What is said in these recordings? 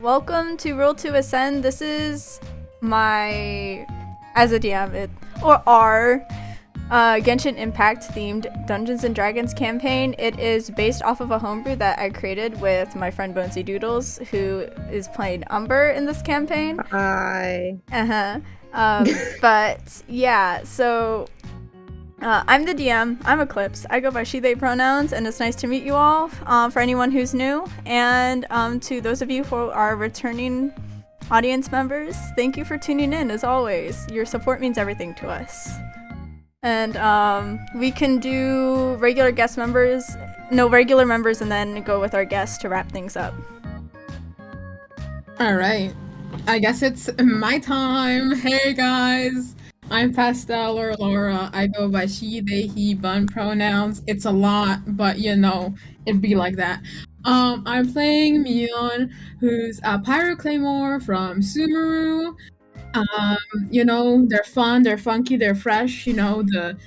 welcome to Roll to Ascend. This is my, as a DM, our Genshin Impact themed Dungeons and Dragons campaign. It is based off of a homebrew that I created with my friend Bonesy Doodles, who is playing Umber in this campaign. Hi. But yeah, so I'm the DM. I'm Eclipse. I go by she, they pronouns, and it's nice to meet you all. For anyone who's new, and to those of you who are returning audience members, thank you for tuning in. As always, your support means everything to us. And we can do regular members, and then go with our guests to wrap things up. All right, I guess it's my time. Hey guys. I'm Pastel or Laura. I go by she, they, he, bun pronouns. It's a lot, but you know, it'd be like that. I'm playing Mion, who's a Pyro Claymore from Sumeru. You know, they're fun, they're funky, they're fresh, you know, the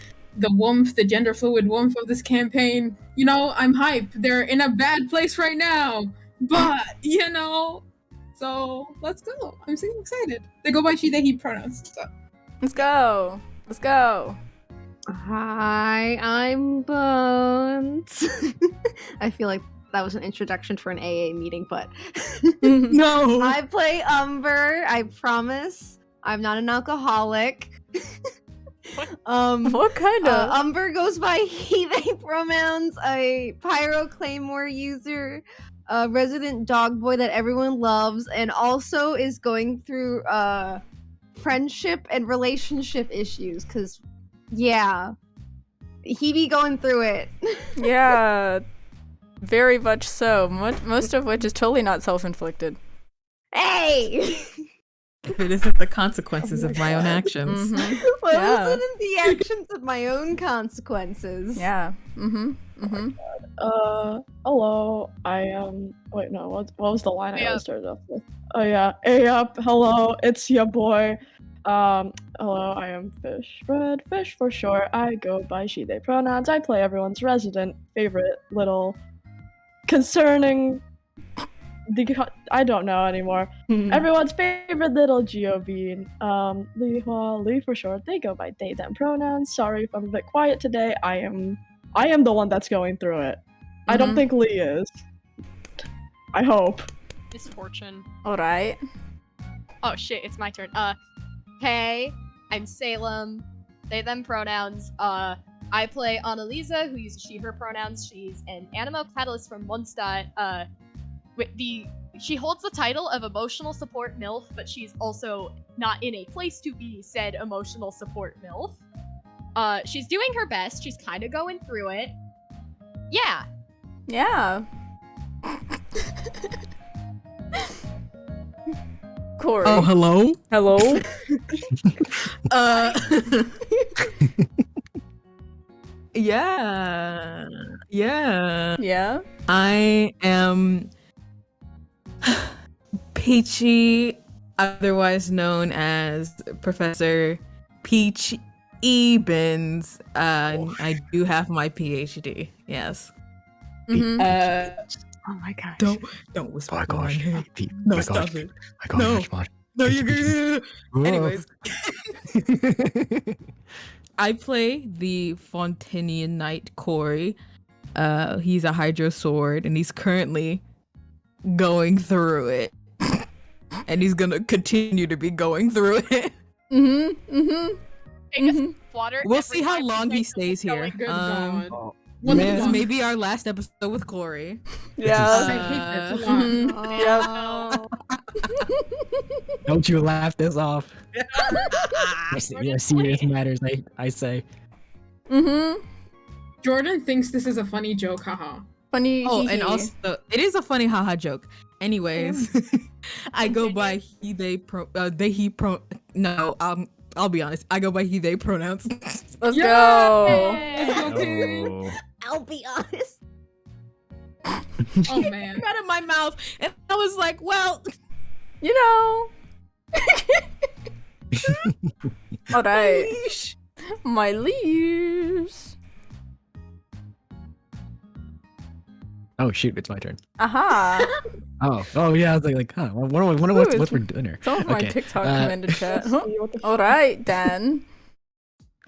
warmth, the gender fluid warmth of this campaign. You know, I'm hype. They're in a bad place right now. But, you know, so let's go. I'm so excited. They go by she, they, he pronouns. So. Let's go. Let's go. Hi, I'm Bones. I feel like that was an introduction for an AA meeting, but No. I play Umber. I promise. I'm not an alcoholic. What kind of? Umber goes by he, they pronouns, a Pyro Claymore user, a resident dog boy that everyone loves, and also is going through friendship and relationship issues, because yeah, he be going through it. Yeah, very much so. Most of which is totally not self-inflicted. Hey. If it isn't the consequences of my own actions. Mm-hmm. Well, Yeah. it wasn't the actions of my own consequences. Yeah. Mm-hmm. Mm-hmm. Hello. I am. Wait, no. What was the line I always started off with? Oh yeah. Hey up. Hello. It's your boy. Hello. I am Fish. Red Fish for short. I go by she, they pronouns. I play everyone's resident favorite little concerning. I don't know anymore. Everyone's favorite little Geobean. Liyue, Lee for short. They go by they, them pronouns. Sorry if I'm a bit quiet today. I am the one that's going through it. I don't think Lee is. I hope. Misfortune. All right. Oh shit, it's my turn. Hey, I'm Salem. They, them pronouns. I play Annalisa, who uses she, her pronouns. She's an Animo Catalyst from Mondstadt. She holds the title of Emotional Support MILF, but she's also not in a place to be said Emotional Support MILF. She's doing her best. She's kind of going through it. Yeah. Yeah. Corey. Oh, hello? Hello. Yeah. Yeah. I am Peachy, otherwise known as Professor Peach Ebens. I do have my PhD. Yes. Mm-hmm. Oh my gosh. Don't whisper. Oh my gosh. No, my stop gosh. it. I got No. much more. No, you're good. Whoa. Anyways. I play the Fontanian Knight Corey. He's a Hydro Sword, and he's currently going through it. And he's gonna continue to be going through it. Mm-hmm. Mm-hmm. Take a sip of water. We'll every see how time long you he say stays here. Good God. Oh, This Yeah. may be our last episode with Corey. Yeah. I hate this a lot. Mhm. Yep. Oh. don't you laugh this off. Jordan, Yeah, serious matters, I say. Mm-hmm. Jordan thinks this is a funny joke, haha. Funny. Oh, hee-hee. and also, it is a funny haha joke. Anyways, I go by he, they, no, I'll be honest. I go by he, they pronouns. Let's go. Oh. I'll be honest. Oh man. Out of my mouth, and I was like, well, You know. All right. leash. My leash. Oh shoot, it's my turn. Aha. Oh yeah. I was like, huh? Wonder what's for dinner. Some of my Okay, TikTok uh, commanded chat. Huh? See what the All right, Dan.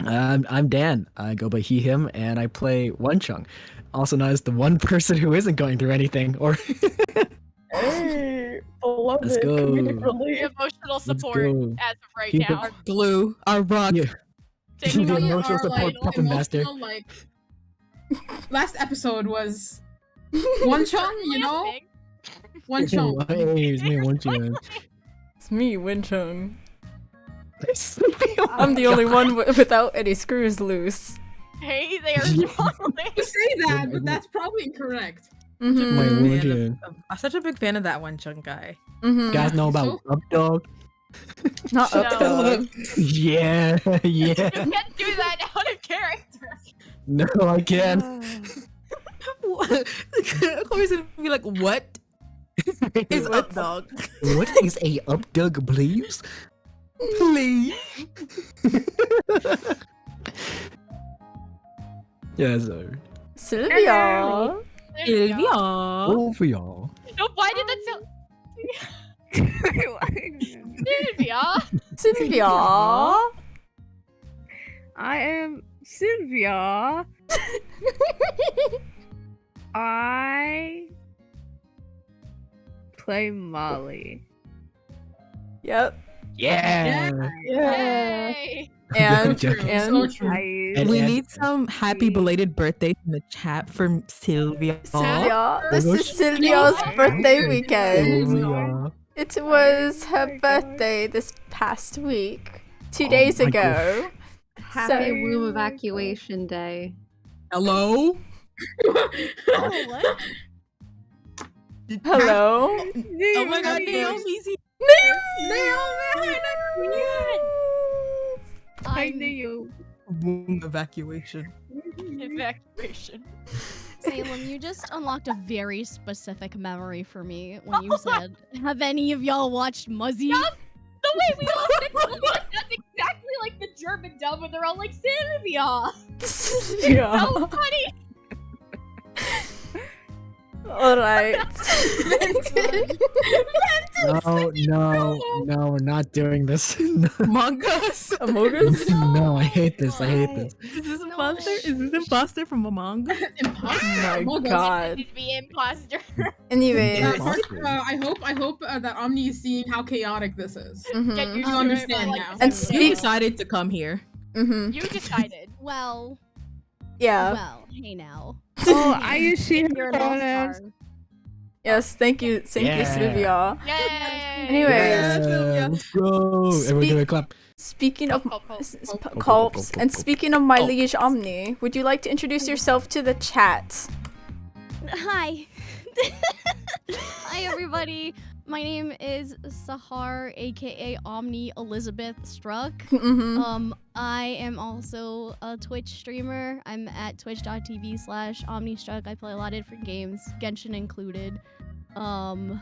I'm Dan. I go by he, him, and I play One Chung, also known as the one person who isn't going through anything. Or Hey, beloved Let's go. comedic The relief. emotional Let's support go. as of right Keep it- now. Glue, our rock. Yeah. Taking The on your emotional title. support puppet master. emotional, like last episode was One Chung, you know? One Chung. Hey, it's me, One Chung. It's me, Winchung. I'm the only one without any screws loose. Hey, they are Yeah. totally. You say that, but that's probably incorrect. Mm-hmm. My Fan One of- Chung. I'm such a big fan of that one chunk guy. Mm-hmm. You guys know about So- Up Dog? Not No. up dog. Yeah, You yeah. can't do that out of character. No, I can't. What? Corey's gonna be like, what is up, dog? What is a Up Dog, please? Please. Yeah, so. Sylvia. Ilya. Oh, for y'all. No, why did that sound? Sylvia. Sylvia. I am Sylvia. I play Molly. Yep. Yeah. Yeah. Yay. And So and true. And- We and- need some happy belated birthdays in the chat from Sylvia. Sylvia. This Oh, is Sylvia's birthday weekend. Sylvia. It was her birthday this past week. 2 Oh days my ago. Happy So- womb evacuation day. Hello? Hello. Oh my god, Naomi's here. I knew you. Boom, evacuation. Evacuation. Salem, you just unlocked a very specific memory for me when you said, "Have any of y'all watched Muzzy?" The way we all said that's exactly like the German dub when they're all like Sylvia. Sylvia. So funny. All right. No, we're not doing this. No, Among Us. Among Us? no, I hate this. I hate this. Is this imposter? Is this imposter from Among Us? Imposter. Oh my Oh my god. It's the imposter. Anyways. Imposter. First, I hope that Omni is seeing how chaotic this is. Mhm. Get used You to it, understand but, now. And you speak- You decided to come here. Mhm. You decided. Well, Yeah. hey now. Oh, I use she You're an all-star. Yes. Thank you. Thank you, Yeah. Sylvia. Yay. Anyways. Yeah, let's go. Everyone give it a clap. Speaking of Culp, culp, culp. culps, and speaking of my Culp. liege Omni, would you like to introduce yourself to the chat? Hi. Hi, everybody. My name is Sahar, aka Omni Elizabeth Struck. Mm-hmm. I am also a Twitch streamer. I'm at twitch.tv/omnistruck. I play a lot of different games, Genshin included. What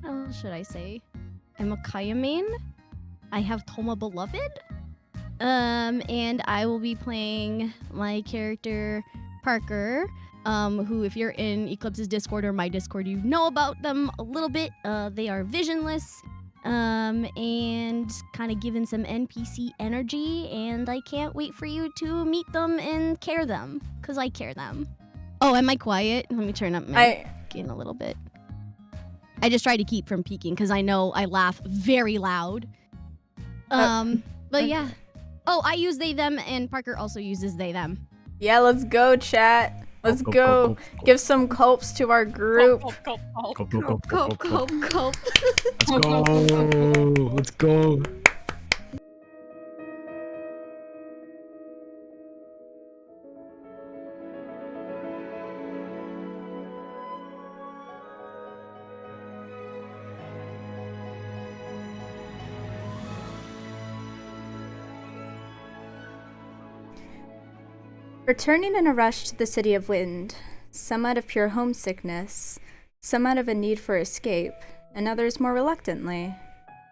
else should I say? I'm a Kaya main. I have Toma Beloved. And I will be playing my character Parker. Who, if you're in Eclipse's Discord or my Discord, you know about them a little bit. They are visionless, and kind of given some NPC energy, and I can't wait for you to meet them and care them, because I care them. Oh, am I quiet? Let me turn up my gain a little bit. I just try to keep from peaking, because I know I laugh very loud. But okay. yeah. Oh, I use they, them, and Parker also uses they, them. Yeah, let's go, chat. Let's go. Give some culps to our group. Culp, culp, culp. Go. Cope. Let's go. Let's go. Returning in a rush to the city of wind, some out of pure homesickness, some out of a need for escape, and others more reluctantly.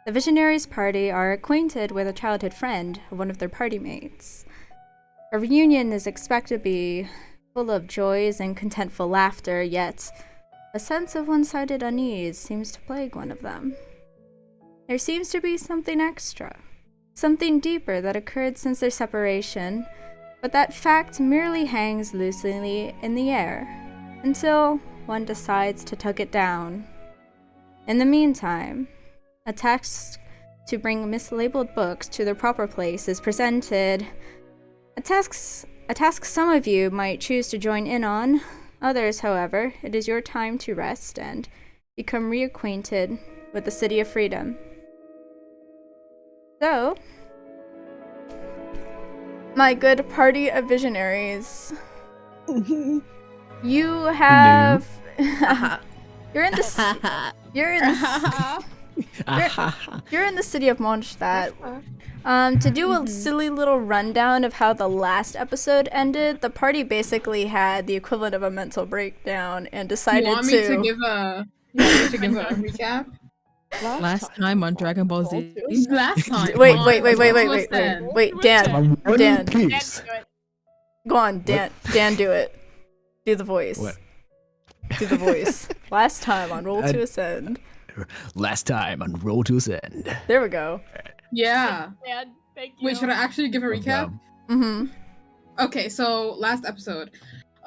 The Visionaries party are acquainted with a childhood friend of one of their party mates. A reunion is expected to be full of joys and contentful laughter, yet A sense of one-sided unease seems to plague one of them. There seems to be something extra, something deeper that occurred since their separation, but that fact merely hangs loosely in the air until one decides to tug it down. In the meantime, a task to bring mislabeled books to their proper place is presented. A task some of you might choose to join in on. Others, however, it is your time to rest and become reacquainted with the City of Freedom. So, my good party of visionaries, you have you're in the you're in the city of Mondstadt. To do a silly little rundown of how the last episode ended, the party basically had the equivalent of a mental breakdown and decided You want me to give a recap? Last time on Dragon Ball Z. Last time. Wait, Dan, Dan, do it. go on, Dan, do it. Do the voice. What? Do the voice. Last time on Roll to Ascend. Last time on Roll to Ascend. There we go. Yeah. Dan, thank you. Wait, should I actually give a recap? Mm-hmm. Okay, so last episode.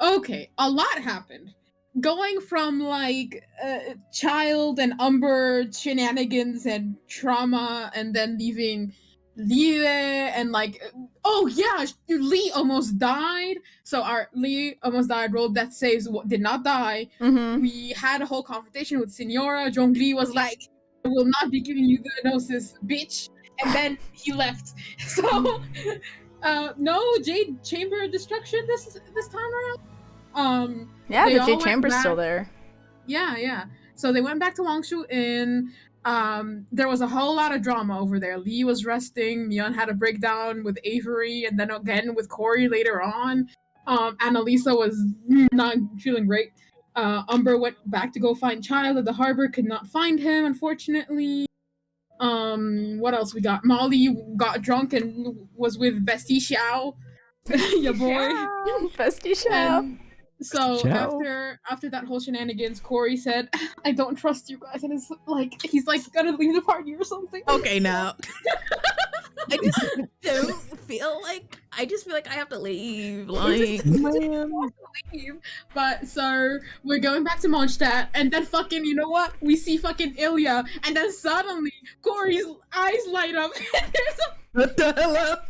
Okay, a lot happened. Going from like Child and Umber shenanigans and trauma, and then leaving Liyue and like, oh yeah, Lee almost died. So our Lee almost died, rolled death saves, did not die. Mm-hmm. We had a whole confrontation with Senora. Zhongli was like, I will not be giving you the gnosis, bitch. And then he left. So, no Jade Chamber destruction this time around. Yeah, They the all J went Chamber's back- still there. Yeah. So they went back to Wangshu Inn. There was a whole lot of drama over there. Lee was resting. Mion had a breakdown with Avery, and then again with Corey later on. Annalisa was not feeling great. Umber went back to go find Child at the harbor, could not find him, unfortunately. What else we got? Molly got drunk and was with Bestie Xiao, your boy. Bestie show. And so Ciao. after that whole shenanigans, Corey said, "I don't trust you guys," and he's like gonna leave the party or something. Okay, now. I just feel like I have to leave. Like, Leave. But so we're going back to Mondstadt, and then fucking, you know what? We see fucking Ilya, and then suddenly Corey's eyes light up. And What the hell up?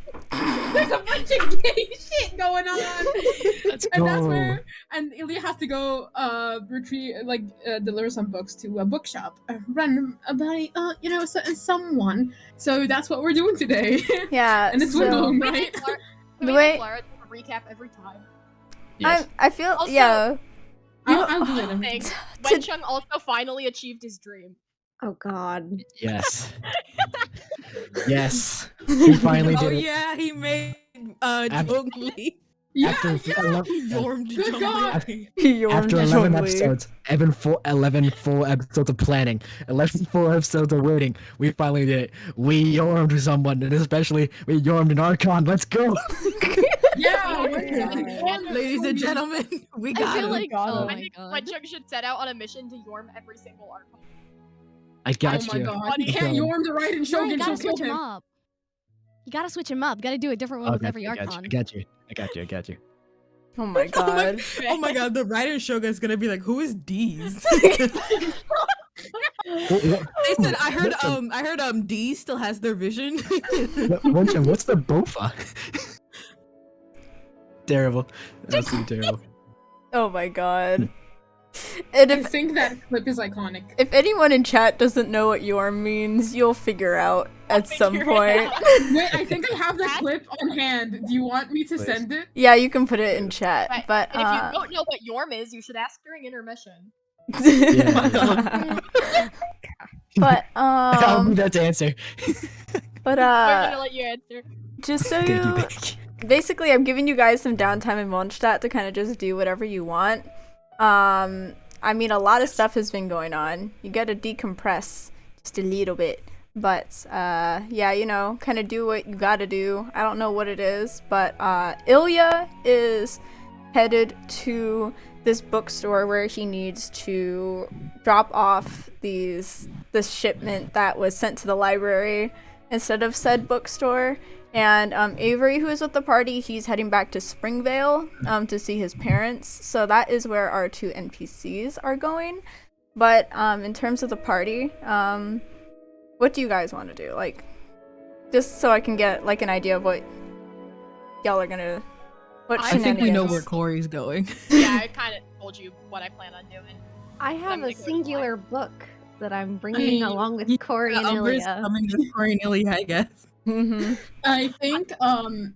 there's a bunch of gay shit going on. Let's And that's go. where, and Ilya has to go deliver some books to a bookshop run by someone. So that's what we're doing today. Yeah, And it's so Windblown, Can we right? make Lara- The can we way- make Lara do a recap every time? Yes. I feel Also- yeah. I'll do it. Thanks. To- Wencheng also finally achieved his dream. Oh God. Yes. Yes. He finally oh did it. yeah, he made After- Zhongli. Yeah, After yeah. 11 He yormed Good God. Zhongli. After 11 episodes, 11 full episodes of planning, 11 full episodes of waiting, we finally did it. We yormed someone, and especially we yormed an Archon. Let's go! Yeah, Ladies and gentlemen, we I got feel him. like, oh I my think god. Wencheng should set out on a mission to Yorm every single Archon. I got oh my you. God. You Keep can't going. Yorm the right and No, Shogun, you gotta she'll kill switch him him. up. You gotta switch him up. You gotta do a different one with Okay, every I got you. Archon. I got you. I got you. Oh my god. Oh my god, the Raiden Shogun's gonna be like, who is D's? They said I heard D still has their vision. What's the Bofa? Terrible. Absolutely terrible. Oh my god. And I if think that clip is iconic. if anyone in chat doesn't know what Yorm means, you'll figure out at some figure it point. out. Wait, I think I have the clip on hand. Do you want me to Please. send it? Yeah, you can put it in chat, Right. but And if you don't know what Yorm is, you should ask during intermission. Yeah. but I'll leave that to answer. but I'm gonna let you answer. just so Thank you, you thank you. basically I'm giving you guys some downtime in Mondstadt to kind of just do whatever you want. I mean, a lot of stuff has been going on. You gotta decompress just a little bit. But, yeah, you know, kind of do what you gotta do. I don't know what it is, but, Ilya is headed to this bookstore where he needs to drop off this shipment that was sent to the library instead of said bookstore. And Avery, who is with the party, he's heading back to Springvale to see his parents. So that is where our 2 NPCs are going. But in terms of the party, what do you guys want to do? Like, just so I can get like an idea of what y'all are gonna. What I think we know shenanigans. where Corey's going. Yeah, I kind of told you what I plan on doing. I have I'm a gonna go singular book that I'm bringing along with Corey and Umber's Ilya. coming with Corey and Ilya, I guess. Mm-hmm. I think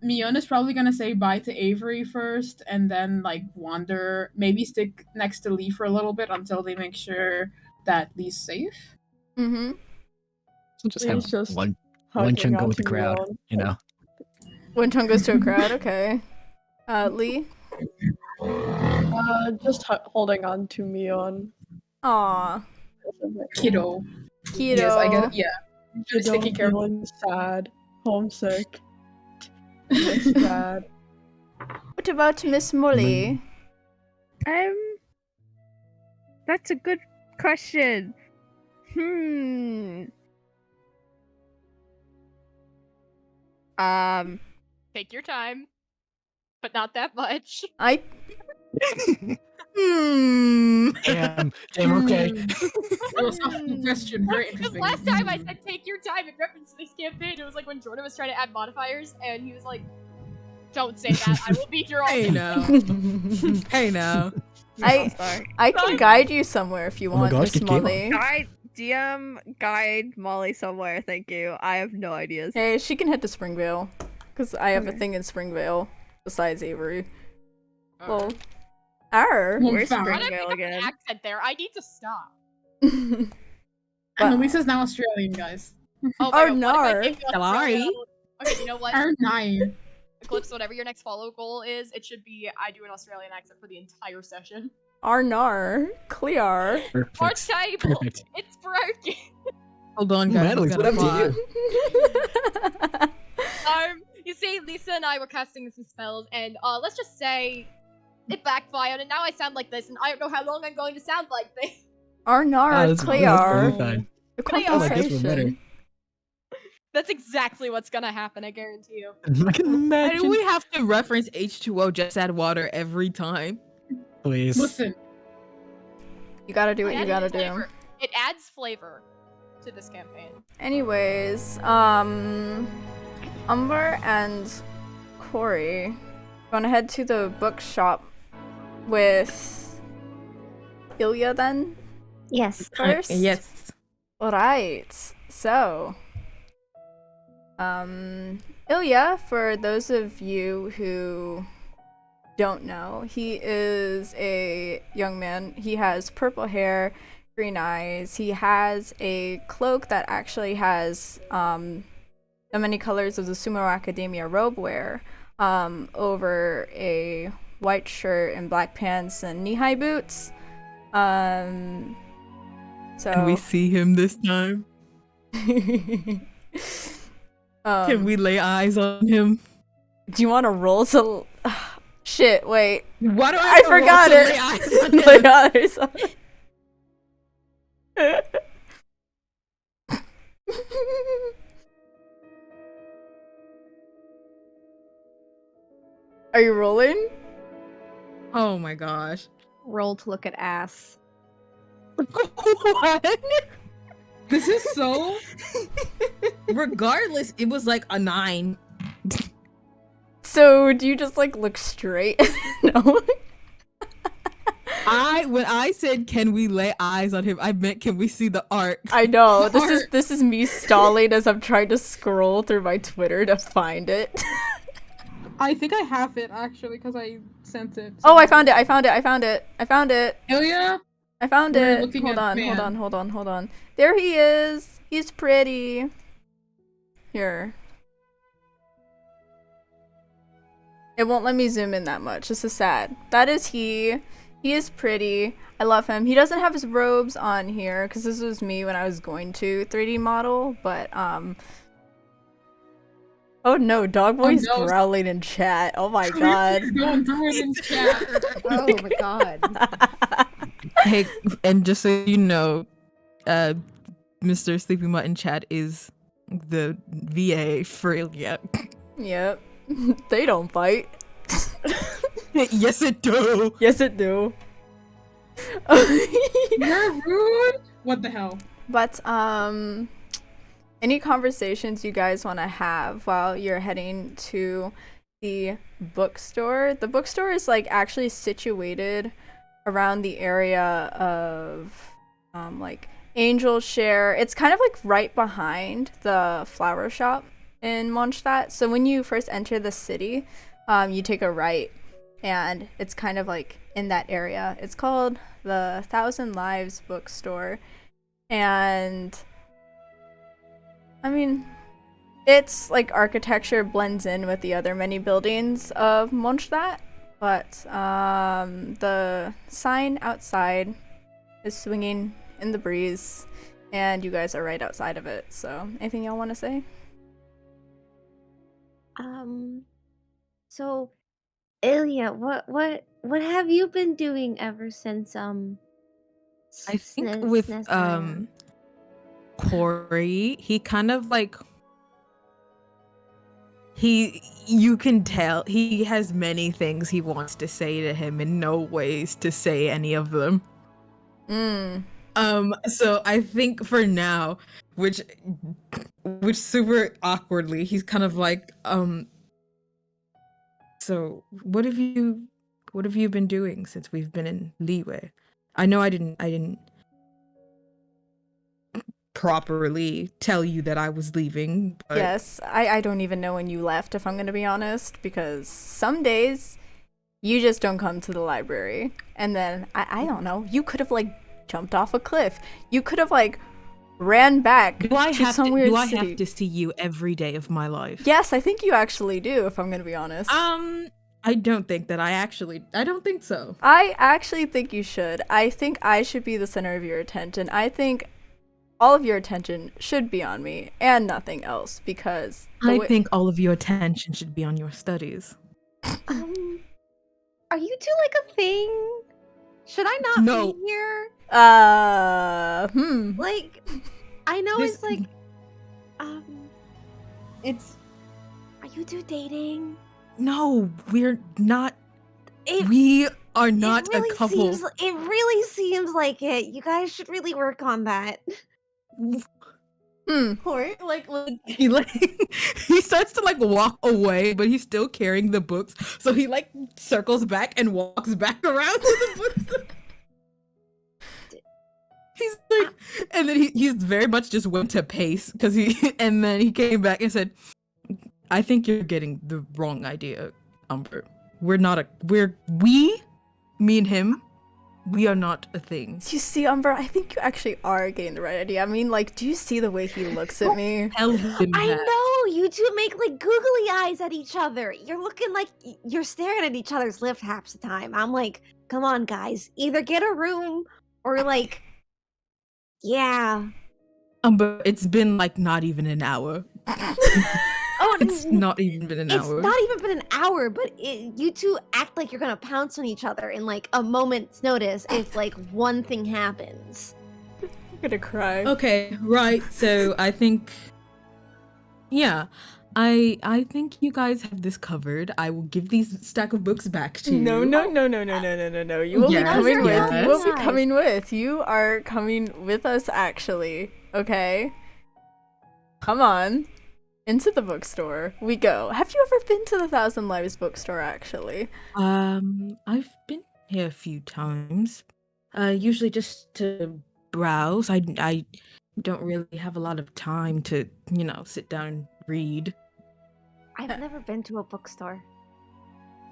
Miona's probably gonna say bye to Avery first, and then like wander, maybe stick next to Lee for a little bit until they make sure that Lee's safe. Mm-hmm. So just Lee's have just one hugging chunk go with the onto crowd, Leon. you know. When Chung goes to a crowd, okay. Lee? Just holding on to Mion. Aw. Kiddo. Keto. Yes, I get it. Yeah. Just Taking care of feeling sad, homesick, miss Dad. What about Miss Molly? That's a good question. Take your time, but not that much. I. Damn, okay. Philosophical question, very Because interesting. last time I said take your time in reference to this campaign, it was like when Jordan was trying to add modifiers, and he was like, "Don't say that. I will beat your all." Hey now. Hey now. I can guide you somewhere if you Oh my want, gosh, Miss good game. Molly. Guide Molly somewhere, thank you. I have no ideas. Hey, she can head to Springvale. Because I have a thing in Springvale besides Avery. Well, Well, Where's found. Why did I Springvale pick up an again? accent there? I need to stop. And Elisa's now Australian, guys. Oh Or my god, what if I nar. take you Sorry. Australia? Okay, you know what? Our nine. Eclipse, whatever your next follow goal is, it should be I do an Australian accent for the entire session. Arnar. Clear. Our Perfect. table! Perfect. It's broken! Hold on, guys. Natalie, we what got a happened to plot. you? You see, Lisa and I were casting some spells, and let's just say it backfired, and now I sound like this, and I don't know how long I'm going to sound like this. Arnar. That's Clear. totally fine. The Clear. I like this one better. compensation. That's exactly what's gonna happen, I guarantee you. I can Why do imagine. we have to reference H2O, just add water every time? Please. Listen, You gotta do what you It gotta adds do. flavor. It adds flavor to this campaign. Anyways, Umber and Corey gonna head to the bookshop with Ilya then Yes. first? Yes. Alright, so Ilya, for those of you who don't know, he is a young man. He has purple hair, green eyes. He has a cloak that actually has the many colors of the Sumo Academia robe wear over a white shirt and black pants and knee-high boots. So Can we see him this time? Can we lay eyes on him? Do you want to roll to? Shit! Wait, Why do I? I have to roll forgot to it. lay eyes on him? Lay eyes on- Are you rolling? Oh my gosh. Roll to look at ass. What? this is so. Regardless, it was like a 9. So do you just like look straight? No. When I said can we lay eyes on him, I meant can we see the art? I know. This is me stalling as I'm trying to scroll through my Twitter to find it. I think I have it actually because I sent it. Oh, I found it. I found it. I found it. I found it. Ilya? I found We're it. looking Hold at on, hold fan. on, hold on, hold on. There he is. He's pretty. Here. It won't let me zoom in that much. This is sad. That is he. He is pretty. I love him. He doesn't have his robes on here because this was me when I was going to 3D model, but Oh no, dog boy's no. growling in chat. Oh my god. He's going through it in chat. Oh my god. Hey, and just so you know, Mr. Sleepy Mutt in chat is the VA for Ilya. Yep. They don't fight. Yes, it do. Yes, it do. You're rude. What the hell? But any conversations you guys want to have while you're heading to the bookstore? The bookstore is like actually situated around the area of like Angel Share. It's kind of like right behind the flower shop in Mondstadt. So when you first enter the city, you take a right, and it's kind of like in that area. It's called the Thousand Lives Bookstore, and I mean, it's like architecture blends in with the other many buildings of Mondstadt, but the sign outside is swinging in the breeze, and you guys are right outside of it. So, anything y'all want to say? So, Ilya, what have you been doing ever since I think with Corey, he kind of like you can tell he has many things he wants to say to him and no ways to say any of them. So I think for now, which super awkwardly, he's kind of like, so what have you been doing since we've been in Liyue? I know I didn't properly tell you that I was leaving, but Yes, I don't even know when you left, if I'm gonna be honest, because some days you just don't come to the library, and then I don't know, you could have like jumped off a cliff, you could have like ran back to some weird city. I have to see you every day of my life? Yes, I think you actually do, if I'm gonna be honest. I don't think that I don't think so. I actually think you should. I think I should be the center of your attention. I think all of your attention should be on me and nothing else, because I think all of your attention should be on your studies. Are you two like a thing? Should I not No. be here? Like, I know This- it's like, it's. Are you two dating? No, we're not. It, We are not it really a couple. it really seems like it. You guys should really work on that. Corey, like he starts to like walk away, but he's still carrying the books. So he like circles back and walks back around to the books. He's like, and then he's very much just went to pace because and then he came back and said, "I think you're getting the wrong idea, Umber. Me and him, we are not a thing." You see, Umber, I think you actually are getting the right idea. I mean, like, do you see the way he looks at me? Tell him I that. know you two make like googly eyes at each other. You're looking like you're staring at each other's lips half the time. I'm like, come on, guys, either get a room or like, yeah. But it's been like not even an hour. Oh, It's not even been an it's hour. not even been an hour, but you two act like you're gonna pounce on each other in like a moment's notice if like one thing happens. I'm gonna cry. Okay, right. So I think, yeah, I think you guys have this covered. I will give these stack of books back to you. No. You will Yes, be coming with. yes. You will be coming with. You are coming with us, actually. Okay? Come on. Into the bookstore. We go. Have you ever been to the Thousand Lives bookstore, actually? I've been here a few times. Usually just to browse. I don't really have a lot of time to, sit down and read. I've never been to a bookstore.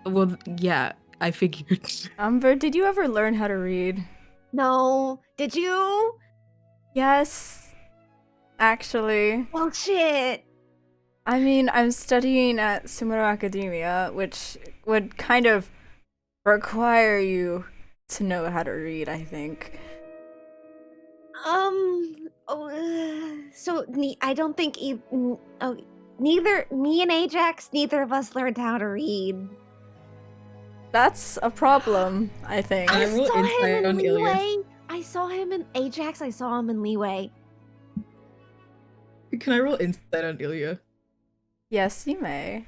Well, yeah, I figured. Umber, did you ever learn how to read? No, did you? Yes. Actually. Well, shit. I mean, I'm studying at Sumeru Academia, which would kind of require you to know how to read, I think. So I don't think neither me and Ajax, neither of us learned how to read. That's a problem, I think. I I roll saw him insight in on Ilya. Liyue. I saw him in Ajax. I saw him in Liyue. Can I roll insight on Ilya? Yes, you may.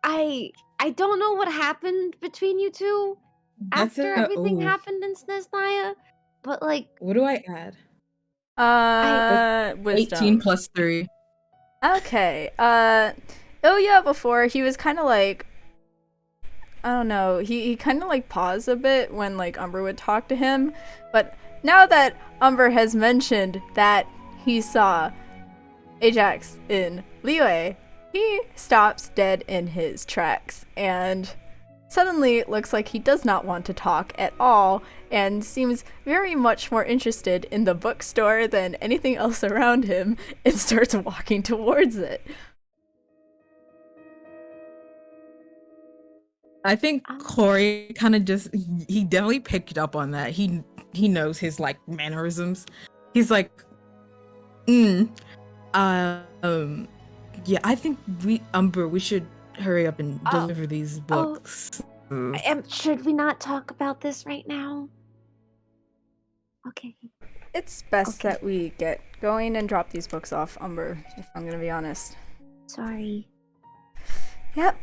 I don't know what happened between you two That's after a everything oof. happened in Snesnaya, but like What do I add? Wisdom. 18 plus 3. Okay. Ilya before he was kind of like, I don't know. He kind of like paused a bit when like Umber would talk to him, but now that Umber has mentioned that he saw Ajax in Liyue, he stops dead in his tracks and suddenly it looks like he does not want to talk at all and seems very much more interested in the bookstore than anything else around him and starts walking towards it. I think Corey kind of just he definitely picked up on that. He knows his like mannerisms. He's like, yeah, I think we should hurry up and deliver these books. should we not talk about this right now? Okay. It's best Okay. that we get going and drop these books off, Umber, if I'm gonna be honest. Sorry. Yep.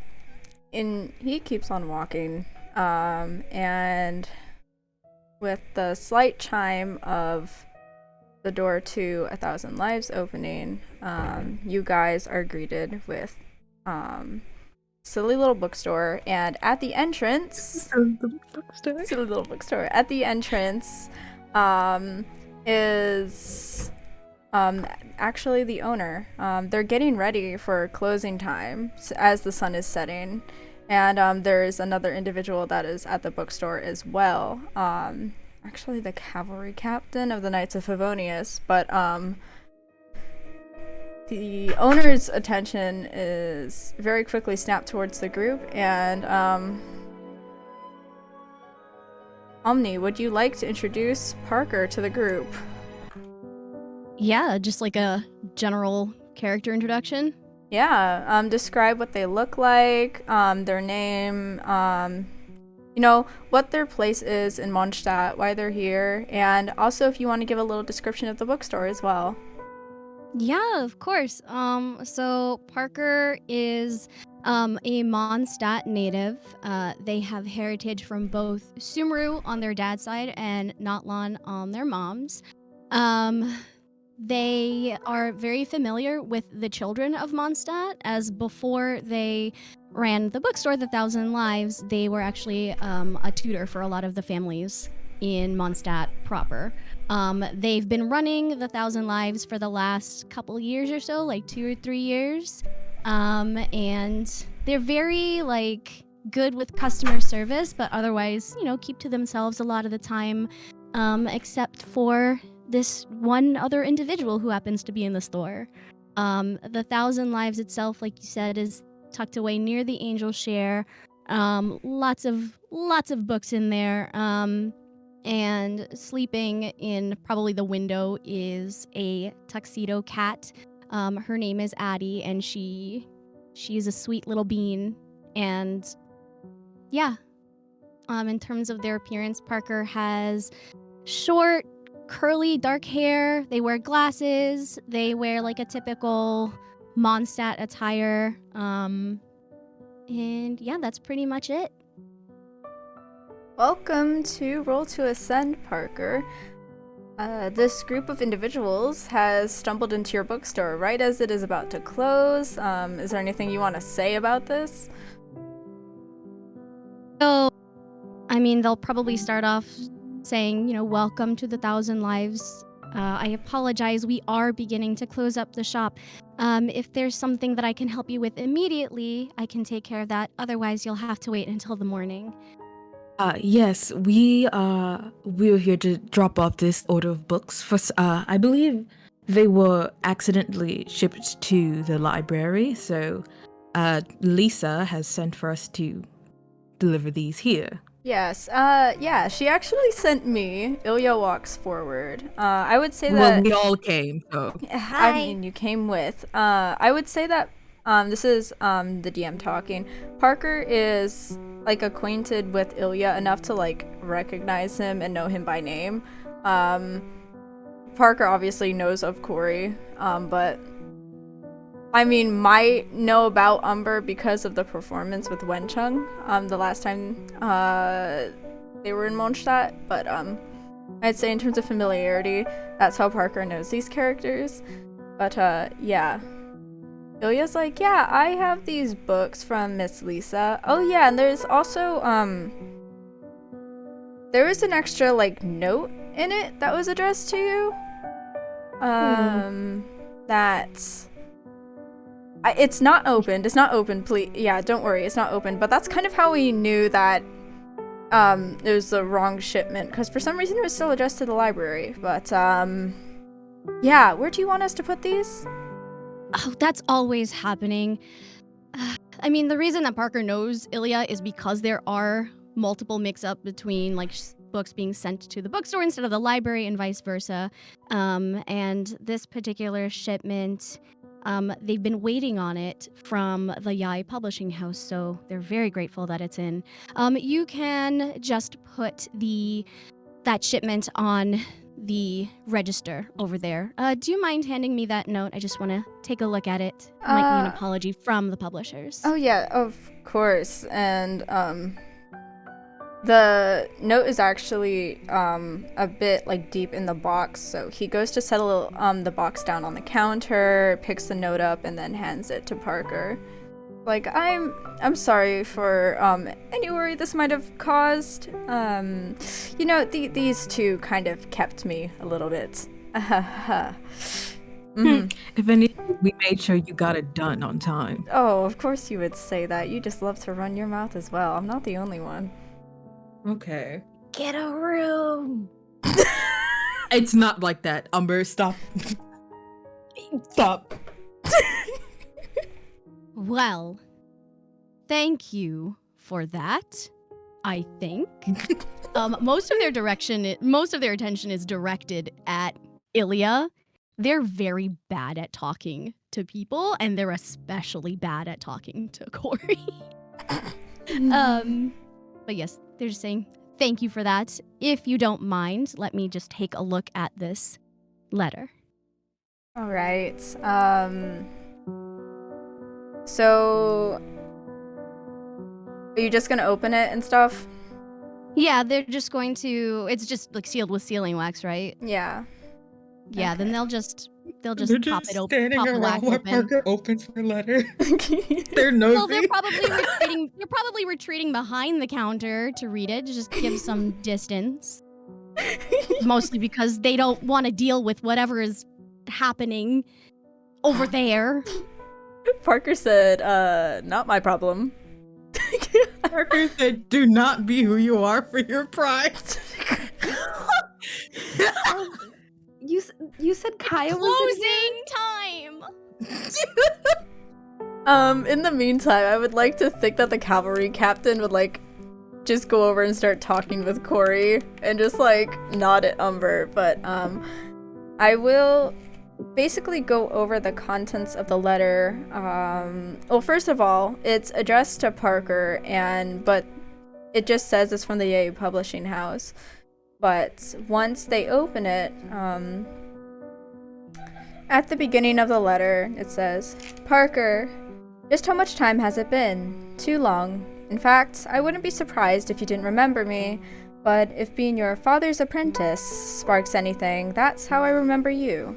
And he keeps on walking, and with the slight chime of the door to 1,000 Lives opening, you guys are greeted with silly little bookstore, and at the entrance, silly little bookstore. At the entrance, is actually the owner. They're getting ready for closing time as the sun is setting, and there's another individual that is at the bookstore as well. Actually the cavalry captain of the Knights of Favonius, but the owner's attention is very quickly snapped towards the group, and Omni, would you like to introduce Parker to the group? Yeah, just like a general character introduction. Yeah, describe what they look like, their name, you know, what their place is in Mondstadt, why they're here, and also if you want to give a little description of the bookstore as well. Yeah, of course. So Parker is a Mondstadt native. They have heritage from both Sumru on their dad's side and Notlan on their mom's. They are very familiar with the children of Mondstadt, as before they ran the bookstore, The Thousand Lives, they were actually a tutor for a lot of the families in Mondstadt proper. They've been running The Thousand Lives for the last couple years or so, like 2 or 3 years. And they're very, like, good with customer service, but otherwise, you know, keep to themselves a lot of the time, except for this one other individual who happens to be in the store. The Thousand Lives itself, like you said, is tucked away near the Angel Share. Lots of books in there. And sleeping in probably the window is a tuxedo cat. Her name is Addie, and she's a sweet little bean. And yeah, in terms of their appearance, Parker has short, curly, dark hair. They wear glasses. They wear like a typical Mondstadt attire. And yeah, that's pretty much it. Welcome to Roll to Ascend, Parker. This group of individuals has stumbled into your bookstore right as it is about to close. Is there anything you want to say about this? So, I mean, they'll probably start off saying, you know, welcome to the Thousand Lives. I apologize, we are beginning to close up the shop. If there's something that I can help you with immediately, I can take care of that. Otherwise, you'll have to wait until the morning. Yes, we're here to drop off this order of books. I believe they were accidentally shipped to the library, so Lisa has sent for us to deliver these here. Yes. Yeah. She actually sent me. Ilya walks forward. I would say Well, that. we all came, so. I mean, you came with. I would say that. This is the DM talking. Parker is like acquainted with Ilya enough to like recognize him and know him by name. Parker obviously knows of Corey. But I mean, might know about Umber because of the performance with Wenchung, the last time they were in Mondstadt, but I'd say in terms of familiarity, that's how Parker knows these characters. But yeah. Ilya's like, yeah, I have these books from Miss Lisa. Oh yeah, and there's also there was an extra like note in it that was addressed to you. That it's not opened. It's not open, please. Yeah, don't worry. It's not open. But that's kind of how we knew that it was the wrong shipment, because for some reason it was still addressed to the library. But yeah, where do you want us to put these? Oh, that's always happening. I mean, the reason that Parker knows Ilya is because there are multiple mix-up between like books being sent to the bookstore instead of the library and vice versa. And this particular shipment, they've been waiting on it from the Liyue publishing house, so they're very grateful that it's in. You can just put that shipment on the register over there. Do you mind handing me that note? I just want to take a look at it. It might be an apology from the publishers. Oh yeah, of course. And the note is actually a bit like deep in the box, so he goes to settle the box down on the counter, picks the note up, and then hands it to Parker. Like, I'm sorry for any worry this might have caused. You know, these two kind of kept me a little bit. If anything, we made sure you got it done on time. Oh, of course you would say that. You just love to run your mouth as well. I'm not the only one. Okay. Get a room. It's not like that. Umber, stop. Stop. Well, thank you for that. I think most of their attention is directed at Ilya. They're very bad at talking to people, and they're especially bad at talking to Corey. But yes, they're just saying thank you for that. If you don't mind, let me just take a look at this letter. All right. So, are you just gonna open it and stuff? Yeah, they're just going to. It's just like sealed with sealing wax, right? Yeah. Yeah. Okay. Then they'll just They're pop it open. standing Pop the around wax while open. Parker opens her letter. They're nosy. Well, they're probably retreating. They're probably retreating behind the counter to read it to just give some distance. Mostly because they don't want to deal with whatever is happening over there. Parker said, not my problem. Parker said, do not be who you are for your pride. You said Kaya was in here? Closing time. In the meantime, I would like to think that the cavalry captain would like just go over and start talking with Corey and just like nod at Umber, but I will basically go over the contents of the letter. Well, first of all, it's addressed to Parker, but it just says it's from the Liyue publishing house. But once they open it, at the beginning of the letter, it says, Parker, just how much time has it been? Too long. In fact, I wouldn't be surprised if you didn't remember me, but if being your father's apprentice sparks anything, that's how I remember you.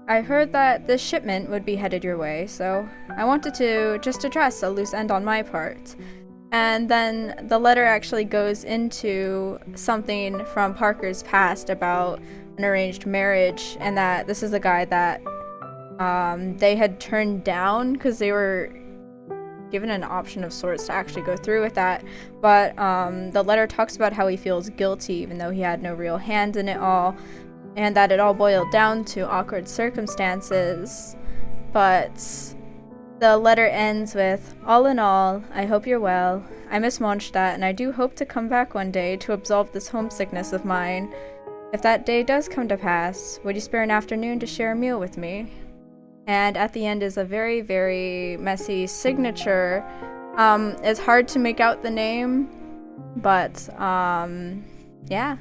I heard that this shipment would be headed your way, so I wanted to just address a loose end on my part. And then the letter actually goes into something from Parker's past about an arranged marriage, and that this is the guy that they had turned down because they were given an option of sorts to actually go through with that. But the letter talks about how he feels guilty even though he had no real hand in it all, and that it all boiled down to awkward circumstances. But The letter ends with, "All in all, I hope you're well. I miss Mondstadt, and I do hope to come back one day to absolve this homesickness of mine. If that day does come to pass, would you spare an afternoon to share a meal with me?" And at the end is a very, very messy signature. It's hard to make out the name, but yeah.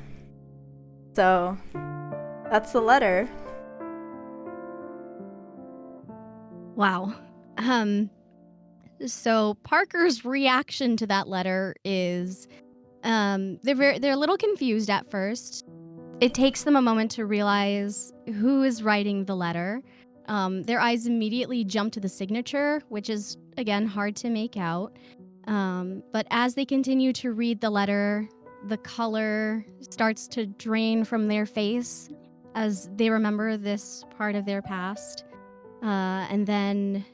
So that's the letter. Wow. So Parker's reaction to that letter is they're a little confused at first. It takes them a moment to realize who is writing the letter. Their eyes immediately jump to the signature, which is again hard to make out. But as they continue to read the letter, the color starts to drain from their face as they remember this part of their past. And then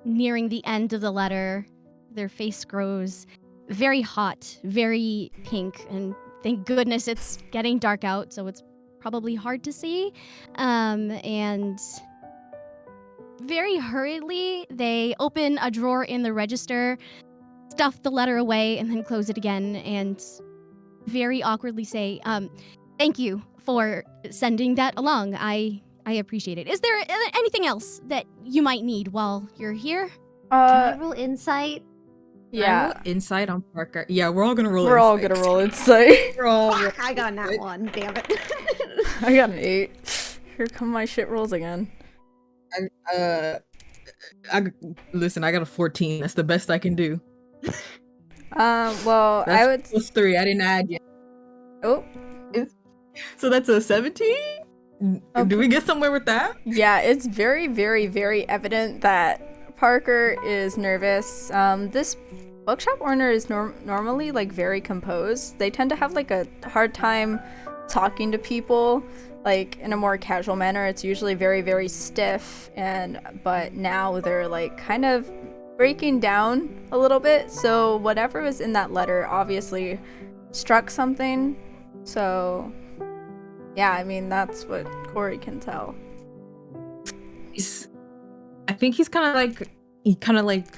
nearing the end of the letter, their face grows very hot, very pink, and thank goodness it's getting dark out, so it's probably hard to see. And very hurriedly, they open a drawer in the register, stuff the letter away, and then close it again, and very awkwardly say, "Thank you for sending that along. I appreciate it. Is there anything else that you might need while you're here?" Can I roll insight? Yeah. Insight on Parker. Yeah, we're all gonna roll. We're all gonna roll insight. We're all. Fuck, I got that one. Damn it. I got an 8. Here come my shit rolls again. Listen. I got a 14. That's the best I can do. Well, That's I would. plus 3. I didn't add yet. Oh, So that's a 17. Do we get somewhere with that? yeah. It's very, very, very evident that Parker is nervous. This bookshop owner is normally like very composed. They tend to have like a hard time talking to people like in a more casual manner. It's usually very, very stiff, but now they're like kind of breaking down a little bit. So whatever was in that letter obviously struck something. So yeah, I mean that's what Corey can tell. I think he's kind of like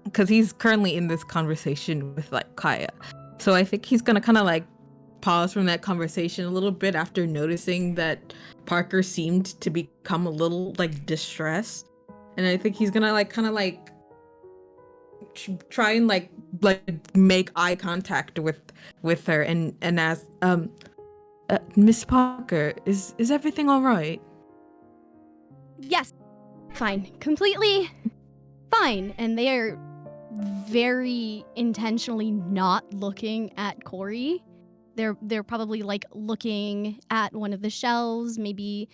because he's currently in this conversation with like Kaya. So I think he's gonna kind of like pause from that conversation a little bit after noticing that Parker seemed to become a little like distressed, and I think he's gonna like kind of like try and like make eye contact with her and ask, Miss Parker, is everything all right? Yes, fine. Completely fine. And they are very intentionally not looking at Corey. They're probably like looking at one of the shelves, maybe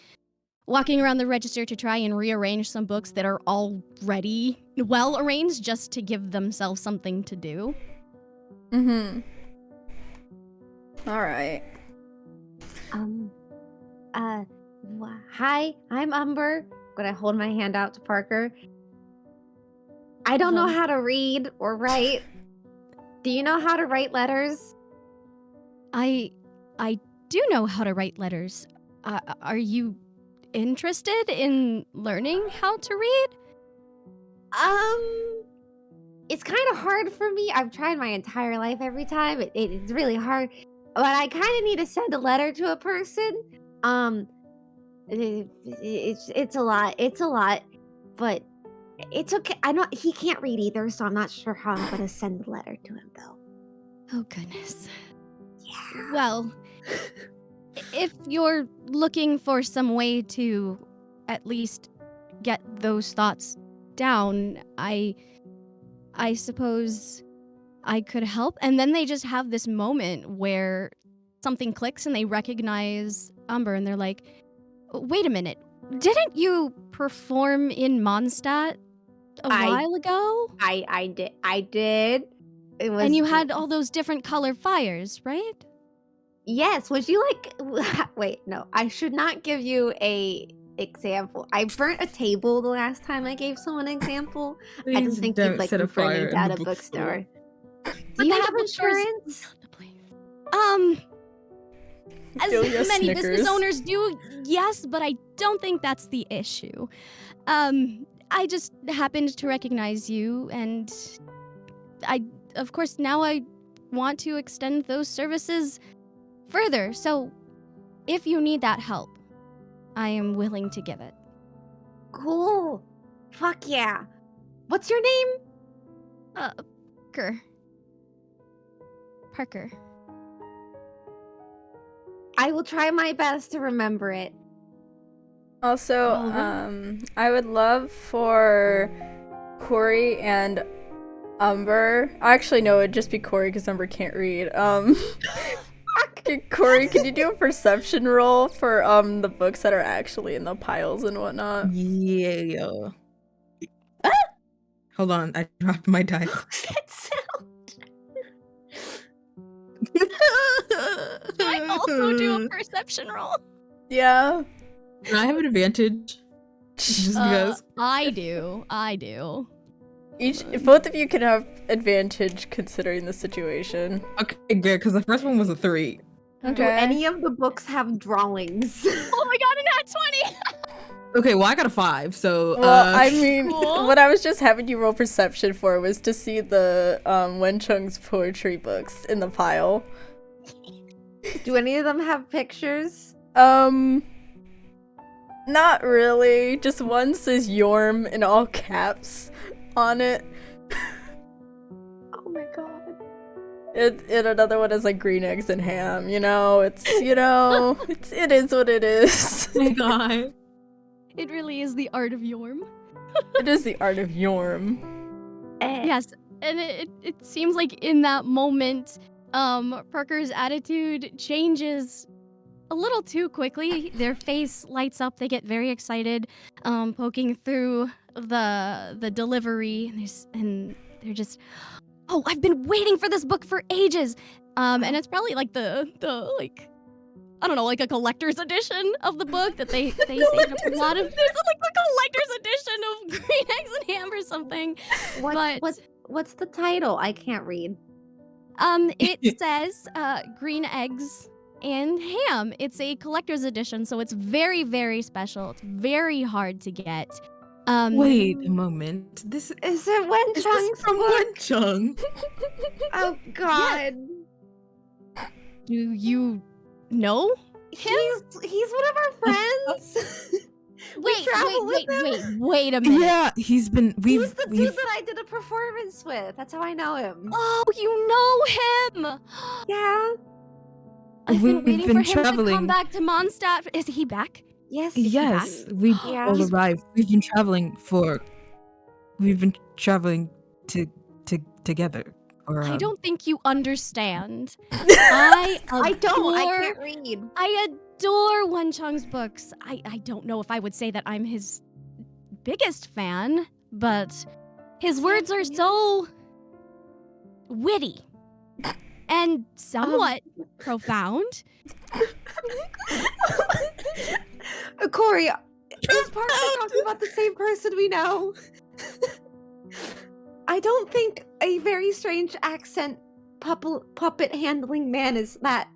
walking around the register to try and rearrange some books that are already well arranged just to give themselves something to do. Mm-hmm. All right. Hi, I'm Umber. Gonna hold my hand out to Parker. I don't know how to read or write. Do you know how to write letters? I do know how to write letters. Are you interested in learning how to read? It's kind of hard for me. I've tried my entire life every time. It's really hard. But I kind of need to send a letter to a person. It's a lot. It's a lot. But it's okay. I know he can't read either, so I'm not sure how I'm going to send the letter to him, though. Oh, goodness. Yeah. Well, if you're looking for some way to at least get those thoughts down, I suppose I could help. And then they just have this moment where something clicks and they recognize Umber and they're like, wait a minute, didn't you perform in Mondstadt a while ago? I did. It was, and you had all those different colored fires, right? Yes. Would you like? Wait, no. I should not give you a example. I burnt a table the last time I gave someone an example. I didn't think you'd like me burning down a bookstore. Do you have insurance? As Ilya many snickers. business owners do, yes, but I don't think that's the issue. I just happened to recognize you, and of course, now I want to extend those services further. So, if you need that help, I am willing to give it. Cool. Fuck yeah. What's your name? Parker. I will try my best to remember it. Also, I would love for Corey and Umber. Actually, no, it'd just be Corey because Umber can't read. Corey, can you do a perception roll for the books that are actually in the piles and whatnot? Yeah. Hold on, I dropped my dice. That sound. I also do a perception roll. Yeah. Can I have an advantage? Just because. I do. Both of you can have advantage considering the situation. Okay, good, because the first one was a 3. Do any of the books have drawings? Oh my god, an nat 20! Okay, well I got a 5, so Well, I mean, Cool. what I was just having you roll perception for was to see the Wenchung's poetry books in the pile. Do any of them have pictures? Not really. Just one says Yorm in all caps on it. Oh my god. And another one is like green eggs and ham, you know? It is what it is. oh my god. It really is the art of Yorm. It is the art of Yorm. Yes, and it seems like in that moment, Parker's attitude changes a little too quickly. Their face lights up. They get very excited, poking through the delivery, and they're just, oh, I've been waiting for this book for ages. And it's probably like the like, I don't know, like a collector's edition of the book that they saved up a lot of. There's like the collector's edition of Green Eggs and Ham or something. What's the title? I can't read. It says Green Eggs and Ham. It's a collector's edition, so it's very, very special. It's very hard to get. Wait a moment. This Is it Wenchung's from book? Wenchung. Oh god. Do you know him? He's one of our friends. Wait him. a minute. Yeah, he was the dude that I did a performance with. That's how I know him. Oh, you know him. Yeah. I've been We've waiting been for him to come traveling. back to Mondstadt. Is he back? Yes. Yes, we Yeah. all arrived. We've been traveling together. Or, I don't think you understand. I don't. I adore- can't read. I adore Wenchung's books. I don't know if I would say that I'm his biggest fan, but his words are so witty and somewhat profound. Corey, is Parker talking about the same person we know? I don't think a very strange accent puppet handling man is that.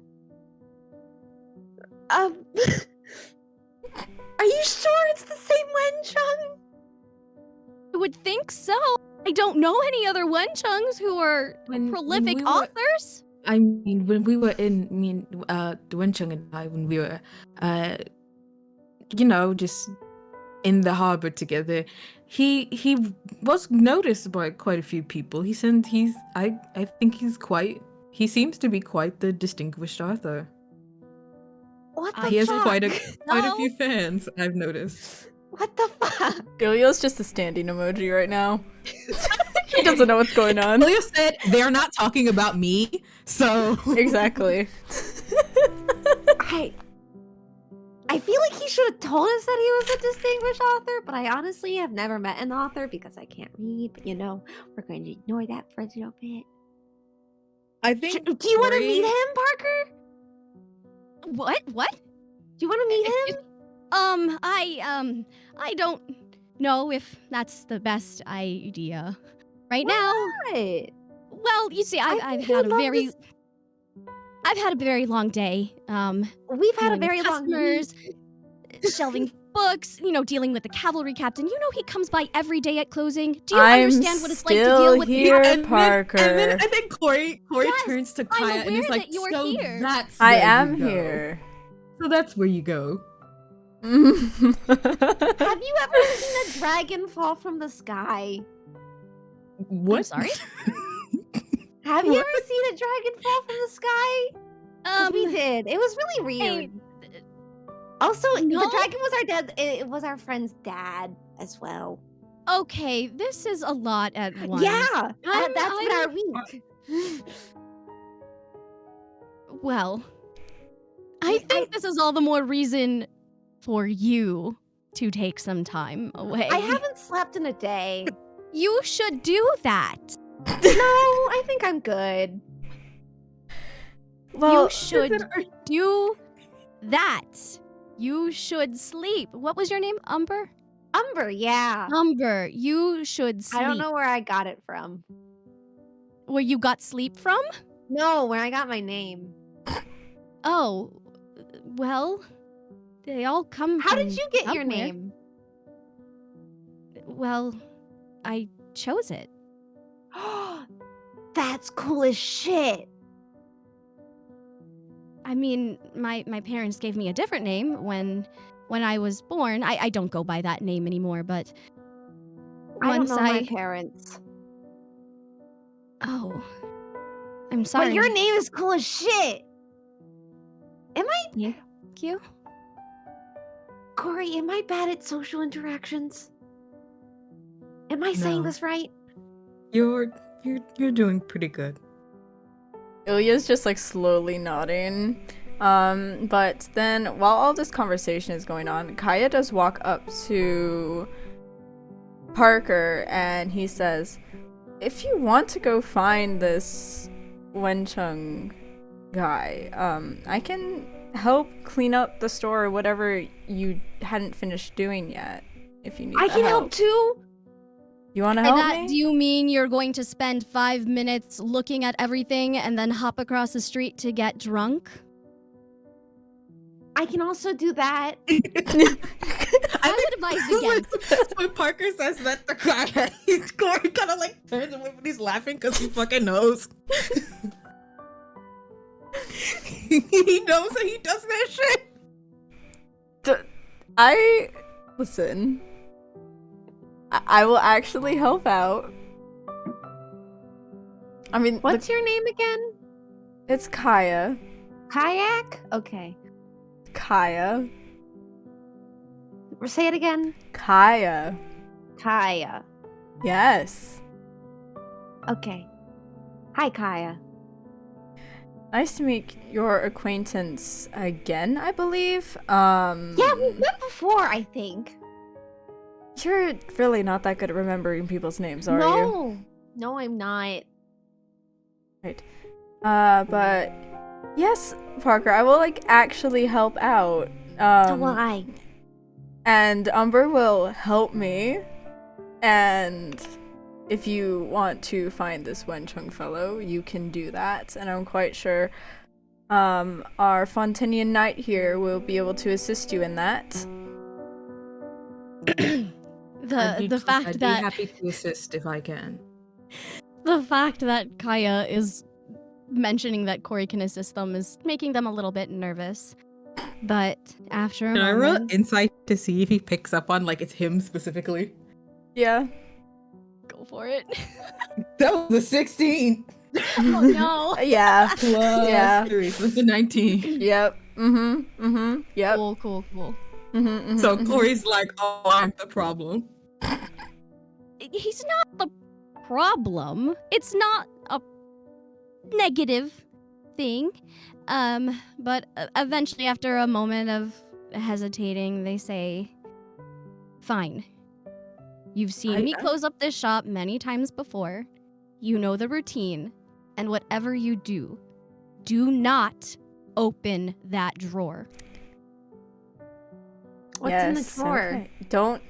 Are you sure it's the same Wenchung? I would think so. I don't know any other Wenchungs who are prolific we were- authors. I mean, when we were Wenchung and I, when we were, just in the harbor together, he was noticed by quite a few people. I think he seems to be quite the distinguished author. What the He has fuck? quite a few fans, I've noticed. What the fuck? Ilya's just a standing emoji right now. He doesn't know what's going on. Ilya said they're not talking about me, so Exactly. I feel like he should have told us that he was a distinguished author, but I honestly have never met an author because I can't read. But we're going to ignore that for a little bit. I think. Do you want to meet him, Parker? What? Do you want to meet him? I don't know if that's the best idea right now. What? Well, you see, I've think had a you'd love very, to I've had a very long day. We've had a dealing with very long customers, shelving books, dealing with the cavalry captain. He comes by every day at closing. Do you I'm understand what it's like to still deal with here, the Parker. And then Corey Yes, turns to I'm Kaya and aware is like, that you're so here." that's I where am you go. here. So that's where you go. Have you ever seen a dragon fall from the sky? What? I'm sorry? Have you ever seen a dragon fall from the sky? 'Cause we did. It was really weird. Also, no? the dragon was our dad. It was our friend's dad as well. Okay, this is a lot at once. Yeah, that's been our week. Well, I think this is all the more reason for you to take some time away. I haven't slept in a day. You should do that. No, I think I'm good. Well, You should do that. You should sleep. What was your name? Umber? Umber, yeah. Umber, you should sleep. I don't know where I got it from. Where you got sleep from? No, where I got my name. Oh, well, they all come How from did you get your somewhere. name? Well, I chose it. That's cool as shit. I mean, my parents gave me a different name when I was born. I don't go by that name anymore, but I don't once know my parents. Oh, I'm sorry. But your name is cool as shit. Am I? Thank you. Corey, am I bad at social interactions? Am I saying No. this right? You're doing pretty good. Ilya's just like slowly nodding. But then while all this conversation is going on, Kaya does walk up to Parker and he says, if you want to go find this Wencheng guy, I can help clean up the store or whatever you hadn't finished doing yet. If you need I the can help too. You want to By help that, me? do you mean you're going to spend 5 minutes looking at everything and then hop across the street to get drunk? I can also do that. I would advise against. When Parker says that to Kaya, Corey kind of like turns away when he's laughing because he fucking knows. He knows that he does that shit. Listen. I will actually help out. I mean, What's your name again? it's Kaya. Kayak? Okay. Kaya. Say it again. Kaya. Kaya. Yes. Okay. Hi, Kaya. Nice to meet your acquaintance again, I believe. Yeah, we met before, I think. You're really not that good at remembering people's names, are you? No. No, I'm not. Right. But yes, Parker, I will actually help out. So will I. And Umber will help me. And if you want to find this Wencheng fellow, you can do that. And I'm quite sure our Fontanian knight here will be able to assist you in that. The fact I'd that be happy to assist if I can. the fact that Kaya is mentioning that Corey can assist them is making them a little bit nervous. But after a Can I roll moment, insight to see if he picks up on it's him specifically? Yeah. go for it. That was a 16. Oh no. Yeah. Plus Yeah. 3, so it's a 19. Yep. Yep. Cool. So Corey's like, oh, I'm the problem. He's not the problem. It's not a negative thing. But eventually, after a moment of hesitating, they say, fine. You've seen me close up this shop many times before. You know the routine. And whatever you do not open that drawer. What's in the drawer? Okay. Don't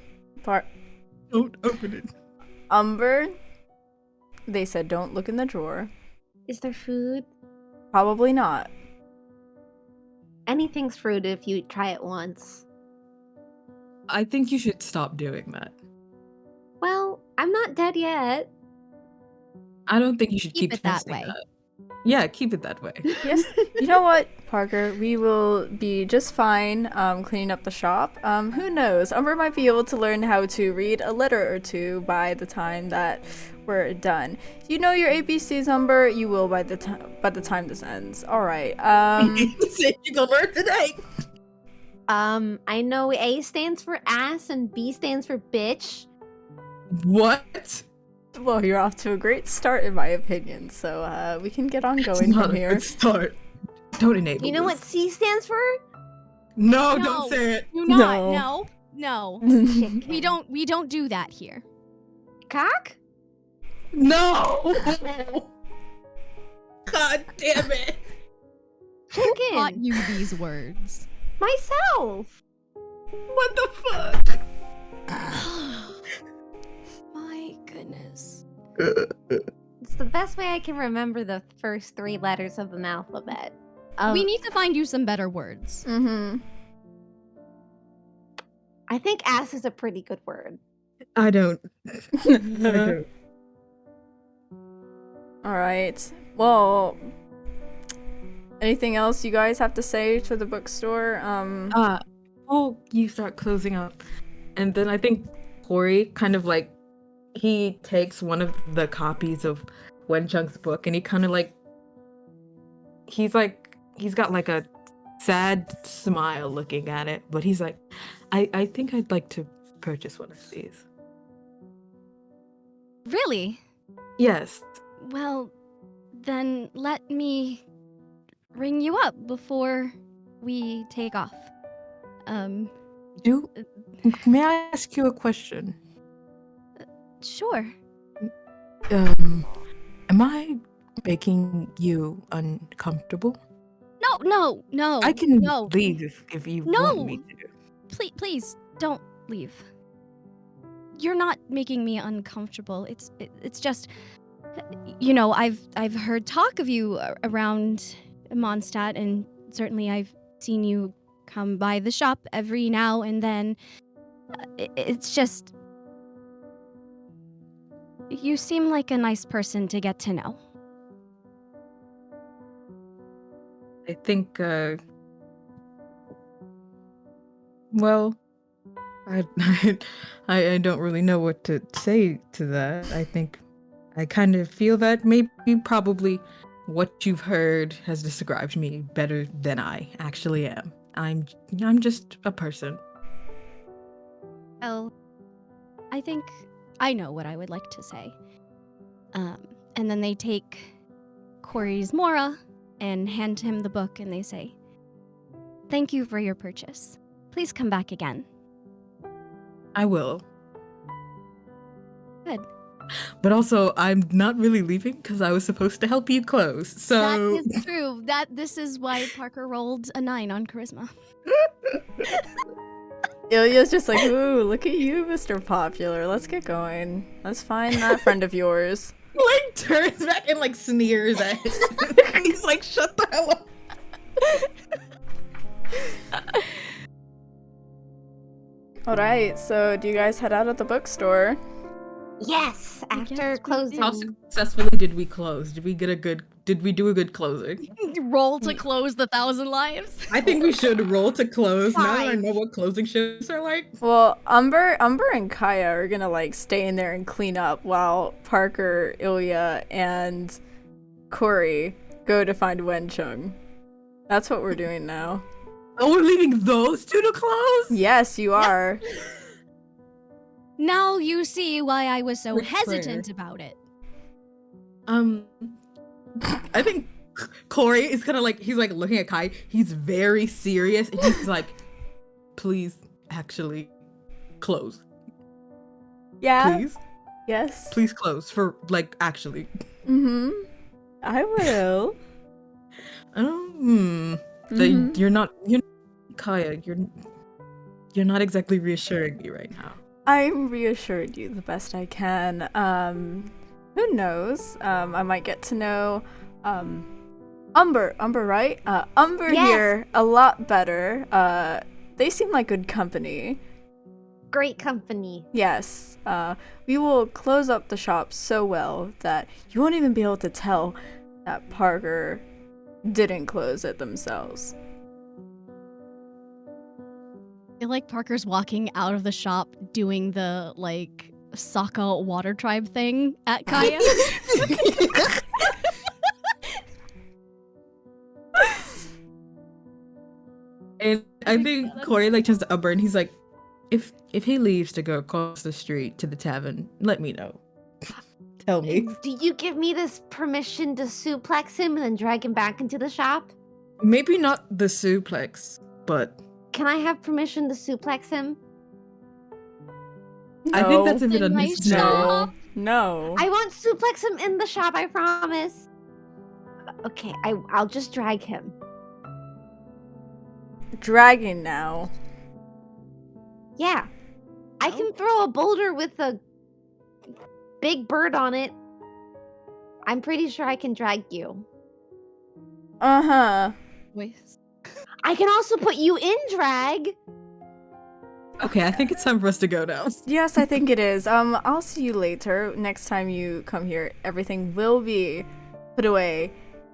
open it. Umber. They said don't look in the drawer. Is there food? Probably not. Anything's fruit if you try it once. I think you should stop doing that. Well, I'm not dead yet. I don't think you should Keep keep it that testing way. that. Yeah, keep it that way. Yes. You know what, Parker? We will be just fine cleaning up the shop. Who knows? Umber might be able to learn how to read a letter or two by the time that we're done. You know your ABCs, Umber. You will by the time this ends. All right. Said you gonna learn today. I know A stands for ass and B stands for bitch. What? Well, you're off to a great start, in my opinion. So we can get on going Not from a here. good start. Don't enable. You know what this. C stands for? No, No. don't say it. Do not. No. We Chicken. don't do that here. Cock? No. God damn it. Chicken. Taught you these words. Myself. What the fuck? My goodness. It's the best way I can remember the first 3 letters of an alphabet. We need to find you some better words. Mm-hmm. I think ass is a pretty good word. I don't. All right. Well, anything else you guys have to say to the bookstore? Oh, you start closing up, and then I think Corey kind of like he takes one of the copies of Wenchung's book, and he kind of like he's got like a sad smile looking at it, but he's like, I think I'd like to purchase one of these. Really? Yes. Well, then let me ring you up before we take off. May I ask you a question? Sure. Am I making you uncomfortable? No. I can no. leave if you No. want me to. Please don't leave. You're not making me uncomfortable. It's just, you know, I've heard talk of you around Mondstadt, and certainly I've seen you come by the shop every now and then. It's just, you seem like a nice person to get to know. I think, well, I don't really know what to say to that. I think I kind of feel that maybe probably what you've heard has described me better than I actually am. I'm just a person. Well, I think I know what I would like to say. And then they take Corey's Mora and hand him the book, and they say, "Thank you for your purchase. Please come back again." I will. Good. But also, I'm not really leaving because I was supposed to help you close. So That is true. This is why Parker rolled a 9 on charisma. Ilya's just like, ooh, look at you, Mr. Popular. Let's get going. Let's find that friend of yours. like turns back and like sneers at him. He's like, shut the hell up. Alright, so do you guys head out of the bookstore? Yes, after Yes, we closing. How successfully did we close? Did we do a good closing? Roll to close the 1,000 lives. I think we should roll to close now that I 5. know what closing shifts are like. Well, Umber and Kaya are gonna like stay in there and clean up while Parker, Ilya, and Corey go to find Wenchung. That's what we're doing now. Oh, we're leaving those two to close? Yes, you are. Now you see why I was so With hesitant about it. I think Corey is kind of like, he's like looking at Kai. He's very serious and he's like, please actually close. Yeah. Please. Yes. Please close for like actually. Mm-hmm. I will. So you're not Kaya, you're not exactly reassuring me right now. I'm reassured you the best I can. Who knows? I might get to know Umber, right? Umber Yes. here a lot better. They seem like good company. great company. Yes, we will close up the shop so well that you won't even be able to tell that Parker didn't close it themselves. I feel like Parker's walking out of the shop doing the like Sokka water tribe thing at Kaya. And I think Corey like turns to Umber and he's like, if he leaves to go across the street to the tavern, let me know. Tell me. Do you give me this permission to suplex him and then drag him back into the shop? Maybe not the suplex, but Can I have permission to suplex him? I think that's a bit In my unnecessary. shop. No. I won't suplex him in the shop, I promise. Okay, I'll just drag him. Dragging now. Yeah. I can throw a boulder with a big bird on it. I'm pretty sure I can drag you. Uh-huh. Wait. I can also put you in drag. Okay, I think it's time for us to go now. Yes, I think it is. I'll see you later. Next time you come here, everything will be put away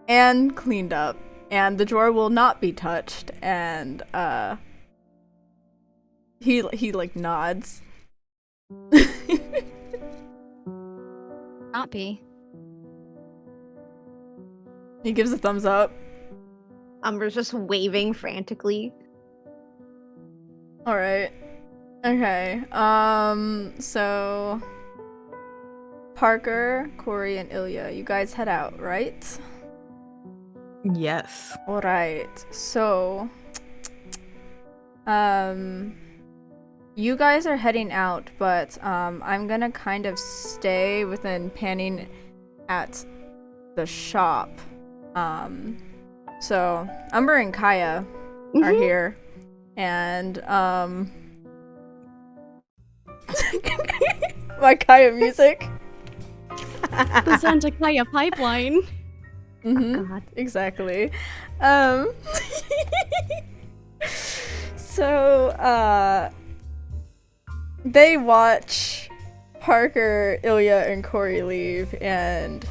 and cleaned up, and the drawer will not be touched. And he like nods. Not be. He gives a thumbs up. Umber's just waving frantically. All right. Okay. So Parker, Corey, and Ilya, you guys head out, right? Yes. All right. So you guys are heading out, but I'm gonna kind of stay within panning at the shop. So Umber and Kaya are here, and my Kaya music. The Santa Kaya pipeline. Mm-hmm. God. Exactly. So they watch Parker, Ilya, and Corey leave, and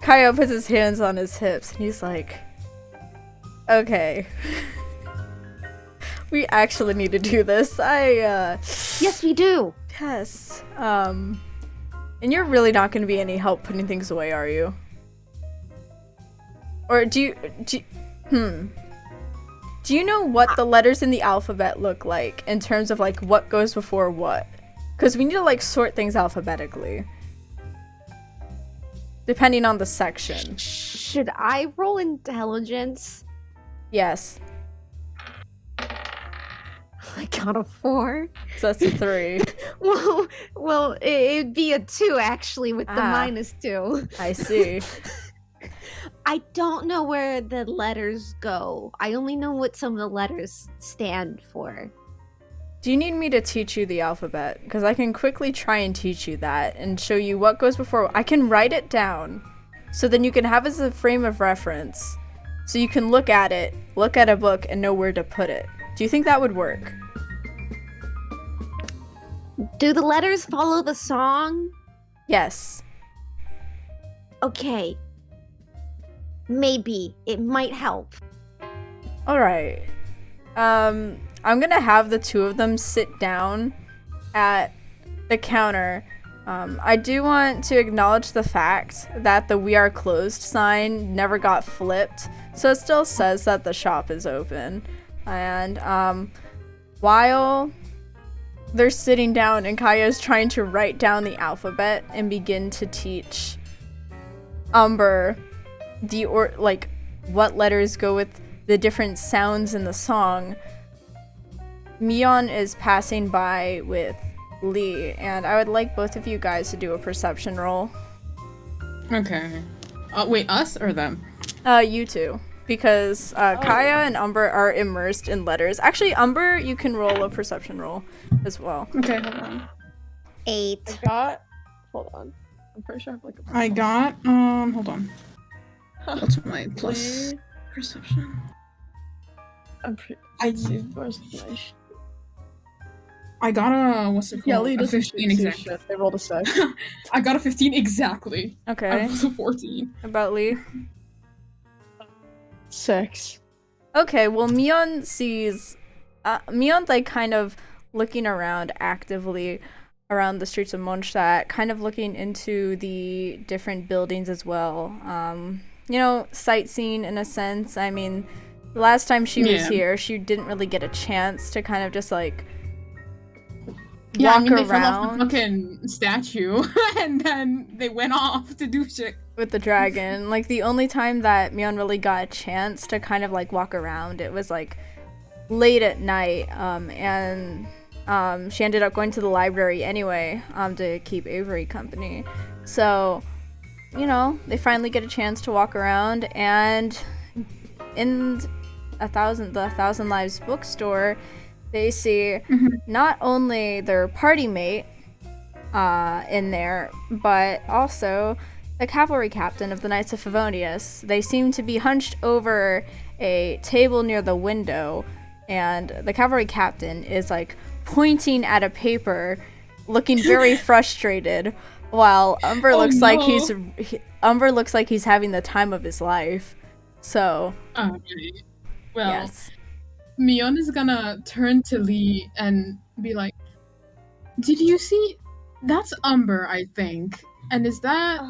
Kaya puts his hands on his hips, and he's like, okay. We actually need to do this. Yes, we do. Yes. And you're really not going to be any help putting things away, are you? Or do you know what the letters in the alphabet look like in terms of like what goes before what? Because we need to like sort things alphabetically. Depending on the section. Should I roll intelligence? Yes. I got a 4. So that's a 3. Well, it'd be a 2 actually with the -2. I see. I don't know where the letters go. I only know what some of the letters stand for. Do you need me to teach you the alphabet? Because I can quickly try and teach you that and show you what goes before. I can write it down so then you can have it as a frame of reference. So you can look at it, look at a book, and know where to put it. Do you think that would work? Do the letters follow the song? Yes. Okay. Maybe. It might help. Alright. I'm gonna have the two of them sit down at the counter. I do want to acknowledge the fact that the "We Are Closed" sign never got flipped, so it still says that the shop is open. And while they're sitting down and Kaya's trying to write down the alphabet and begin to teach Umber what letters go with the different sounds in the song, Mion is passing by with Lee, and I would like both of you guys to do a perception roll. Okay. Wait, us or them? You two. Because Kaya and Umber are immersed in letters. Actually, Umber, you can roll a perception roll as well. Okay, hold on. 8. Hold on. I'm pretty sure I have like a I got, hold on. What's my plus perception? I'm pretty. I See, where's my I got a what's it Yeah, called? Lee A doesn't 15 see exactly. shit. They rolled a 6. I got a 15 exactly. I Okay. was a 14. About Lee. 6. Okay, well, Mion sees. Mion's like kind of looking around actively around the streets of Mondstadt, kind of looking into the different buildings as well. You know, sightseeing in a sense. I mean, the last time she was here, she didn't really get a chance to kind of just like Yeah, walk I mean, they fell off the around fucking statue, and then they went off to do shit. with the dragon. Like, the only time that Mion really got a chance to kind of like walk around, it was like late at night, and she ended up going to the library anyway, to keep Avery company. So, you know, they finally get a chance to walk around, and in the Thousand Lives bookstore, they see not only their party mate in there, but also the cavalry captain of the Knights of Favonius. They seem to be hunched over a table near the window, and the cavalry captain is like pointing at a paper, looking very frustrated, while Umber looks like he's having the time of his life. So, Okay. Well, yes. Mion is gonna turn to Lee and be like, "Did you see? That's Umber, I think. And is that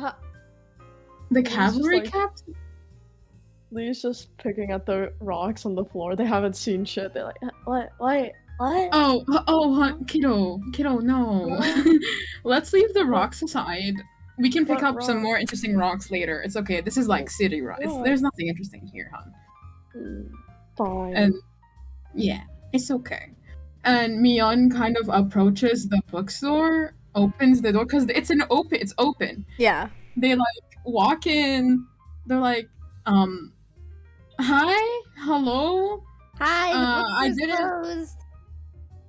the Lee's just cavalry like- captain?" Lee's just picking at the rocks on the floor. They haven't seen shit. They're like, what? Kiddo, no. Let's leave the rocks aside. We can pick What up some more rocks? interesting rocks later. It's okay. This is like city rocks. What? There's nothing interesting here, hon. Fine. And yeah, it's okay. And Mion kind of approaches the bookstore, opens the door because it's open. Yeah. They like walk in. They're like, hi, hello. Hi, the I book is didn't- closed.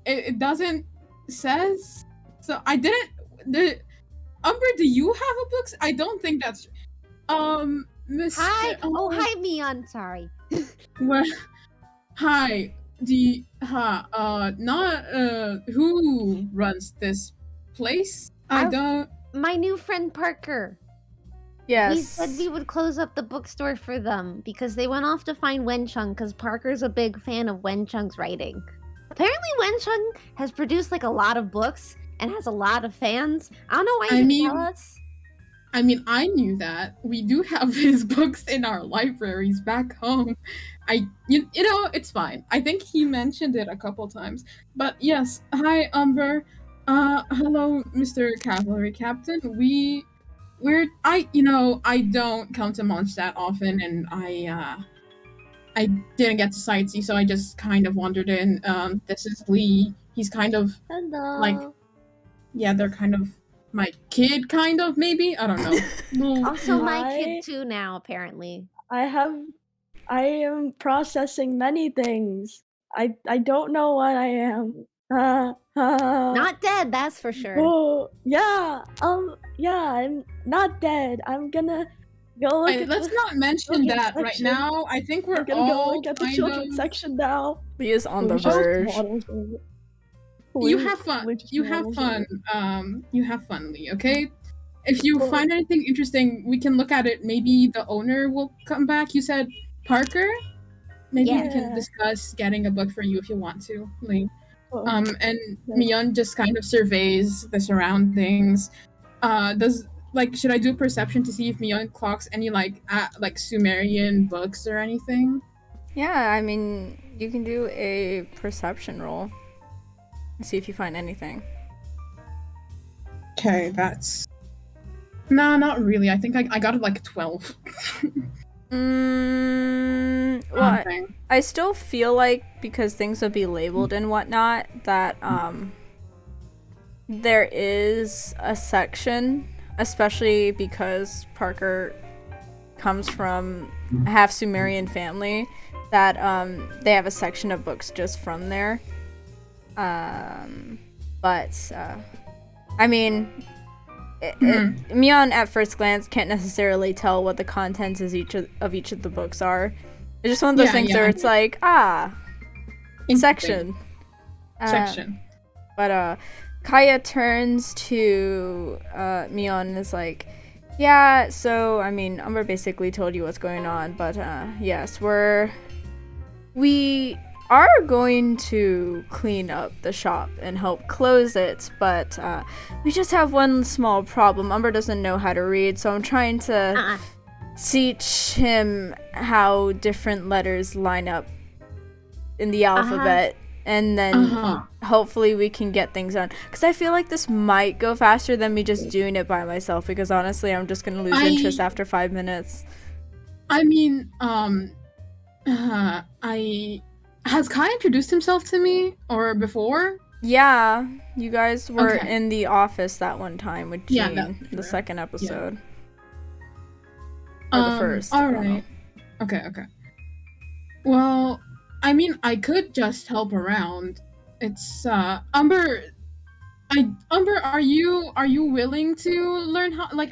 It doesn't says. So I didn't. Umber, do you have a book? I don't think that's. Mr. Hi. Oh, hi, Mion. Sorry. Well, hi. Who runs this place? I I've- don't. My new friend Parker. Yes. He said we would close up the bookstore for them because they went off to find Wenchung because Parker's a big fan of Wenchung's writing. Apparently, Wenchung has produced like a lot of books and has a lot of fans. I don't know why he didn't tell us. I mean, I knew that. We do have his books in our libraries back home. You know, it's fine. I think he mentioned it a couple times. But yes, hi, Umber. Hello, Mr. Cavalry Captain. I don't come to Mondstadt often, and I didn't get to sightsee, so I just kind of wandered in. This is Lee. He's kind of Hello. like, yeah, they're kind of my kid, kind of, maybe? I don't know. Well, Also, my Hi. kid too now, apparently. I am processing many things. I don't know what I am. Not dead, that's for sure. Oh, yeah. I'm not dead. I'm gonna go look at let's the, not mention look at that right section. now. I think we're I'm gonna go all look at the kind children's of... section now. Lee is on the Lee just verge. waddles over. You Lee- have fun. Lee just You have waddles fun. over. You have fun, Lee, okay? If you Well- find anything interesting, we can look at it. Maybe the owner will come back. You said Parker? Maybe we can Yeah. discuss getting a book for you if you want to, Lee. Oh, And yeah. Mion just kind of surveys the surroundings. Should I do a perception to see if Mion clocks any like Sumerian books or anything? Yeah, I mean, you can do a perception roll and see if you find anything. Okay, that's... Nah, not really. I think I got it like 12. Well, Something. I still feel like because things will be labeled and whatnot, that there is a section, especially because Parker comes from a half Sumerian family, that they have a section of books just from there. I mean, Mion at first glance can't necessarily tell what the contents is each of the books are. It's just one of those things where it's like, section. Section. But Kaya turns to Mion and is like, yeah, so I mean, Umber basically told you what's going on, but yes, we are going to clean up the shop and help close it, but we just have one small problem. Umber doesn't know how to read, so I'm trying to teach him how different letters line up in the alphabet, and then hopefully we can get things done. Because I feel like this might go faster than me just doing it by myself, because honestly, I'm just going to lose interest after 5 minutes. I mean, has Kai introduced himself to me or before? Yeah, you guys were in the office that one time with Jean, the second episode. Or the first. Alright. Okay. Well, I mean, I could just help around. It's, Umber, are you willing to learn how, like,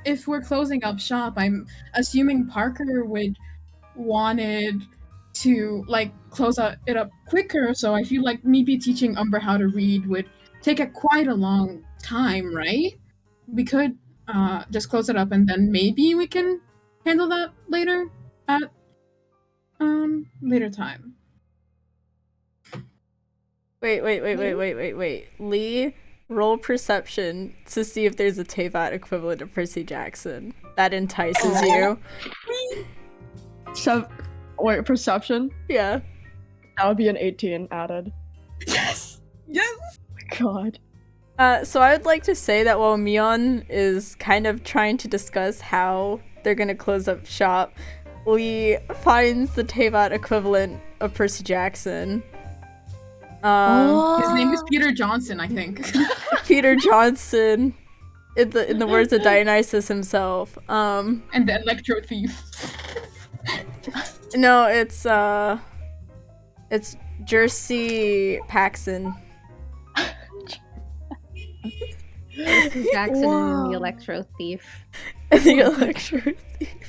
if we're closing up shop, I'm assuming Parker wanted to, like, close it up quicker, so I feel like maybe teaching Umber how to read would take quite a long time, right? We could, just close it up and then maybe we can handle that later at, later time. Wait. Lee, roll perception to see if there's a Teyvat equivalent of Percy Jackson that entices you. So, wait, perception? Yeah. That would be an 18 added. Yes! Oh my god. So I would like to say that while Mion is kind of trying to discuss how they're gonna close up shop, Lee finds the Teyvat equivalent of Percy Jackson. His name is Peter Johnson, I think. Peter Johnson, in the words of Dionysus himself. And the Electro Thief. No, it's Jersey Paxson. Jackson and the Electro Thief. The Electro Thief.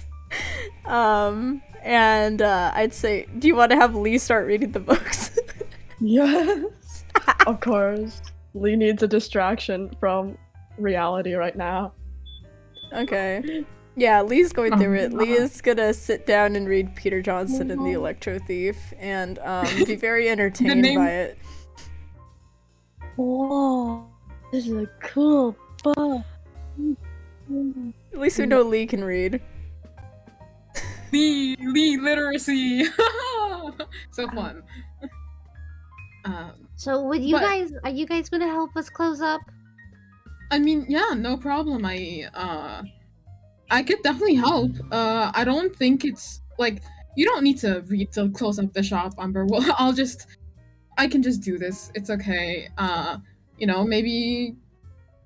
And I'd say, do you want to have Lee start reading the books? Yes. Of course. Lee needs a distraction from reality right now. Okay. Yeah, Lee's going through it. Lee is gonna sit down and read Peter Johnson and the Electro Thief and be very entertained by it. Whoa. This is a cool book. At least we know Lee can read. Lee literacy. So fun. So are you guys gonna help us close up? I mean, yeah, no problem. I could definitely help. I don't think it's like you don't need to read to close up the shop, Umber. Well, I can just do this. It's okay. Maybe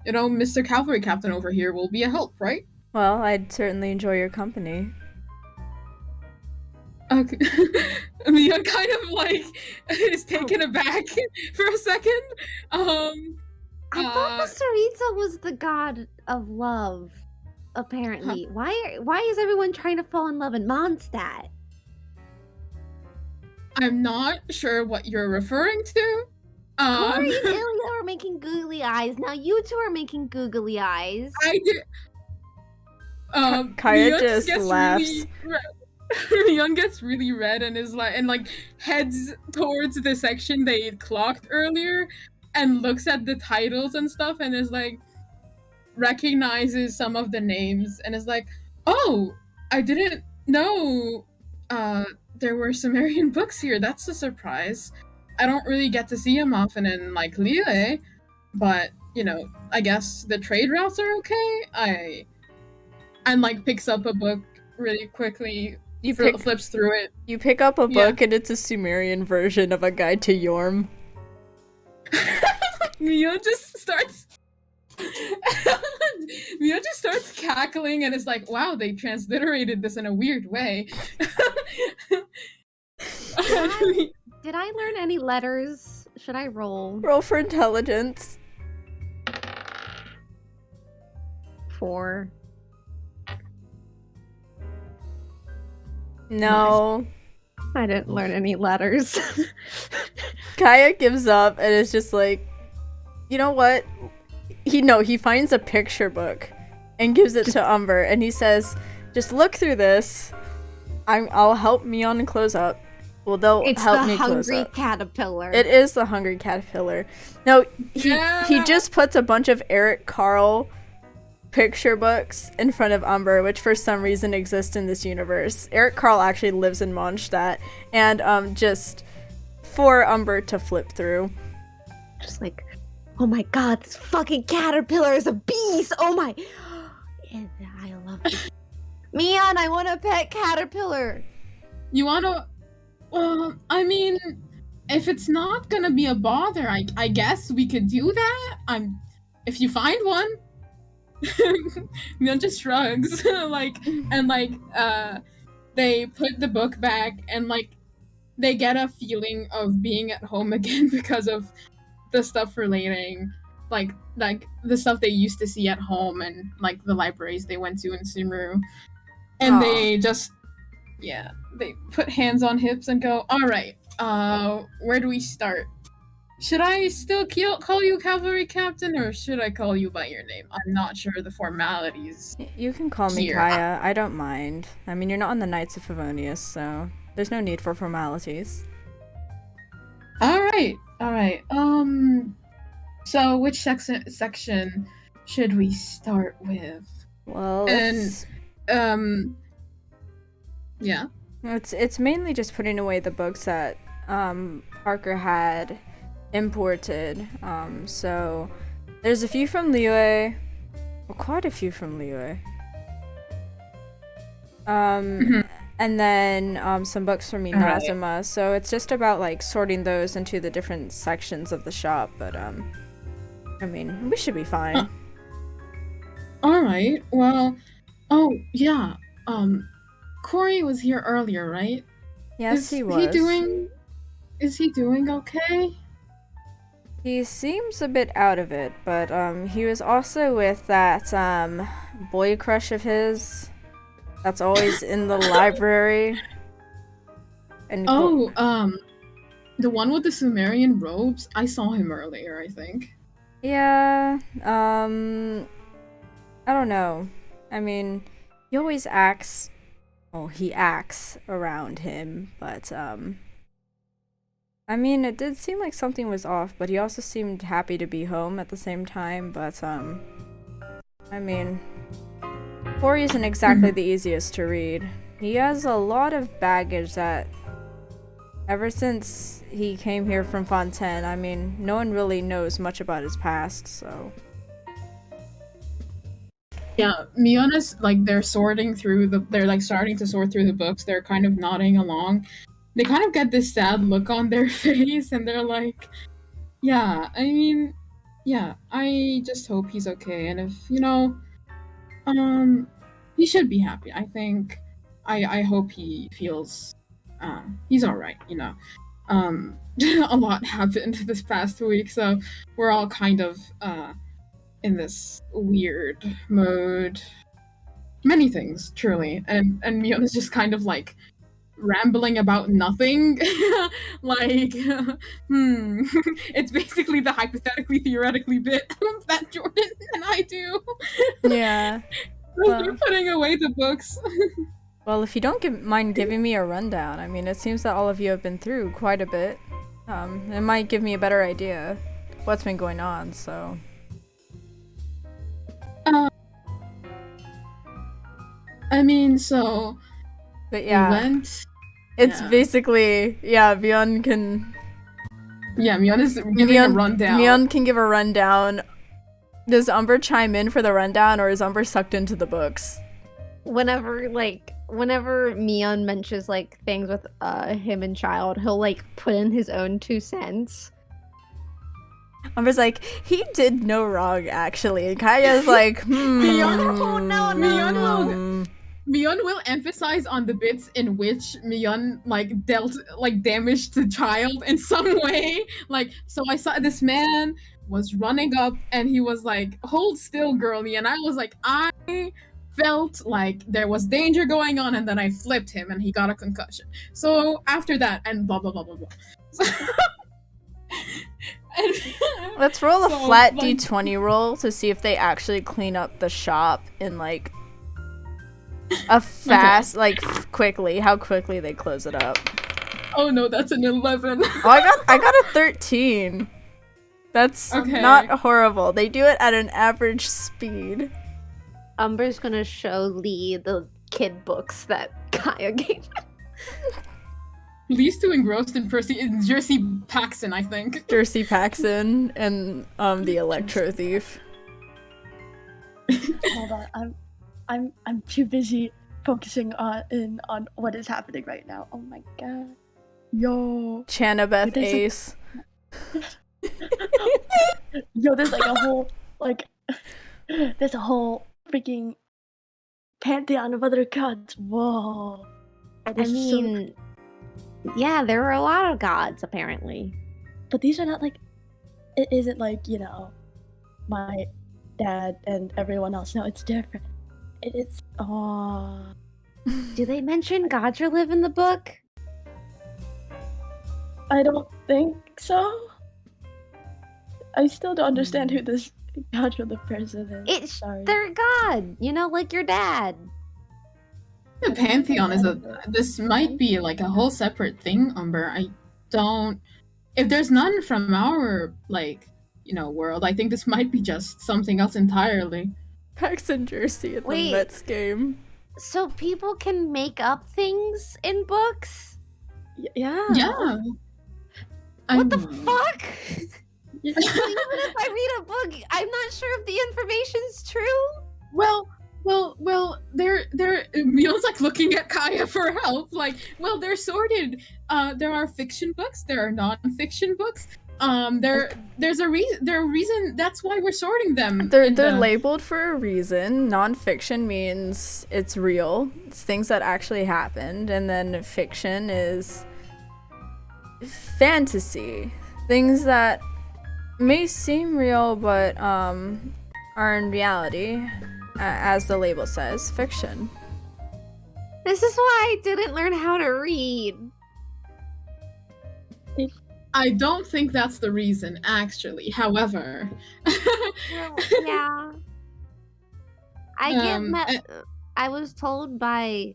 Mr. Cavalry Captain over here will be a help, right? Well, I'd certainly enjoy your company. Okay. Mia kind of like is taken aback for a second. I thought the Sarita was the god of love. Apparently, why is everyone trying to fall in love in Mondstadt? I'm not sure what you're referring to. Corey and Ilya are making googly eyes. Now you two are making googly eyes. I did. Kaya just laughs. Young gets really red and is like heads towards the section they clocked earlier and looks at the titles and stuff and is like recognizes some of the names and is like, oh, I didn't know there were Sumerian books here. That's a surprise. I don't really get to see them often in like Liyue, but I guess the trade routes are okay. And like picks up a book really quickly. Flips through it. You pick up a book and it's a Sumerian version of a guide to Yorm. Mio just starts cackling and is like, wow, they transliterated this in a weird way. Did I learn any letters? Should I roll? Roll for intelligence. 4. No. I didn't learn any letters. Kaya gives up and is just like, You know what? He finds a picture book and gives it to Umber, and he says, "Just look through this. I'll help Mion close up. Well, they'll It's help the me close hungry up." caterpillar. It is the hungry caterpillar. No, he Yeah. just puts a bunch of Eric Carl picture books in front of Umber, which for some reason exist in this universe. Eric Carl actually lives in Mondstadt, and just for Umber to flip through. Just like, oh my god, this fucking caterpillar is a beast! Oh my... And I love it. Mion, I want a pet caterpillar! You wanna? I mean, if it's not gonna be a bother, I guess we could do that. If you find one. Mion just shrugs, they put the book back, and they get a feeling of being at home again because of the stuff relating, like the stuff they used to see at home and the libraries they went to in Sumeru, and Aw. they just they put hands on hips and go, all right, where do we start? Should I still call you Cavalry Captain, or should I call you by your name? I'm not sure the formalities. You can call me Here. Kaya. I don't mind. I mean, you're not on the Knights of Favonius, so there's no need for formalities. All right. So which section should we start with? Well, And yeah. it's mainly just putting away the books that Parker had imported. So there's a few from Liyue. Well, quite a few from Liyue. And then some books from Inazuma. So it's just about sorting those into the different sections of the shop. But I mean, we should be fine. All right. Well, oh yeah. Corey was here earlier, right? Yes, he was. Is he doing okay? He seems a bit out of it, but he was also with that boy crush of his that's always in the library. And the one with the Sumerian robes. I saw him earlier, I think. yeah, I don't know. I mean, he always acts. Well, he acts around him, but I mean, it did seem like something was off, but he also seemed happy to be home at the same time, but, I mean, Corey isn't exactly the easiest to read. He has a lot of baggage that, ever since he came here from Fontaine, I mean, no one really knows much about his past, so... Yeah, Miona's they're sorting through they're starting to sort through the books. They're kind of nodding along. They kind of get this sad look on their face, and they're like, yeah, I mean, yeah, I just hope he's okay. And if, he should be happy. I think, I hope he feels, he's all right, a lot happened this past week, so we're all kind of, in this weird mode. Many things, truly. And Miona's just kind of rambling about nothing. It's basically the hypothetically theoretically bit that Jordan and I do. Yeah. We're putting away the books. Well, if you don't mind giving me a rundown, I mean, it seems that all of you have been through quite a bit. It might give me a better idea of what's been going on, so... I mean, so... But yeah, we went... it's yeah. basically, Bjorn can... Yeah, Miona's giving a rundown. Mion can give a rundown. Does Umber chime in for the rundown, or is Umber sucked into the books? Whenever Mion mentions things with him and Child, he'll put in his own 2 cents. Umber's like, he did no wrong, actually. And Kaya's like, Mion will emphasize on the bits in which Mion dealt damage to Child in some way. So I saw this man was running up and he was like, hold still, girlie, and I was like, I felt like there was danger going on, and then I flipped him and he got a concussion. So after that, and blah blah blah blah blah. Let's roll a So, flat like- d20 roll to see if they actually clean up the shop in like a fast, quickly. How quickly they close it up. Oh no, that's an 11. Oh, I got a 13. That's Okay. not horrible. They do it at an average speed. Umber's gonna show Lee the kid books that Kaya gave. Lee's too engrossed in Jersey Paxton, I think. Jersey Paxson and the Electro Thief. Hold on, I'm too busy focusing on what is happening right now. Oh my god. Yo. Chanabeth There's a- Ace. Yo, there's like a whole there's a whole freaking pantheon of other gods. Whoa. I There's so- mean, yeah, there are a lot of gods apparently. but these are not like it isn't like, you know, my dad and everyone else. No, it's different. It's Do they mention Gadra live in the book? I don't think so. I still don't understand who this Gadra the person is. It's Sorry. their god, you know, like your dad. The Pantheon is this might be like a whole separate thing, Umber. I don't. If there's none from our world, I think this might be just something else entirely. Paxson Jersey at the Wait. Mets game. So people can make up things in books? Yeah. Yeah. What the I'm- fuck? Yeah. So even if I read a book, I'm not sure if the information's true. Well, they're Mion's like looking at Kaya for help. Like, well, they're sorted. There are fiction books, there are non-fiction books. There's a reason. That's why we're sorting them. They're in the- labeled for a reason. Non-fiction means it's real. It's things that actually happened, and then fiction is fantasy. Things that may seem real but are in reality, as the label says, fiction. This is why I didn't learn how to read. I don't think that's the reason, actually. However, Well, yeah. Um, I was told by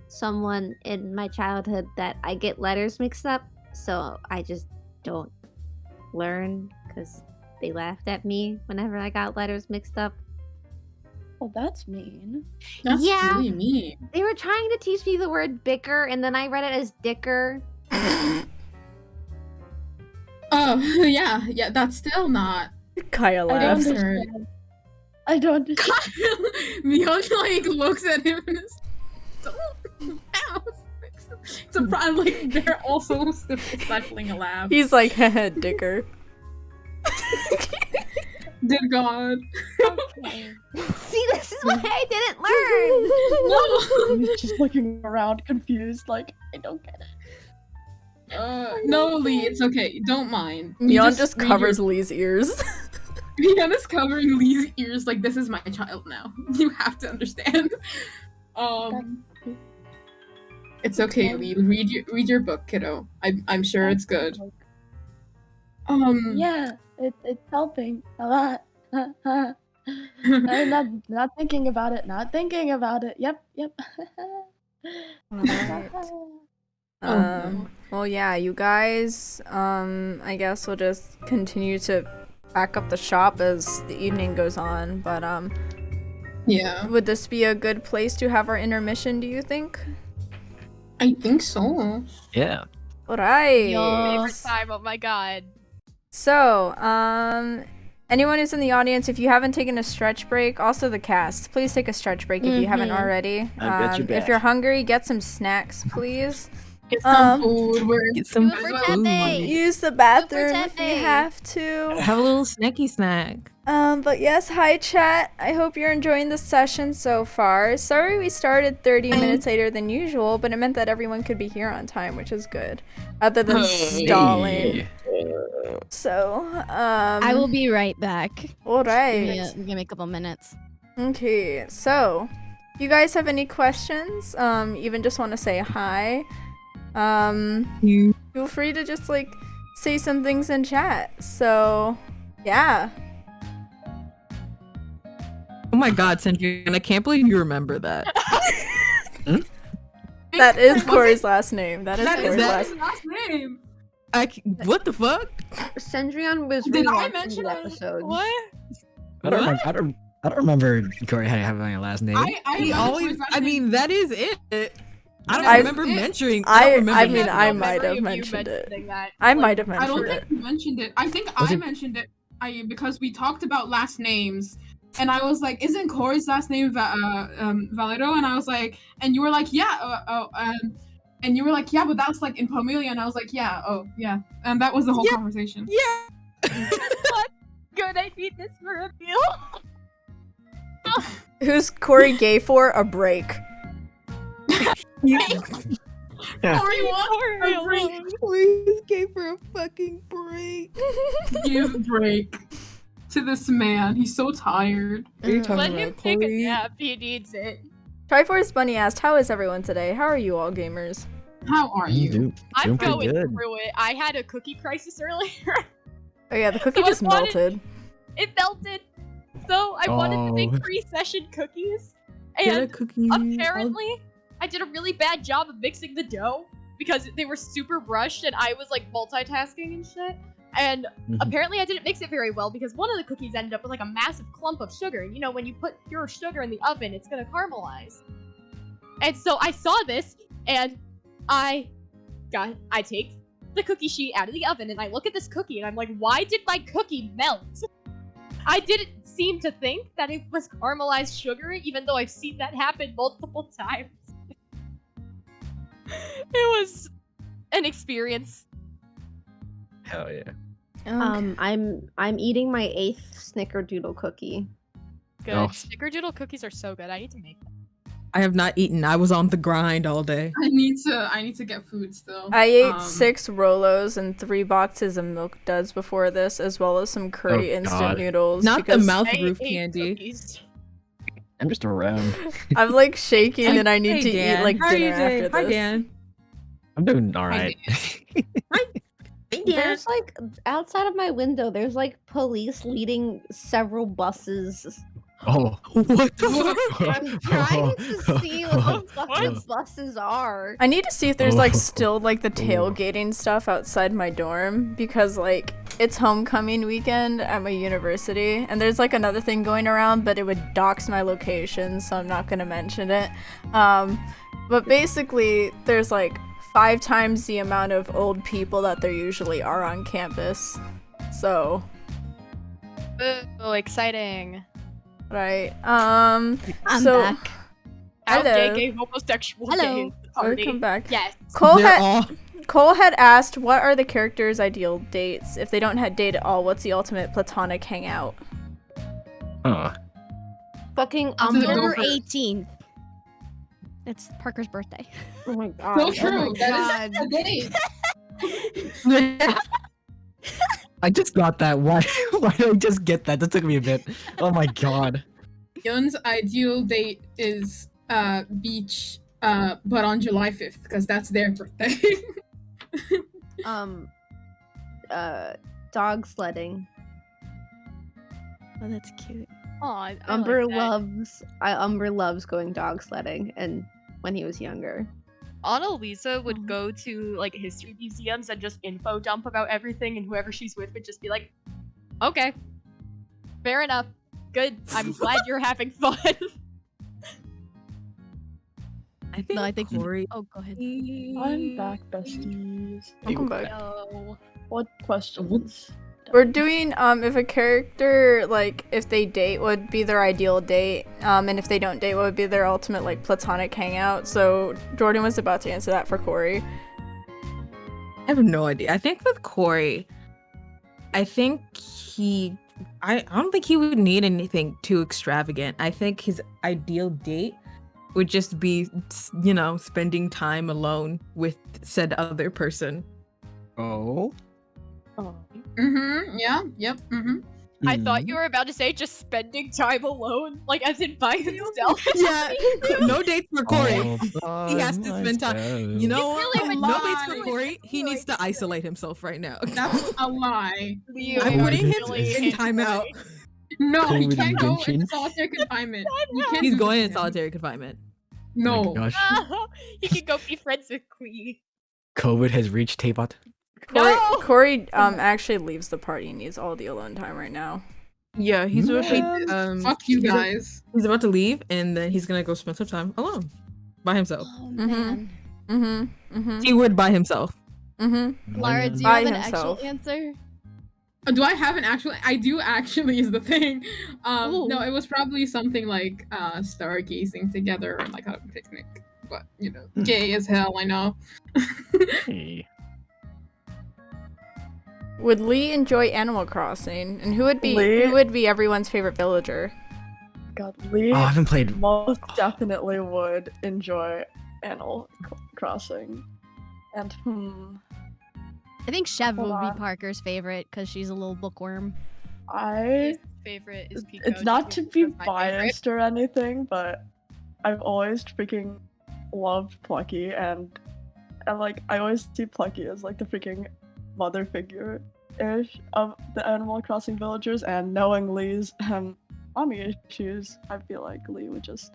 someone in my childhood that I get letters mixed up, so I just don't learn because they laughed at me whenever I got letters mixed up. Oh, that's mean. that's Yeah. really mean. They were trying to teach me the word bicker, and then I read it as dicker. Oh, yeah, that's still not. Kaya I don't laughs. Absurd. understand. I don't understand. Mion like looks at him and is it's a problem. Like they're also stifling a laugh. He's like, heh, dicker. Dear God. See, this is why I didn't learn. No. He's just looking around confused, like, I don't get it. No, Lee, it's okay. Don't mind. You Mion just read covers your- Lee's ears. Mion is covering Lee's ears like this is my child now. You have to understand. It's okay, Lee. Read your book, kiddo. I'm sure it's good. Yeah, it's helping a lot. I'm not thinking about it. Not thinking about it. Yep. Alright. Well, yeah, you guys, I guess we'll just continue to back up the shop as the evening goes on, but, Yeah, would this be a good place to have our intermission, do you think? I think so. Yeah. Alright. Favorite time, oh my god. So, anyone who's in the audience, if you haven't taken a stretch break, also the cast, please take a stretch break if you haven't already. I've got your If back. you're hungry, get some snacks, please. Get some food. Get some Do it for food. Tepe. Use the bathroom if you Tepe. have to. Have a little snacky snack. But yes, hi chat. I hope you're enjoying the session so far. Sorry we started 30 minutes later than usual, but it meant that everyone could be here on time, which is good. Other than stalling. So, I will be right back. Give me alright. give me a couple minutes. Okay, so if you guys have any questions, even just want to say hi, feel free to just like say some things in chat. So, yeah. Oh my god, Sandrine, I can't believe you remember that. That is Was Corey's it- last name. That is That is Corey's last his last name. What the fuck? Cendrillon was Did I rewatching mention the it? episodes. What? I don't remember. I don't remember Corey having a last name. I He remember always. his last I name. mean, that is it. I don't I- remember mentioning. I don't remember mean, mentioning I it. might have memory of you mentioned it. mentioning that. I might have I don't mentioned think it. you mentioned it. I think Was I it- mentioned it. Because we talked about last names, and I was like, "Isn't Corey's last name Valero?" And I was like, and you were like, "Yeah." And you were like, "Yeah, but that's like in Pomelia." And I was like, "Yeah, oh yeah." And that was the whole Yeah. conversation. Yeah. Good, I need this for a meal. Who's Corey gay for? A break. Corey wants a break. Please give for a fucking break. Give a break to this man. He's so tired. What are you talking Let about, him take a Corey? nap. He needs it. Triforce Bunny asked, "How is everyone today? How are you all, gamers?" How are you? I'm Doing pretty going good. through it. I had a cookie crisis earlier. Oh yeah, the cookie So I just wanted- melted. It melted. So I wanted to Oh. make pre-session cookies. Get a And cookie. apparently, I did a really bad job of mixing the dough because they were super rushed and I was like multitasking and shit. And Mhm. apparently I didn't mix it very well because one of the cookies ended up with like a massive clump of sugar. And you know, when you put pure sugar in the oven, it's gonna caramelize. And so I saw this and I take the cookie sheet out of the oven and I look at this cookie and I'm like, why did my cookie melt? I didn't seem to think that it was caramelized sugar, even though I've seen that happen multiple times. It was an experience. Hell yeah. I'm eating my 8th Snickerdoodle cookie. Good. Oh. Snickerdoodle cookies are so good. I need to make them. I have not eaten. I was on the grind all day. I need to get food still. I ate Um, 6 Rolos and 3 boxes of Milk Duds before this, as well as some curry Oh, instant God. noodles. Not the because mouth I roof ate candy. cookies. I'm just around. I'm like shaking and I need Hey, to Dan. eat like How are you dinner doing? after Hi, this. Dan. I'm doing all right. There's like outside of my window, there's like police leading several buses. Oh. What the fuck? I'm trying to see what the fuck the buses are. I need to see if there's like Oh. still like the tailgating stuff outside my dorm because like it's homecoming weekend at my university and there's like another thing going around, but it would dox my location, so I'm not gonna mention it. But basically there's like 5 times the amount of old people that there usually are on campus. So, Oh, exciting. right. I'm so back. Out Hello. gay homosexual Hello. gay party. welcome back. Yes. Cole They're had all Cole had asked, what are the characters' ideal dates? If they don't have date at all, what's the ultimate platonic hangout? Huh. Fucking I'm gonna go October for- 18th. It's Parker's birthday. Oh my god. So Oh true. my That god. is the date. I just got that. Why? Why did I just get that? That took me a bit. Oh my god. Yun's ideal date is beach, but on July 5th because that's their birthday. Dog sledding. Oh, that's cute. Aw, Umber loves going dog sledding, and when he was younger. Annalisa would go to like history museums and just info dump about everything, and whoever she's with would just be like, "Okay, fair enough, good. I'm glad you're having fun." I think. No, I think. Corey. Oh, go ahead. I'm back, besties. Welcome back. No. What questions? We're doing if a character like if they date would be their ideal date, and if they don't date, what would be their ultimate like platonic hangout. So Jordan was about to answer that for Corey. I have no idea. I think with Corey, I think I don't think he would need anything too extravagant. I think his ideal date would just be, spending time alone with said other person. Oh. Oh. Mm-hmm. Yeah. Yep. Mm-hmm. I thought you were about to say just spending time alone, like as in by himself. Yeah, no dates for Corey. All He has to by spend time. myself. You know Really what? would No lie. dates for Corey. He needs to isolate himself right now. That's a lie. Liyue, I'm you're putting him really in into timeout. Corey. No, he COVID can't go into Genshin. solitary confinement. You can't He's do going this in to him. solitary confinement. Oh my No. gosh. He can go be friends with Queen. COVID has reached Tabot. No! Corey actually leaves the party and needs all the alone time right now. Yeah, he's about Man, to, Fuck you guys. he's about to leave, and then he's gonna go spend some time alone, by himself. Oh Mhm. man. Keyword by himself. Lara, do you By have an himself. actual answer? Do I have an actual? I do actually is the thing. Ooh. No, it was probably something like stargazing together or like a picnic. But you know, gay as hell. I know. Hey. Would Lee enjoy Animal Crossing? And who would be Lee? everyone's favorite villager? God, Lee Oh, I haven't played. most definitely would enjoy Animal Crossing. And I think Chev Hold would on. be Parker's favorite because she's a little bookworm. I His favorite is Pico. it's not to just be because my favorite. biased or anything, but I've always freaking loved Plucky and like I always see Plucky as like the freaking mother figure ish of the Animal Crossing villagers, and knowing Lee's mommy issues, I feel like Lee would just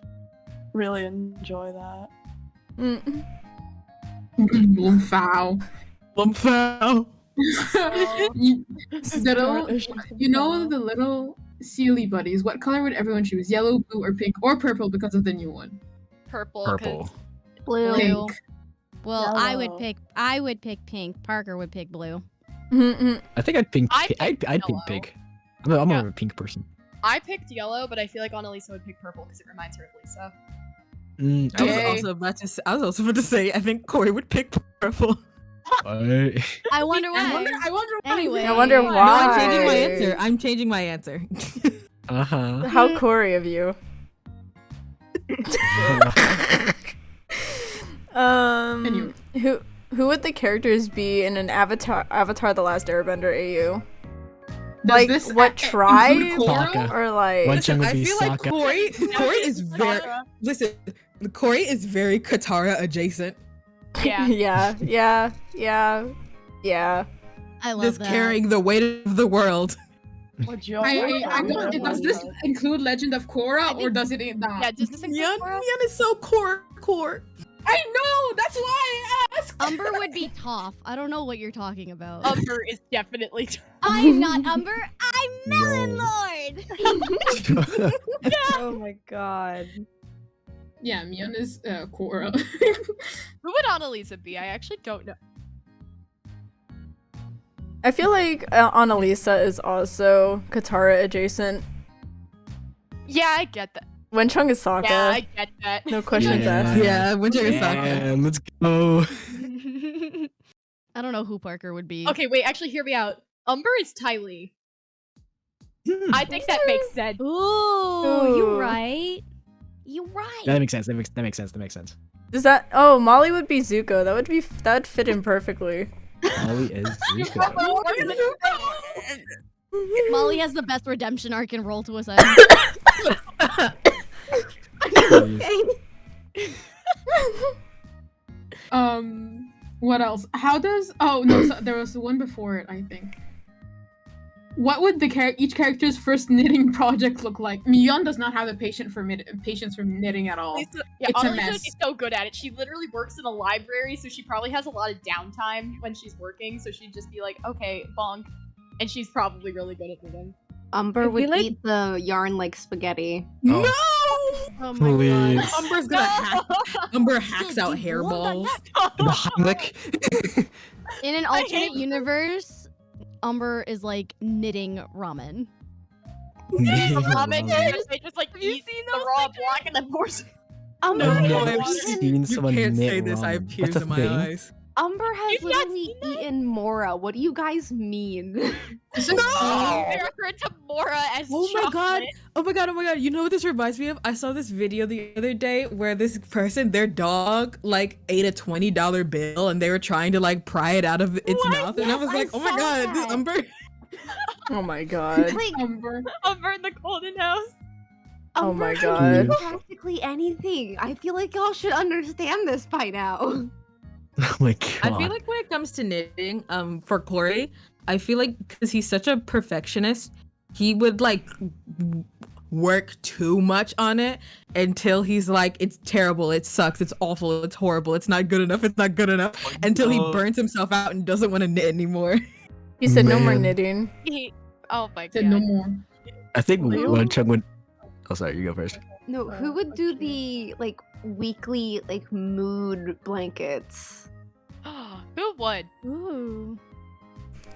really enjoy that. Mm. Bloomfowl. Lumfow. you, little, you know the little Sealy buddies. What color would everyone choose? Yellow, blue, or pink, or purple because of the new one? Purple. 'cause Purple. Blue. Pink. Well, Yellow. I would pick pink. Parker would pick blue. I think I'd pink. I I'd picked pick yellow. pink. I'm Yeah. a pink person. I picked yellow, but I feel like Annalisa would pick purple because it reminds her of Lisa. I was Gay. also about to. I was also about to say. I think Corey would pick purple. I wonder why. I wonder why. Anyway. I wonder No, why. No, I'm changing my answer. I'm changing my answer. Uh How Corey of you. Anyway. Who would the characters be in an Avatar The Last Airbender AU? Does Like this what include tribe? Korra? Sokka. Or like One Listen, would I be feel like Sokka. Corey is very. Listen, Corey is very Katara adjacent. Yeah. yeah. I love Just that. carrying the weight of the world. Would you I don't, does this include Legend of Korra or does it not? Yeah, does this include Yan Korra? is so core. I know. That's why I asked. Umber would be Toph. I don't know what you're talking about. Umber is definitely. I'm not Umber. I'm Melon Yo. Lord. Oh my god. Yeah, Mion is Korra. Who would Annalisa be? I actually don't know. I feel like Annalisa is also Katara adjacent. Yeah, I get that. Wenchung is Sokka. Yeah, I get that. No questions Yeah. asked. Yeah, Winter is Sokka. Yeah, let's go. I don't know who Parker would be. Okay, wait, actually, hear me out. Umber is Ty Lee. I think that makes sense. Ooh, Ooh. you're right. You're right. That makes sense. That makes sense. Does that? Oh, Molly would be Zuko. That would fit in perfectly. Molly is Zuko. Molly has the best redemption arc in Roll to Ascend. What else? How does? Oh no, so there was one before it. I think. What would each character's first knitting project look like? Mion does not have the patience for knitting at all. Lisa, yeah, It's a Annalisa mess. is so good at it. She literally works in a library, so she probably has a lot of downtime when she's working. So she'd just be like, "Okay, bonk," and she's probably really good at knitting. Umber It'd be would like- eat the yarn like spaghetti. No! Oh my Please. god. Umber's gonna hack. Umber hacks out hairballs. The Heimlich. In an alternate universe, Umber is like knitting ramen. Ramen, they just like Have you eat seen the those raw pictures? block and then pour some. Umber, I've No, never I've seen You someone can't knit say this. I have ramen. tears That's a in my thing? eyes. Umber has You've not literally seen that? eaten Mora. What do you guys mean? This is They're referring to Mora as Oh my god! chocolate. Oh my god! You know what this reminds me of? I saw this video the other day where this person, their dog, like ate a $20 bill and they were trying to like pry it out of its mouth, and I Yes, was I like, oh my saw god, this that. Umber. Oh my god. Like, Umber. Umber in the golden house. Oh my Umber can god. do practically anything. I feel like y'all should understand this by now. Oh my god. I feel like when it comes to knitting, for Corey, I feel like because he's such a perfectionist, he would like work too much on it until he's like, it's terrible, it sucks, it's awful, it's horrible, it's not good enough, it's not good enough, until he burns himself out and doesn't want to knit anymore. You said no more Man. knitting. Oh my Said god. no more. I think one chunk would. Oh, sorry. You go first. No, who would do the like weekly like mood blankets? Who would? Ooh.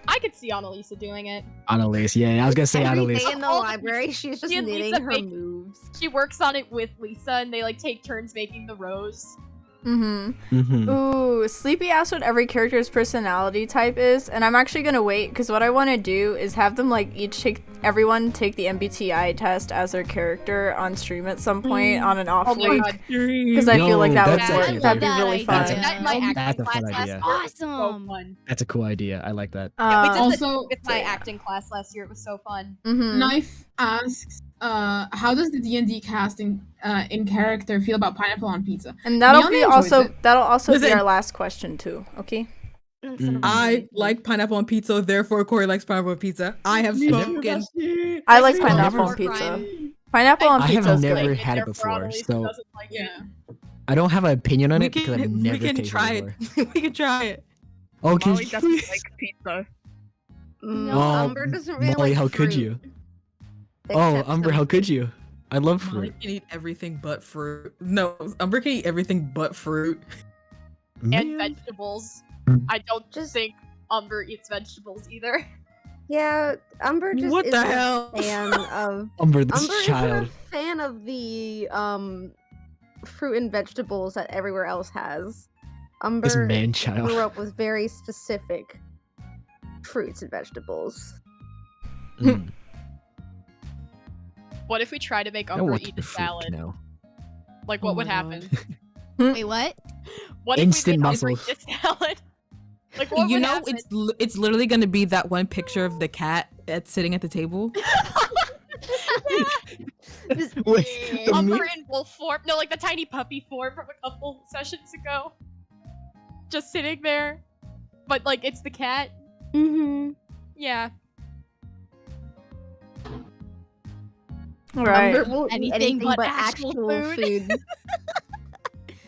I could see Annalisa doing it. Annalise. Yeah, I was gonna say Every Annalise. day in the Oh, library, she's just she and knitting Lisa her make- moves. She works on it with Lisa, and they like take turns making the rows. Mm-hmm. Mm-hmm. Ooh, Sleepy asked what every character's personality type is, and I'm actually gonna wait because what I want to do is have them like everyone take the MBTI test as their character on stream at some point on an off Oh my week god. because I feel Yo, like that would that's work. actually That'd be really really fun. fun. That my That's acting a fun class last idea. year was so Awesome. fun. That's a cool idea. I like that. Yeah, we did Also- this with my acting class last year. It was so fun. Mm-hmm. Knife asks, how does the D&D casting in character feel about pineapple on pizza? And that'll Leona be enjoys also it. be Listen. our last question too. Okay. That's Mm. I like pineapple on pizza, therefore Corey likes pineapple on pizza. I have spoken. I like I've pineapple never- on pizza. Crime. Pineapple on I pizza have is never good. had it Therefore, before, Annalisa so doesn't like it. Yeah. I don't have an opinion on We it because I've can, never we can tasted try it it. before. We can try it. Oh, can Molly you doesn't please? like pizza. No, Oh, Umber doesn't really Molly, like how could fruit, you? Oh, except Umber, some how could you? I love Molly fruit. can eat everything but fruit. No, Umber can eat everything but fruit. And Man. vegetables. I don't Just- think Umber eats vegetables either. Yeah, Umber just What the isn't hell? a fan of Umber, this Umber child. isn't a fan of the fruit and vegetables that everywhere else has. This Umber man child. grew up with very specific fruits and vegetables. Mm. What if we try to make I Umber want eat the a fruit salad? now. Like, Oh what my would God. happen? Wait, what? What if Instant we made Umber muscles. eat a salad? Like, what You would know, happen? it's literally gonna be that one picture of the cat that's sitting at the table. Wait, the Umber meat- in wolf form. No, like the tiny puppy form from a couple sessions ago. Just sitting there. But, like, it's the cat. Mm-hmm. Yeah. All right. Umber will eat Anything anything but but actual actual food. food.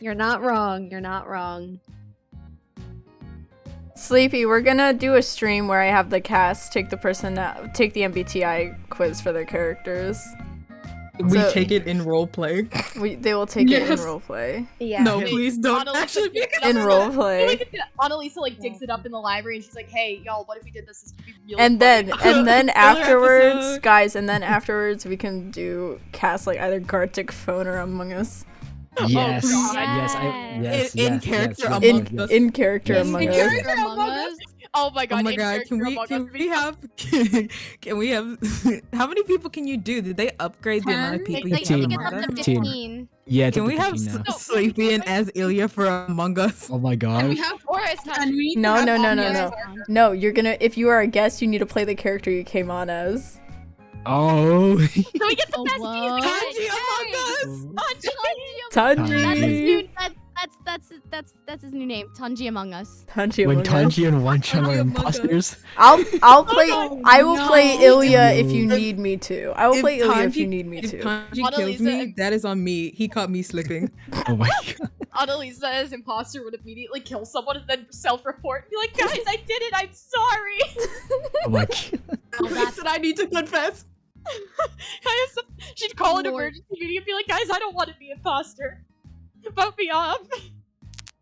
You're not wrong. You're not wrong. Sleepy, we're gonna do a stream where I have the cast take the MBTI quiz for their characters. We So- take it in roleplay. They will take it in Yes. roleplay. Yeah. No, Wait, please don't. Annalisa Actually, digs it up In the- roleplay. Annalisa like digs it up in the library and she's like, "Hey, y'all, what if we did this? This would be really And funny." then Filler afterwards, episode. guys, and then afterwards we can do cast like either Gartic Phone or Among Us. Yes, God. yes, yes, In yes, character yes, Among yes, In yes. in character Yes, Among in Us. character Among Us. Oh my god! oh my in god, character can Among Us we would be have can we have how many people can you do? Did they upgrade the amount of 10? people Like, you I can think have it's up Among to Us? 15. Yeah, it's Can up we to have 15 now. Sleepy as Ilya for Among Us? Oh my And god. we have Or it's not. and we No, have no, no, Omni no, as no. our- No, you're gonna if you are a guest, you need to play the character you came on as. Oh. So we get the Oh, best whoa. Tanji Among Us! Tanji. That's his new name. Tanji Among Us. Tanji When Among Us. Tanji and Wanchung are Among Us. imposters. I'll play. I will play no. Ilya if you No. need me to. I will play Ilya if you need me If to. Tanji kills Annalisa me, and- that is on me. He caught me slipping. Oh my god. Annalisa as imposter would immediately kill someone and then self-report and be like, "Guys, I did it. I'm sorry." Oh my god. Chris and I need to confess. I have some... She'd call an Lord. emergency meeting and be like, "Guys, I don't want to be imposter. Vote me off."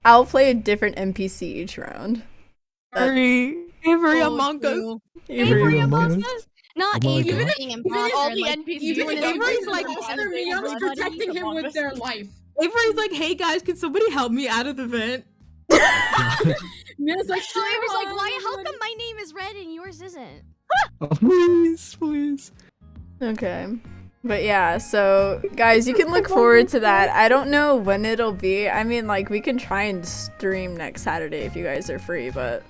I'll play a different NPC each round. Avery Oh, Among Us. true. Avery Avery Among Among Us? Us? Not Oh my Avery God. being All imposter. the Like, NPCs Even in Avery's the like, world Mr. have Miyam's been protecting him Among with Us. their life. Avery's like, hey guys, can somebody help me out of the vent? Mia's like, so Avery's like, "Sure, why? How bud." come my name is red and yours isn't? Oh, please, please. Okay. But yeah, so guys, you can look forward to that. I don't know when it'll be. I mean, like, we can try and stream next Saturday if you guys are free, but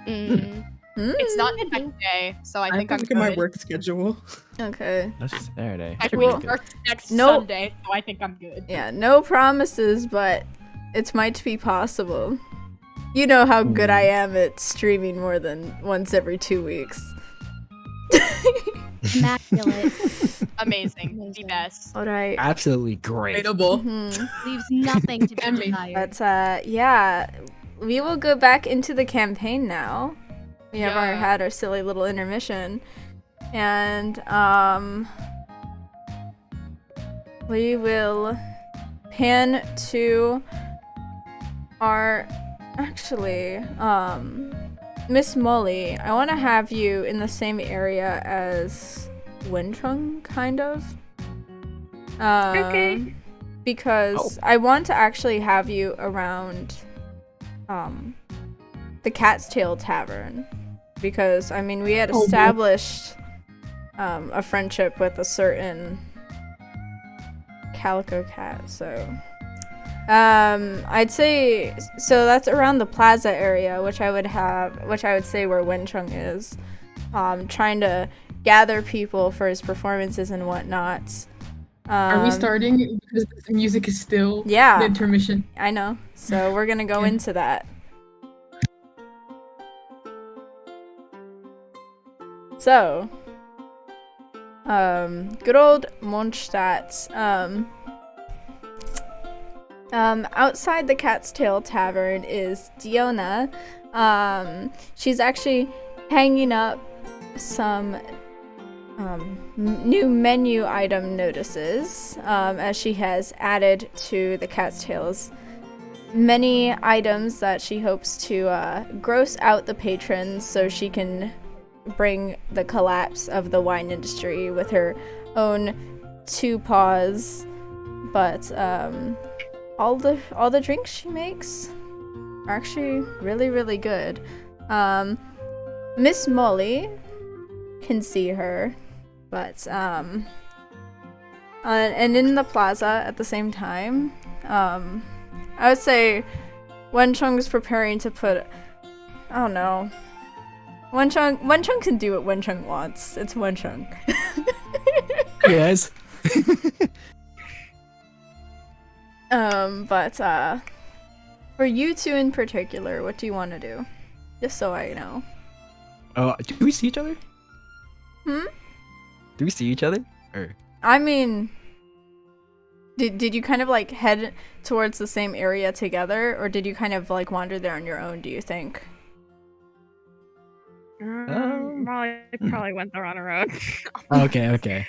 Mm. It's not tech day, so I think I'm look good. at my work schedule. Okay. That's Saturday. I Should be think good. work next No. Sunday, so I think I'm good. Yeah, no promises, but it might be possible. You know how good I am at streaming more than once every 2 weeks. Immaculate. Amazing. The Amazing. best. Alright. Absolutely great. Relatable. Leaves nothing to be Amazing. desired. But yeah, we will go back into the campaign now. We have Yeah. had our silly little intermission. And we will pan to our Miss Molly. I want to have you in the same area as Wenchung, kind of. Okay. Because I want to actually have you around the Cat's Tail Tavern. Because, I mean, we had established a friendship with a certain calico cat, so I'd say so that's around the plaza area, which I would say where Wenchung is, trying to gather people for his performances and whatnot. Are we starting because the music is still Yeah. the intermission? I know, so we're gonna go into that. So, good old Mondstadt. Outside the Cat's Tail Tavern is Diona. She's actually hanging up some new menu item notices, as she has added to the Cat's Tails many items that she hopes to gross out the patrons so she can bring the collapse of the wine industry with her own 2 paws. But all the drinks she makes are actually really, really good. Miss Molly can see her, but and in the plaza at the same time, I would say Wenchung's preparing to put, I don't know. Wenchung can do what Wenchung wants. It's Wenchung. Yes. But for you two in particular, what do you want to do? Just so I know. Oh, do we see each other? Hmm? Do we see each other? Or I mean, did you kind of like head towards the same area together, or did you kind of like wander there on your own, do you think? Molly probably went there on her own. okay.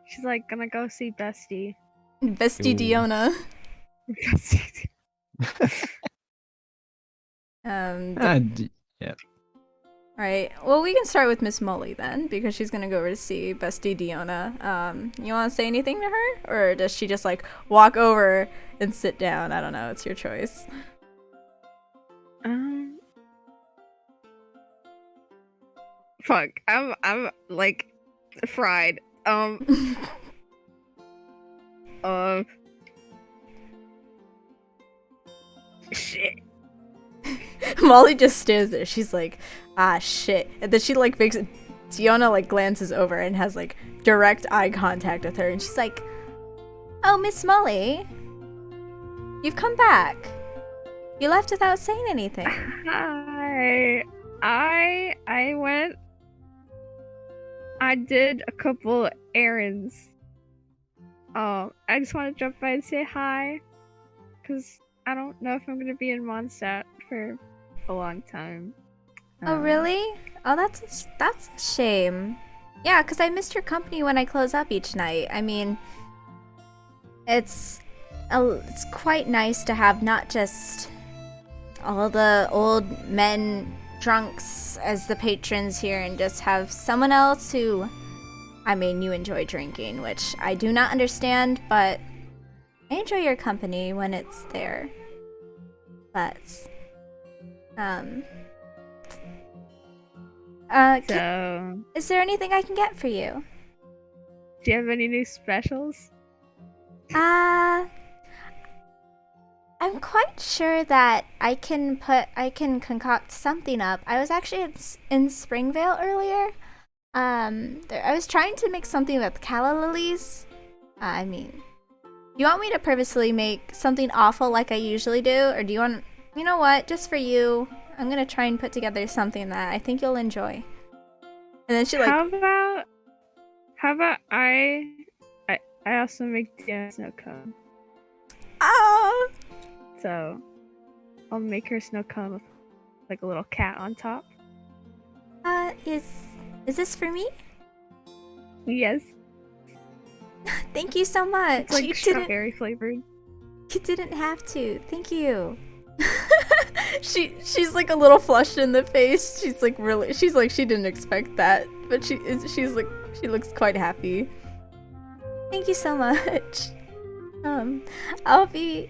She's like gonna go see Bestie. Bestie Ooh. Diona. Right. Well, we can start with Miss Molly then, because she's gonna go over to see Bestie Diona. You want to say anything to her, or does she just like walk over and sit down? I don't know. It's your choice. Fuck. I'm like fried. Shit. Molly just stands there. She's like, ah, shit. And then she like makes Diona like glances over and has like direct eye contact with her, and she's like, "Oh, Miss Molly, you've come back. You left without saying anything." Hi. I went. I did a couple errands. I just want to jump by and say hi, cause I don't know if I'm gonna be in Mondstadt for a long time. Oh, really? Oh, that's a shame. Yeah, because I missed your company when I close up each night. I mean, it's quite nice to have not just all the old men drunks as the patrons here, and just have someone else who, I mean, you enjoy drinking, which I do not understand, but I enjoy your company when it's there. But, So, is there anything I can get for you? do you have any new specials? I'm quite sure that I can concoct something up. I was actually in Springvale earlier. I was trying to make something with calla lilies. I mean, you want me to purposely make something awful like I usually do, or do you want? You know what? Just for you, I'm gonna try and put together something that I think you'll enjoy. And then she like. How about I also make the snow cone. Ah. So I'll make her snow cone with like a little cat on top. Is this for me? Yes. Thank you so much. It's like strawberry flavored. You didn't have to. Thank you. She's like a little flushed in the face. She's like she didn't expect that, but she looks quite happy. Thank you so much. I'll be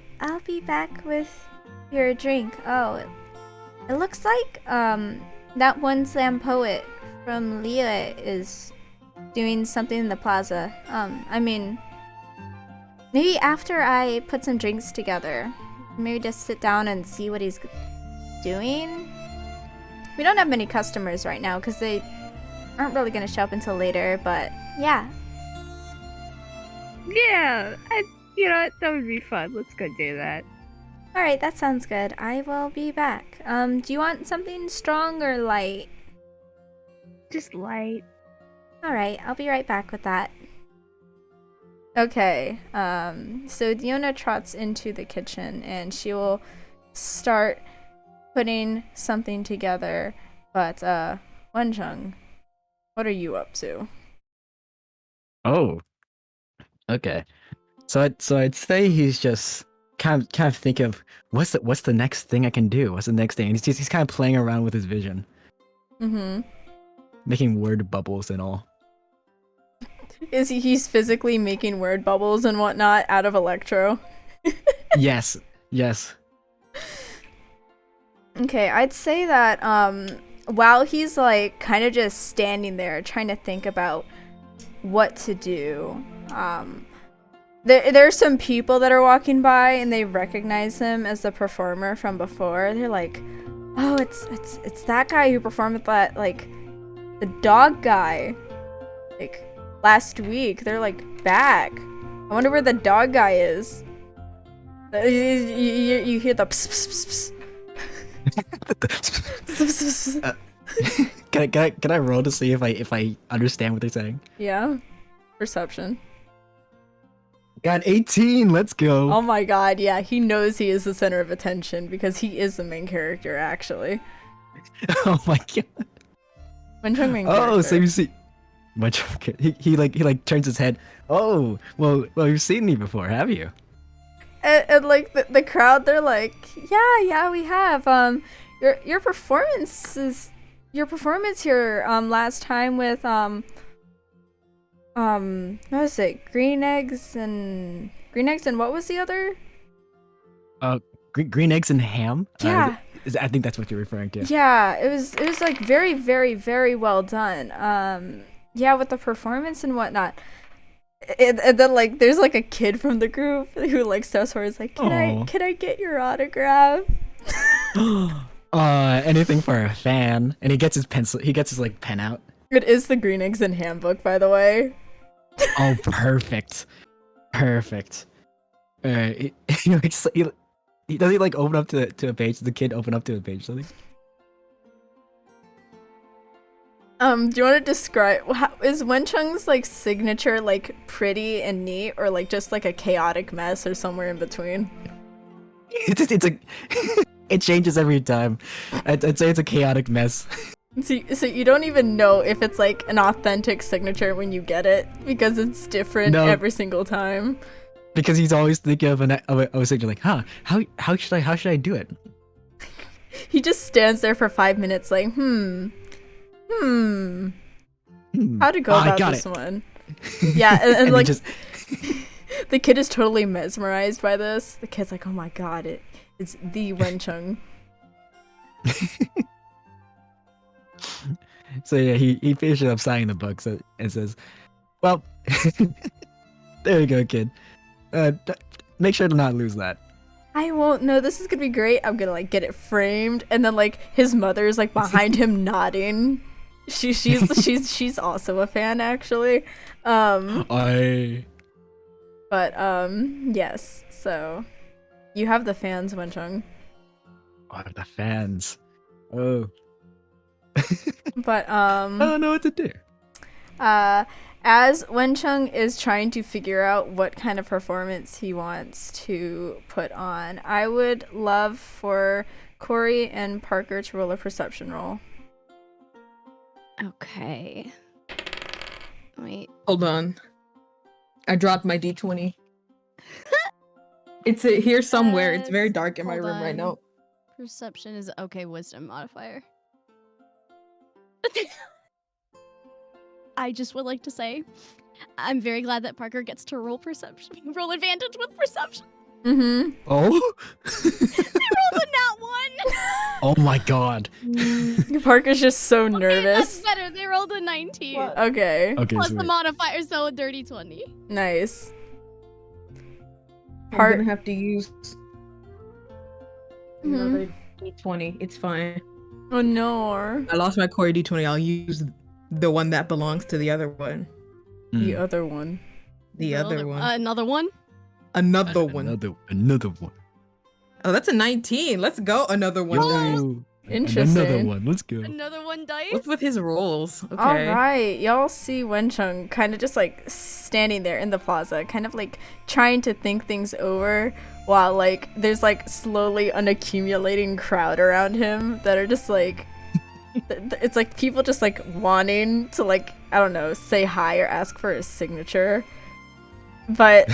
back with your drink. Oh, it looks like that one slam poet from Liyue is doing something in the plaza. I mean, maybe after I put some drinks together, maybe just sit down and see what he's doing. We don't have many customers right now because they aren't really gonna show up until later, but yeah. Yeah, you know what? That would be fun. Let's go do that. Alright, that sounds good. I will be back. Do you want something strong or light? Just light. Alright, I'll be right back with that. Okay, so Diona trots into the kitchen and she will start putting something together, but Wencheng, what are you up to? Oh, okay. So I'd say he's just kind of thinking of what's the next thing I can do? What's the next thing? He's kind of playing around with his vision, making word bubbles and all. He's physically making word bubbles and whatnot out of Electro? Yes. Okay, I'd say that while he's like kind of just standing there trying to think about what to do, there's some people that are walking by and they recognize him as the performer from before. They're like, oh, it's that guy who performed with that, like, the dog guy, like, last week. They're like back. I wonder where the dog guy is. You hear the pss, pss, pss. Can I roll to see if I understand what they're saying? Yeah, perception. Got 18. Let's go. Oh my god, yeah, he knows he is the center of attention because he is the main character, actually. Oh my god. Wencheng main character. Oh, so you see. He like turns his head. Oh, well, you've seen me before, have you? And like the crowd, they're like, yeah, we have. Your performance here last time with what was it? Green eggs and what was the other? Green eggs and ham. Yeah. I think that's what you're referring to. Yeah, it was like very, very, very well done. Yeah, with the performance and whatnot. And then like there's like a kid from the group who like steps forward, is like, can I get your autograph? Anything for a fan. And he gets his pencil. He gets his like pen out. It is the Green Eggs and Ham book, by the way. Oh, perfect. Does he like open up to a page? Does the kid open up to a page? Something? Do you want to describe is Wencheng's like signature like pretty and neat, or like just like a chaotic mess, or somewhere in between? It changes every time. I'd say it's a chaotic mess. So you don't even know if it's like an authentic signature when you get it, because it's different every single time. Because he's always thinking of a signature, like, how should I do it? He just stands there for 5 minutes, like, how to go about this one? Yeah, and like, the kid is totally mesmerized by this. The kid's like, oh my god, it's the Wencheng. So yeah, he finishes up signing the book and says, well, there you go, kid. Make sure to not lose that. I won't know. This is gonna be great. I'm gonna like get it framed, and then like his mother's like behind him nodding. She's also a fan actually. I. But yes. So you have the fans, Wenchung. Oh, the fans. Oh. But I don't know what to do. as Wenchung is trying to figure out what kind of performance he wants to put on, I would love for Corey and Parker to roll a perception roll. Okay. Wait. Hold on. I dropped my D20. It's here somewhere. It's very dark in my Hold room right on. now. Perception is okay. Wisdom modifier. I just would like to say, I'm very glad that Parker gets to roll perception, roll advantage with perception. Mm-hmm. Oh? Rolled a nat one. Oh my god. Parker's just so Okay, nervous. that's better. They rolled a 19. Okay. Okay, Plus the sweet. modifier, so a dirty 20. Nice. I'm gonna have to use another D20. It's fine. Oh no. I lost my Corey D20. I'll use the one that belongs to the other one. The other one. The other one. Another one? Another one. Another one. Oh, that's a 19. Let's go. Another one. Yo, Interesting. Another one. Let's go. Another one dice? What's with his rolls? Okay. All right, y'all see Wenchung kind of just like standing there in the plaza, kind of like trying to think things over, while like there's like slowly an accumulating crowd around him that are just like, it's like people just like wanting to like, I don't know, say hi or ask for his signature, but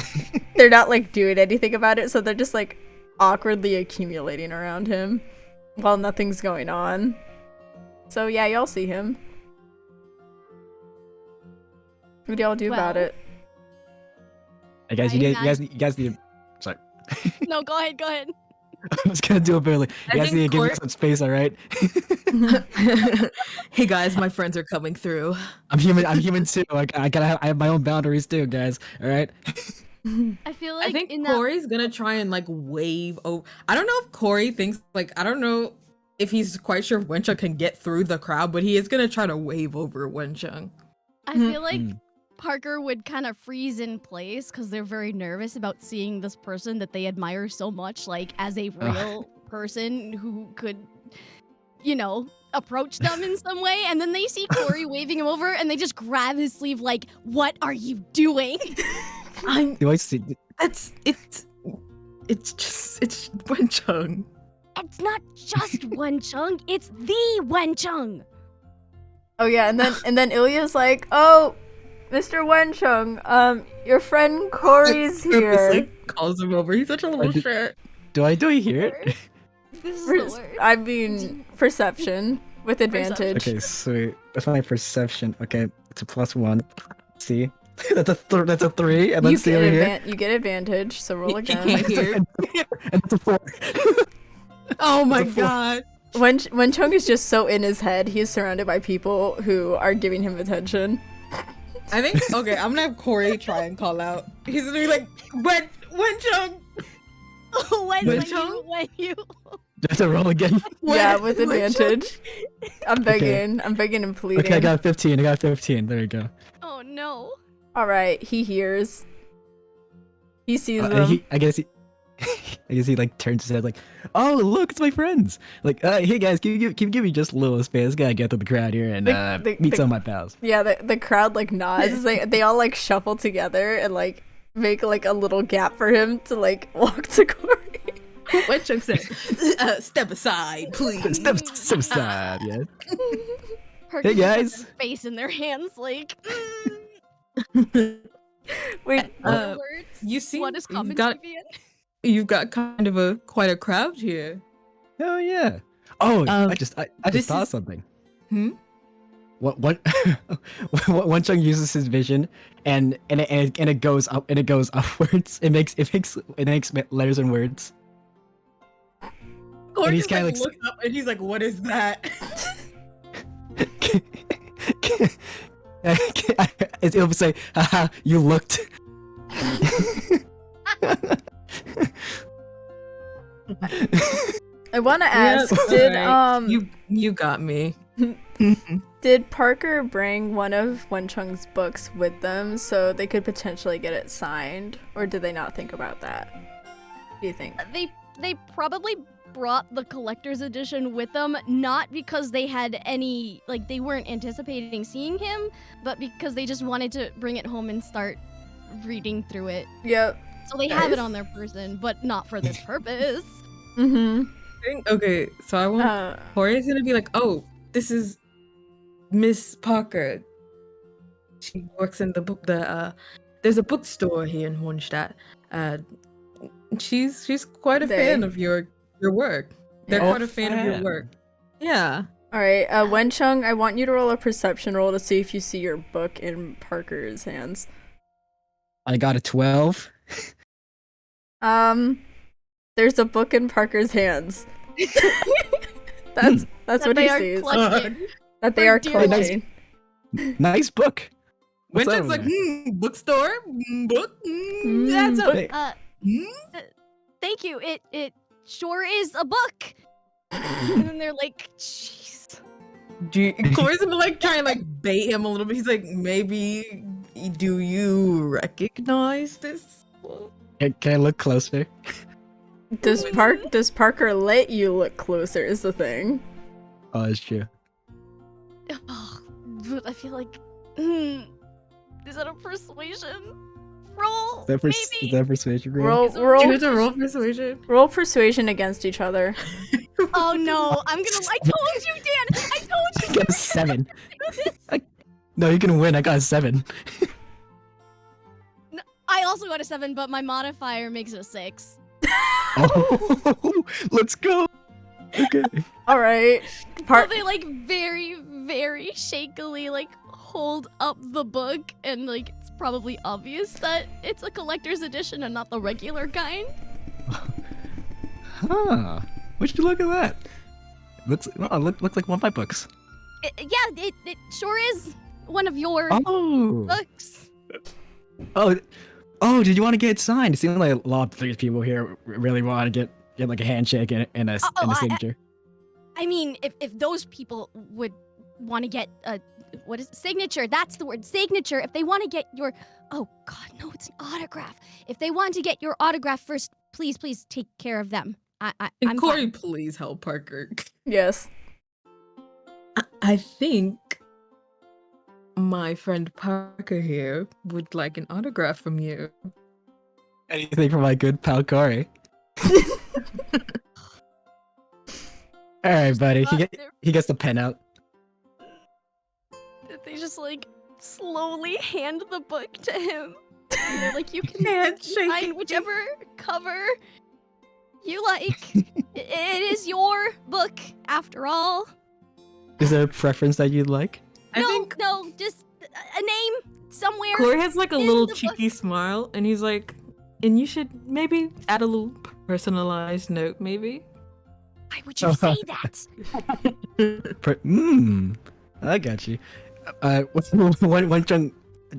they're not like doing anything about it, so they're just like awkwardly accumulating around him while nothing's going on. So yeah, y'all see him. What do y'all do about Well- it? Hey guys, you guys need. Sorry. No, go ahead, go ahead. I was gonna do it barely. I You guys think need to give me Corey- some space, all right? Hey guys, my friends are coming through. I'm human too. Like I have my own boundaries too, guys. All right. I feel like I think in that Corey's gonna try and like wave. Oh, I don't know if Corey thinks like I don't know if he's quite sure if Wenchung can get through the crowd, but he is gonna try to wave over Wenchung. I feel like Mm. Parker would kind of freeze in place because they're very nervous about seeing this person that they admire so much, like as a real person who could, you know, approach them in some way. And then they see Corey waving him over and they just grab his sleeve like, what are you doing? Do I see? It's Wenchung. It's not just Wenchung, it's the Wenchung. Oh yeah, and then Ilya's like, "Oh, Mr. Wenchung, your friend Corey's here." Purposely calls him over. He's such a little did- shit. Do I hear it? This is Per- the worst. I mean, perception with advantage. Okay, sweet. That's my perception. Okay, it's a +1. See, that's a 3, and You let's see get, over here. you get advantage, so roll He again. can't hear. And it's a 4. Oh my It's a 4. god. When Chung is just so in his head, he's surrounded by people who are giving him attention. I think okay. I'm gonna have Corey try and call out. He's gonna be like, Wenchung. when you Do I have to roll again? Yeah, with Wenchung? advantage. I'm begging and pleading. Okay, I got 15. I got 15. There you go. Oh no. All right, he hears. He sees And them. I guess he like turns his head like, oh look, it's my friends. Like, hey guys, can you give me just a little space? Gotta get to the crowd here and meet some of my pals. Yeah, the crowd like nods. They all like shuffle together and like make like a little gap for him to like walk to Corey. Wenchung said, "Step aside, please." Step aside, yeah. Parker Hey, just has guys. their face in their hands like Wait, words. You see, What is common got you've got kind of quite a crowd here. Hell yeah. Oh, I just this saw is- something. Hmm? One Chung uses his vision and it goes up and it goes upwards. It makes letters and words. Corey he's just, kinda like like- looks up and he's like, "What is that?" It'll say, haha, you looked. I want to ask, did you got me. Did Parker bring one of Wenchung's books with them so they could potentially get it signed, or did they not think about that? What do you think? They probably brought the collector's edition with them, not because they had any, like, they weren't anticipating seeing him, but because they just wanted to bring it home and start reading through it. Yep. So they have it on their person, but not for this purpose. Okay, so I want Corey's gonna be like, oh, this is Miss Parker. She works in there's a bookstore here in Hornstadt. She's quite a fan of your work. They're quite a fan of your work. Yeah. All right, Wenchung, I want you to roll a perception roll to see if you see your book in Parker's hands. I got a 12. There's a book in Parker's hands. That's what he sees. That they are clutching. Nice book. Wenchung's like, bookstore, book, that's up. Thank you. It sure is a book. And then they're like, jeez. Corey's gonna like try and like bait him a little bit. He's like, maybe do you recognize this book? Can I look closer? Does Parker let you look closer is the thing. Oh, that's true. Oh, I feel like, is that a persuasion roll? Is that persuasion roll? Roll persuasion. Roll persuasion against each other. Oh no, I told you, Dan! I told you! I got a 7. No, you can win. I got a 7. No, I also got a 7, but my modifier makes it a 6. Oh, let's go. Okay. All right. So they like very, very shakily like hold up the book, and like it's probably obvious that it's a collector's edition and not the regular kind. Huh. Would you look at that? Looks like one of my books. It sure is one of your books. Oh, did you want to get it signed? It seems like a lot of these people here really want to get like a handshake and a signature. I mean, if those people would want to get a signature? That's the word, signature. If they want to get your, oh God, no, it's an autograph. If they want to get your autograph first, please take care of them. I'm Corey, fine. please help Parker. Yes. I think my friend Parker here would like an autograph from you. Anything from my good pal Corey. All right, buddy. He gets the pen out. They just like slowly hand the book to him. And they're like, you can sign whichever cover you like. It is your book, after all. Is there a preference that you'd like? No, just a name somewhere. Corey has like a little cheeky smile, and he's like, and you should maybe add a little personalized note, maybe. Why would you say that? I got you.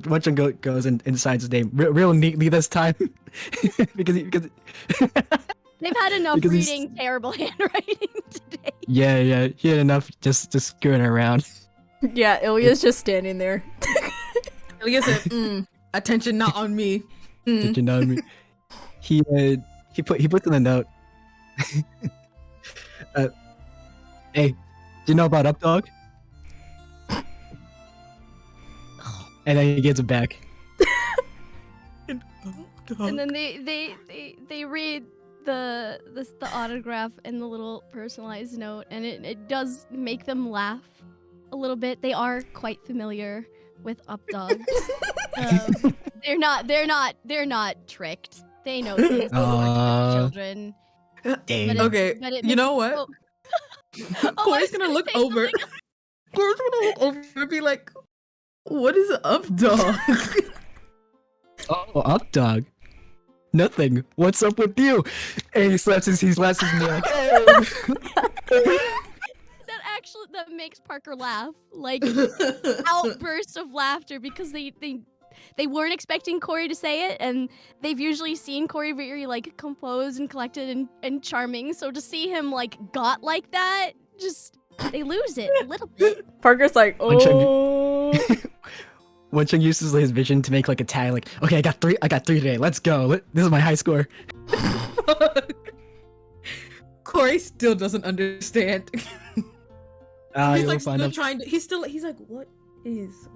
One chunk goes and signs his name real neatly this time, because they've had enough reading terrible handwriting today. Yeah, he had enough just screwing around. Yeah, Ilya's just standing there. Ilya said, attention not on me. Attention not on me. He puts in a note. Hey, do you know about Updog? And then he gives it back. And then they read the autograph and the little personalized note, and it does make them laugh a little bit. They are quite familiar with Updog. They're not tricked. They know things about children. Dang. Okay, you know what? Corey's gonna look over. Corey's gonna look over and be like, "What is Updog?" Oh, Updog. Nothing. What's up with you? And he slaps his knee like, hey. That makes Parker laugh, like outbursts of laughter, because they they weren't expecting Corey to say it, and they've usually seen Corey very like composed and collected and charming. So to see him like got like that, just they lose it a little bit. Parker's like, oh. Wenchung uses his vision to make like a tag, like, okay, I got three today. Let's go. This is my high score. Corey still doesn't understand. He's You'll like find still out. trying to. He's like, what is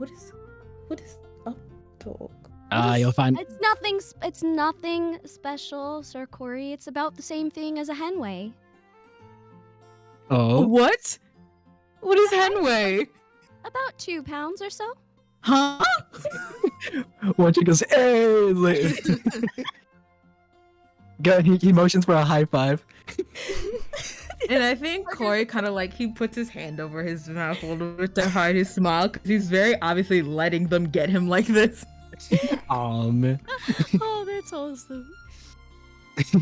up, dog? You'll find. It's nothing special, Sir Corey. It's about the same thing as a henway. Oh, What? What is Henway? About 2 pounds or so. Huh? Wenchung goes, hey. He motions for a high five. And I think Corey kind of like he puts his hand over his mouth a little bit to hide his smile because he's very obviously letting them get him like this. Man. Oh, that's awesome.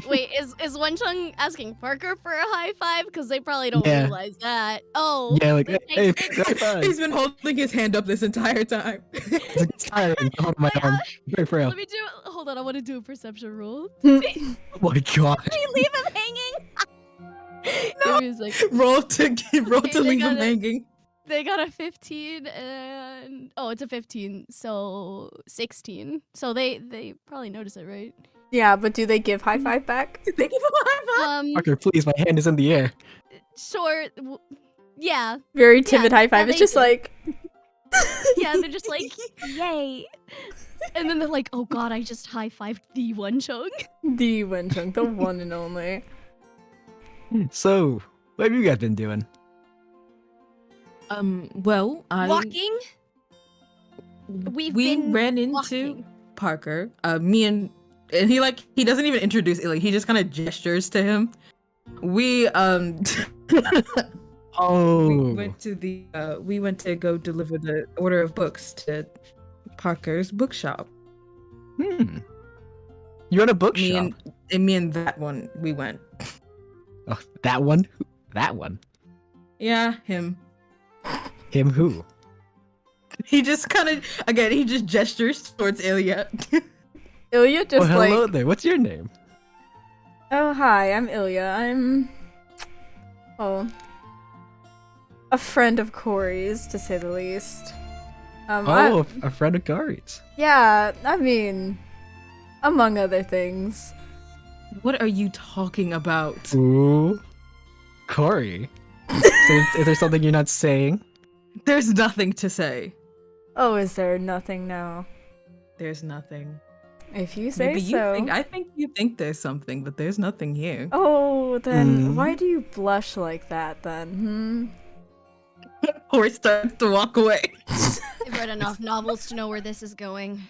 Wait, is Wenchung asking Parker for a high five? Because they probably don't Yeah. realize that. Oh. Yeah, like, hey, thanks. high five. He's been holding his hand up this entire time. It's tiring. Hold my arm. Very frail. Let me do. Hold on, I want to do a perception roll. Oh my god. We leave him hanging. No. He was like, roll to Okay, they leave him gotta- hanging. they got a 15 and it's a 15, so 16. So they probably notice it, right? Yeah, but do they give high five back? They give him a high five. Parker, please, my hand is in the air. Sure. Yeah, Very timid high five. yeah, It's just they do. like, yeah. They're just like, yay. And then they're like, oh god, I just high fived the Wenchung. the Wenchung, the one and only. So, what have you guys been doing? Well, Walking. we been ran into walking. Parker. Me and he doesn't even introduce Ilya. He just kind of gestures to him. We Oh. we went to go deliver the order of books to Parker's bookshop. You're in a bookshop. Me and that one we went. Oh, that one? That one? Yeah, him. Him who? He just kind of he just gestures towards Ilya. Ilya just hello like, there. What's your name? oh hi, I'm Ilya. I'm, a friend of Corey's, to say the least. A friend of Gary's. Yeah, I mean, among other things. What are you talking about? Ooh. Corey. Is there something you're not saying? There's nothing to say. Oh, is there nothing now? There's nothing. If you say Maybe so. I think you think there's something, but there's nothing here. Oh, then why do you blush like that then? Corey starts to walk away. I've read enough novels to know where this is going.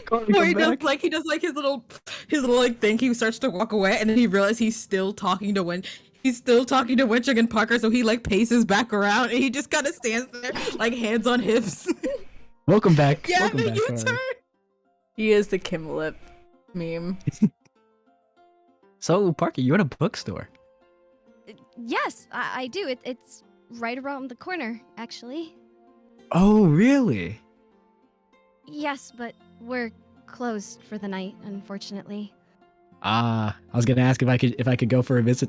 Corey does like his little like thing. He starts to walk away, and then he realizes he's still talking to Winchung and Parker. So he like paces back around, and he just kind of stands there, like hands on hips. Welcome back. Yeah, Welcome the back, U-turn. Corey. He is the Kim Lip meme. So, Parker, you're in a bookstore. Yes, I do. It's right around the corner, actually. Oh, really? Yes, but we're closed for the night, unfortunately. I was gonna ask if I could go for a visit.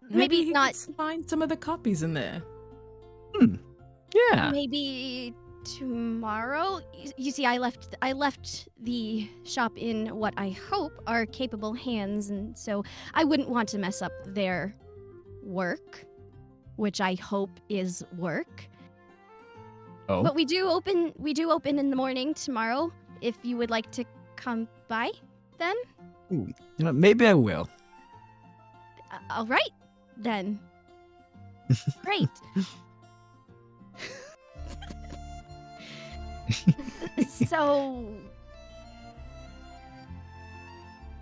Maybe he not. could find some of the copies in there. Yeah. Maybe tomorrow. You see, I left the shop in what I hope are capable hands, and so I wouldn't want to mess up their work, which I hope is work. Oh. But we do open in the morning tomorrow. If you would like to come by, then. Ooh, maybe I will. All right, then. Great. So.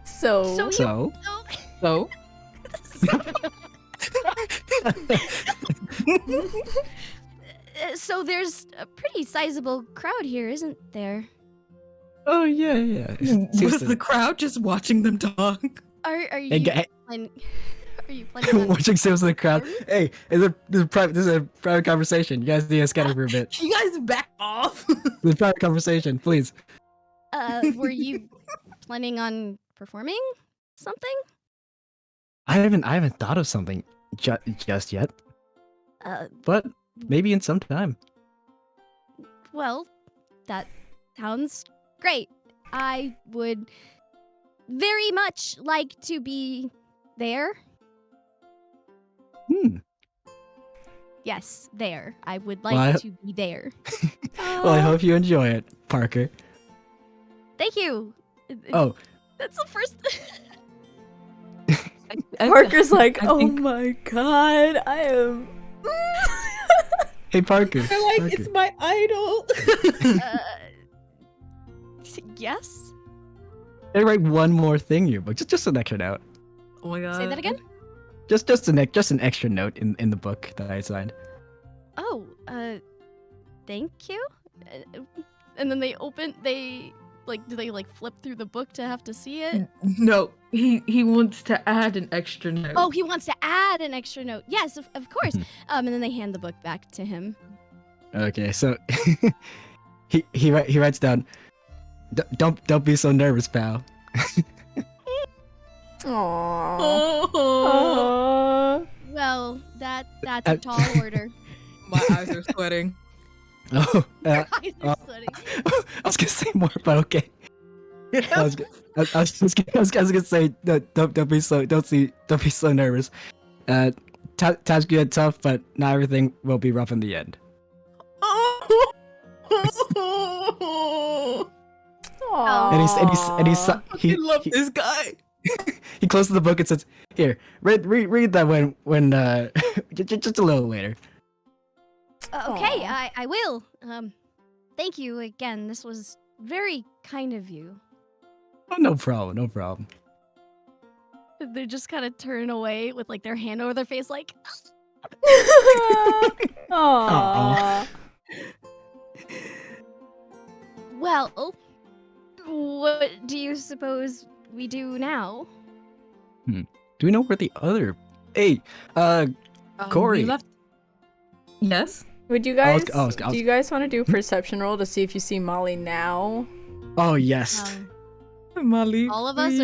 So. So So there's a pretty sizable crowd here, isn't there? Oh yeah. was the crowd just watching them talk? Are Hey, you Are you planning on Watching Sims in the crowd. performing? Hey, this is a private conversation. You guys need to scatter for a bit. You guys back off. This is a private conversation, please. Were you planning on performing something? I haven't thought of something just yet, but maybe in some time. Well, that sounds great. I would very much like to be there. Yes, there. I would like Well, to be there. Well, I hope you enjoy it, Parker. Thank you. Oh, That's the first. Parker's like, I oh think- my god, I am. hey Parker. They're like, Parker. it's my idol. Yes. Hey, write one more thing in your book. Just an extra note. Oh my god. Say that again. Just an extra note in the book that I signed. Oh, thank you. And then do they like flip through the book to have to see it? No, he wants to add an extra note. Oh, he wants to add an extra note. Yes, of course. Mhm. And then they hand the book back to him. Okay, so he writes down. Don't be so nervous, pal. Aww. Oh. Well, that's a tall order. My eyes are sweating. Oh, Your eyes are sweating. I was gonna say more, but okay. I was gonna say don't be so nervous. Times get tough, but not everything will be rough in the end. Aww. And he I love this guy. he closes the book and says, "Here, read that when just a little later." Okay, Aw. I will. Thank you again. This was very kind of you. Oh, no problem. They just kind of turn away with like their hand over their face, like. Aww. Well, what do you suppose we do now? Do we know where the other? Hey, Corey. We left... Yes. Would you guys? I was- Do you guys want to do a perception roll to see if you see Molly now? Oh yes. Molly. All of us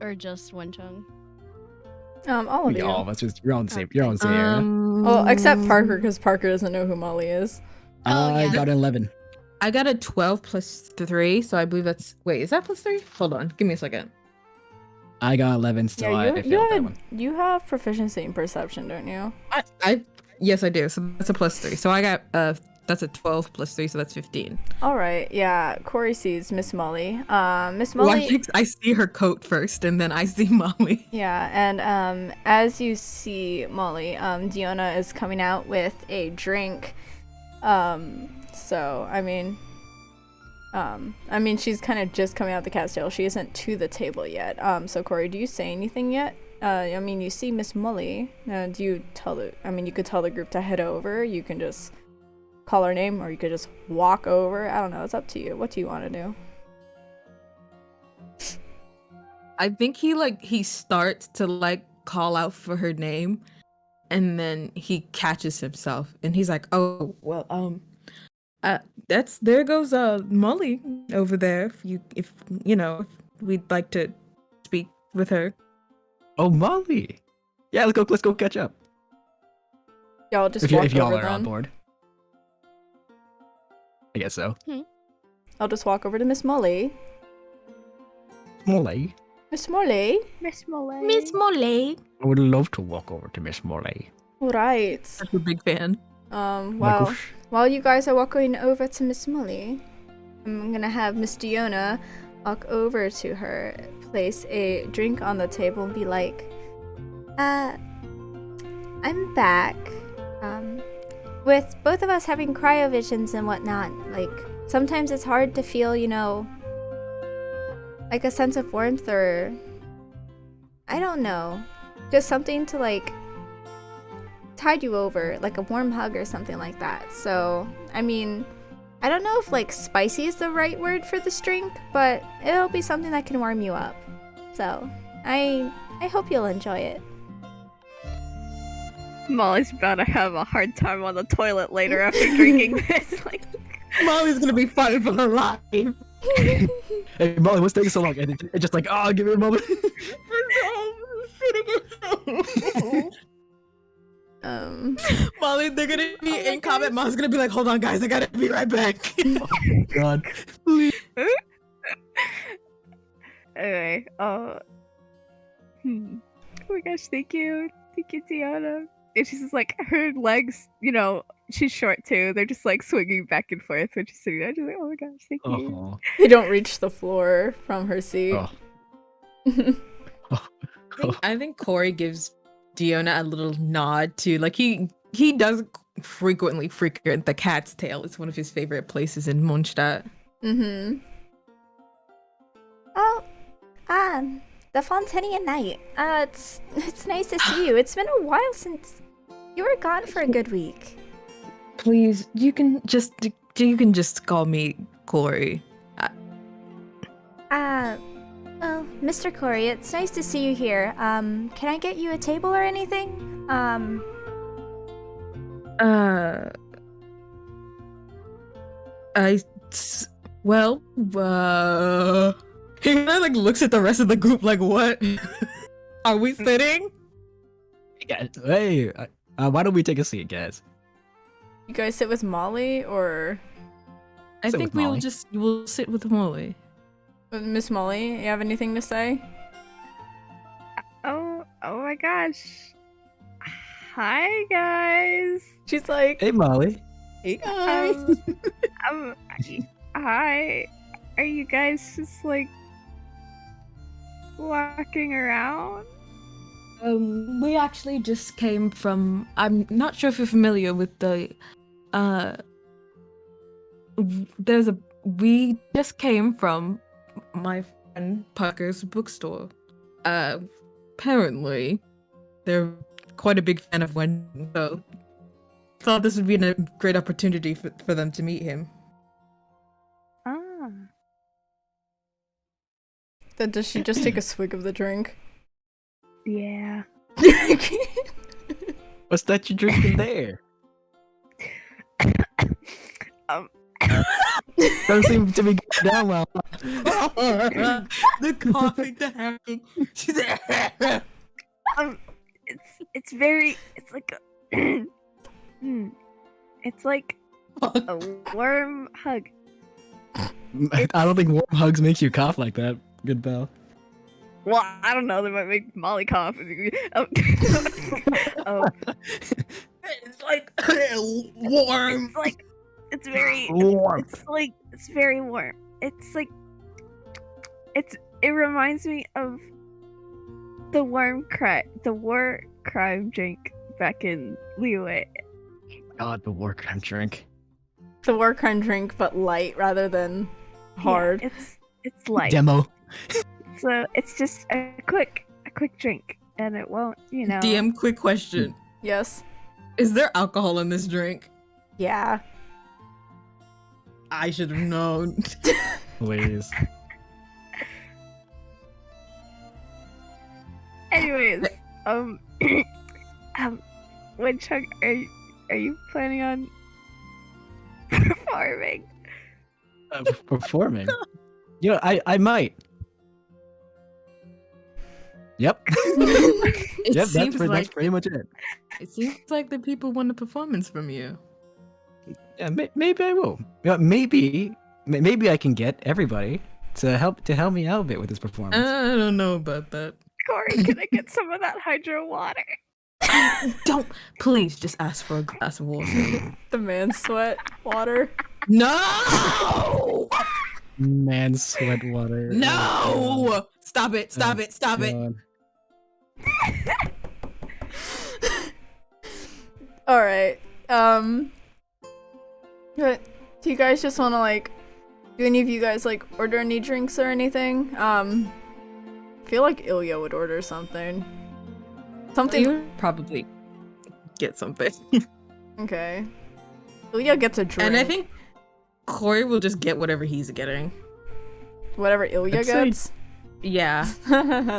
or just Wenchung? All of you. All of us. You're on the same. You're on the same area. Well, except Parker, because Parker doesn't know who Molly is. Oh, I yeah. got an 11. I got a 12 plus 3, so I believe that's... Wait, is that plus 3? Hold on, give me a second. I got 11, so Yeah, I failed that one. you have proficiency in perception, don't you? Yes, I do. So that's a plus 3. So I got that's a 12 plus 3, so that's 15. All right. Yeah, Corey sees Miss Molly. Miss Well, Molly. I see her coat first, and then I see Molly. Yeah, and as you see Molly, Diona is coming out with a drink. So I mean, she's kind of just coming out the cat's tail. She isn't to the table yet. So Corey, do you say anything yet? You see Miss Molly. Do you tell you could tell the group to head over. You can just call her name, or you could just walk over. I don't know. It's up to you. What do you want to do? I think he starts to call out for her name, and then he catches himself, and he's like, "Oh, well, there goes Molly over there. If we'd like to speak with her." Oh, Molly. Yeah, let's go catch up. Y'all just If walk y'all over are on then. board. I guess so. I'll just walk over to Miss Molly. Molly. Miss Molly. Miss Molly. Miss Molly. I would love to walk over to Miss Molly. All right. Such a big fan. Well, while you guys are walking over to Miss Molly, I'm gonna have Miss Diona walk over to her, place a drink on the table, and be like, I'm back. With both of us having cryovisions and whatnot, sometimes it's hard to feel, a sense of warmth, or I don't know, just something to tide you over, like a warm hug or something like that. So, I don't know if spicy is the right word for this drink, but it'll be something that can warm you up. So, I hope you'll enjoy it. Molly's about to have a hard time on the toilet later after drinking this. Like, Molly's gonna be fighting for her life. Hey, Molly, what's taking so long? And it's just like, oh, give me a moment. Molly, they're gonna be in comment. Molly's gonna be like, hold on, guys, I gotta be right back. Oh my god. Please. anyway, oh my gosh, thank you, Tiana. And she's just like, her legs, she's short too. They're just like swinging back and forth when she's sitting there. She's like, oh my gosh, thank you. Oh. They don't reach the floor from her seat. I think Corey gives Diona a little nod too. Like he does frequently frequent the Cat's Tail. It's one of his favorite places in Mondstadt. Mm-hmm. Oh, the Fontanian Night. It's nice to see you. It's been a while since you were gone for a good week. Please, you can just call me Corey. Well, Mr. Corey, it's nice to see you here. Can I get you a table or anything? He kind of like looks at the rest of the group like, what? Are we sitting? Hey, why don't we take a seat, guys? You guys sit with Molly or I Sit think with Molly. we'll sit with Molly. Miss Molly? You have anything to say? Oh my gosh. Hi guys. She's like, Hey, Molly. Hey guys. Hi. Are you guys just like walking around? We actually just came from. I'm not sure if you're familiar with the. We just came from my friend Parker's bookstore. Apparently, they're quite a big fan of Wendy, so thought this would be a great opportunity for them to meet him. Ah. then does she just take a swig of the drink? Yeah. What's that you're drinking there? Don't seem to be going down well. The coughing, the hacking. She's It's like it's like a warm hug. I don't think warm hugs makes you cough like that. Good bell. Well, I don't know. They might make Molly cough. It's like warm. It's very Warm. It's very warm. It reminds me of the war crime drink back in Liyue. God, the war crime drink. The war crime drink, but light rather than hard. Yeah, it's light. Demo. So it's just a quick drink, and it won't, DM, quick question. Yes. Is there alcohol in this drink? Yeah. I should have known. Please. Anyways, Woodchuck, are you planning on performing? Performing? I might. Yep. Yep, that's pretty much it. It seems like the people want a performance from you. Yeah, maybe I will. Yeah, maybe I can get everybody to help me out a bit with this performance. I don't know about that. Corey, can I get some of that hydro water? Don't, please just ask for a glass of water. The man sweat water. No! Man, sweat water. No! Stop it! Stop it! Stop it! All right. But do you guys just want to do any of you guys order any drinks or anything? I feel like Ilya would order something. You would probably get something. Okay. Ilya gets a drink. And I think Corey will just get whatever he's getting. Whatever Ilya I'd say- gets. Yeah.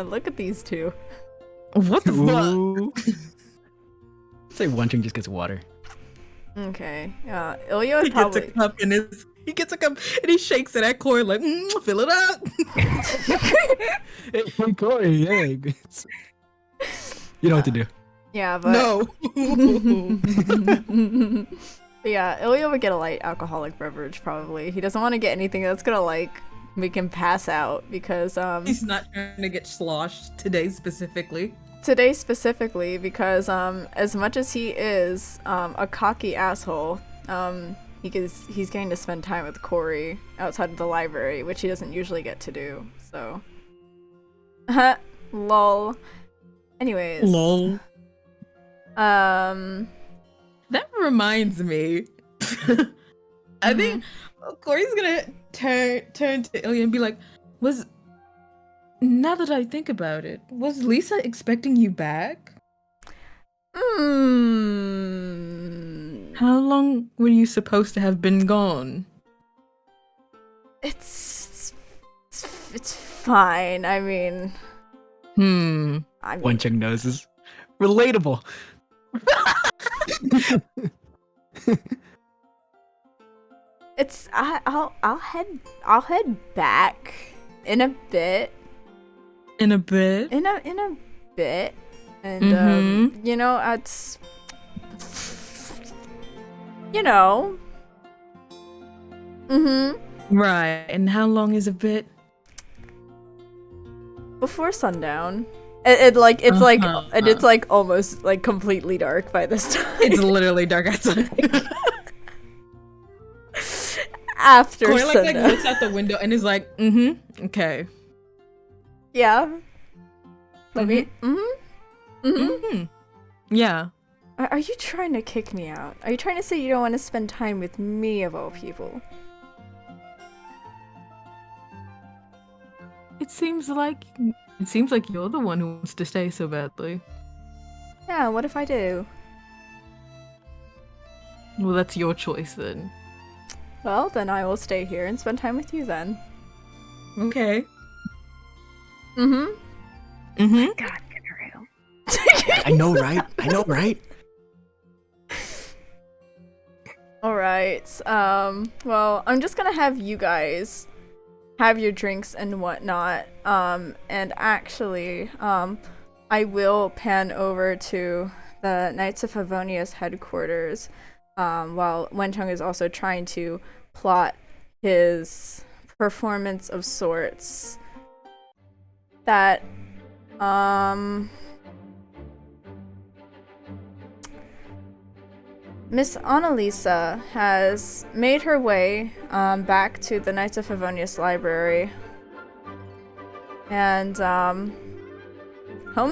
Look at these two. What the fuck? Ooh. say one drink just gets water. Okay. Ilya would He gets probably. a cup and he gets a cup and he shakes it at Corey like, fill it up. Hey, Corey, yeah. You know what to do. Yeah, but. No. But yeah, Ilya would get a light alcoholic beverage probably. He doesn't want to get anything that's gonna like make him pass out because He's not trying to get sloshed today specifically. because as much as he is a cocky asshole, he's getting to spend time with Corey outside of the library, which he doesn't usually get to do. So, lol. Anyways, Lol. That reminds me. I think Corey's gonna turn to Ilya and be like, now that I think about it, was Lisa expecting you back? How long were you supposed to have been gone? It's fine. I mean, One chick noses. Relatable. I'll head back in a bit. In a bit? In a bit. And it's Right. And how long is a bit? before sundown. It's like almost like completely dark by this time. It's literally dark outside. After Corey sundown. looks out the window and is like, okay. Yeah. Let me. Yeah. Are you trying to kick me out? Are you trying to say you don't want to spend time with me of all people? It seems like you're the one who wants to stay so badly. Yeah, what if I do? Well, that's your choice then. Well, then I will stay here and spend time with you then. Okay. God, get real. I know, right? Alright, well, I'm just gonna have you guys have your drinks and whatnot, and actually, I will pan over to the Knights of Favonia's headquarters, while Wencheng is also trying to plot his performance of sorts that, Miss Annalisa has made her way back to the Knights of Favonius library. And home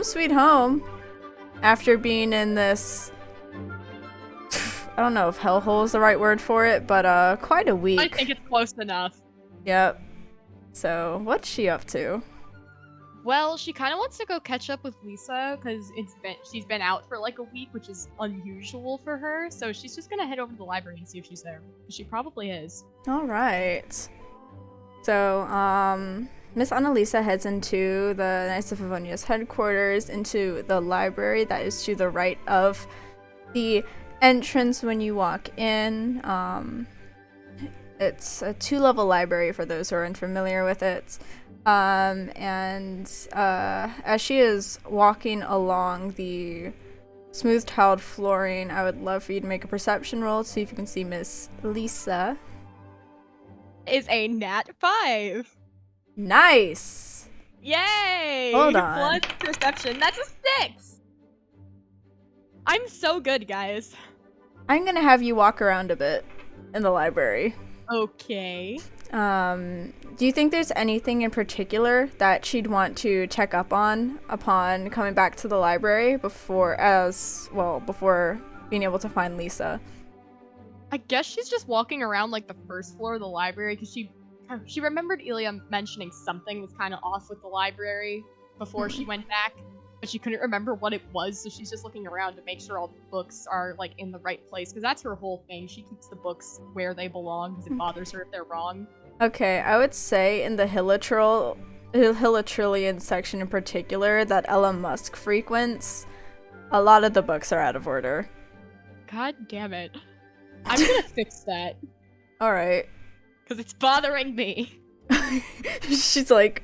sweet home. After being in this, I don't know if hellhole is the right word for it, but quite a week. I think it's close enough. Yep. So, what's she up to? Well, she kind of wants to go catch up with Lisa because she's been out for like a week, which is unusual for her. So she's just gonna head over to the library and see if she's there. She probably is. All right. So, Miss Annalisa heads into the Knights of Favonia's headquarters, into the library that is to the right of the entrance when you walk in. It's a 2-level library for those who are unfamiliar with it. As she is walking along the smooth tiled flooring, I would love for you to make a perception roll to see if you can see Miss Lisa. Is a nat 5. Nice! Yay! Hold on. Plus perception. That's a 6! I'm so good, guys. I'm gonna have you walk around a bit in the library. Okay. Do you think there's anything in particular that she'd want to check up on upon coming back to the library before being able to find Lisa? I guess she's just walking around like the first floor of the library because she remembered Ilya mentioning something was kind of off with the library before she went back, but she couldn't remember what it was, so she's just looking around to make sure all the books are like in the right place because that's her whole thing. She keeps the books where they belong because it bothers her if they're wrong. Okay, I would say in the Hilitrillian section in particular that Ella Musk frequents, a lot of the books are out of order. God damn it. I'm gonna fix that. Alright. Because it's bothering me. She's like...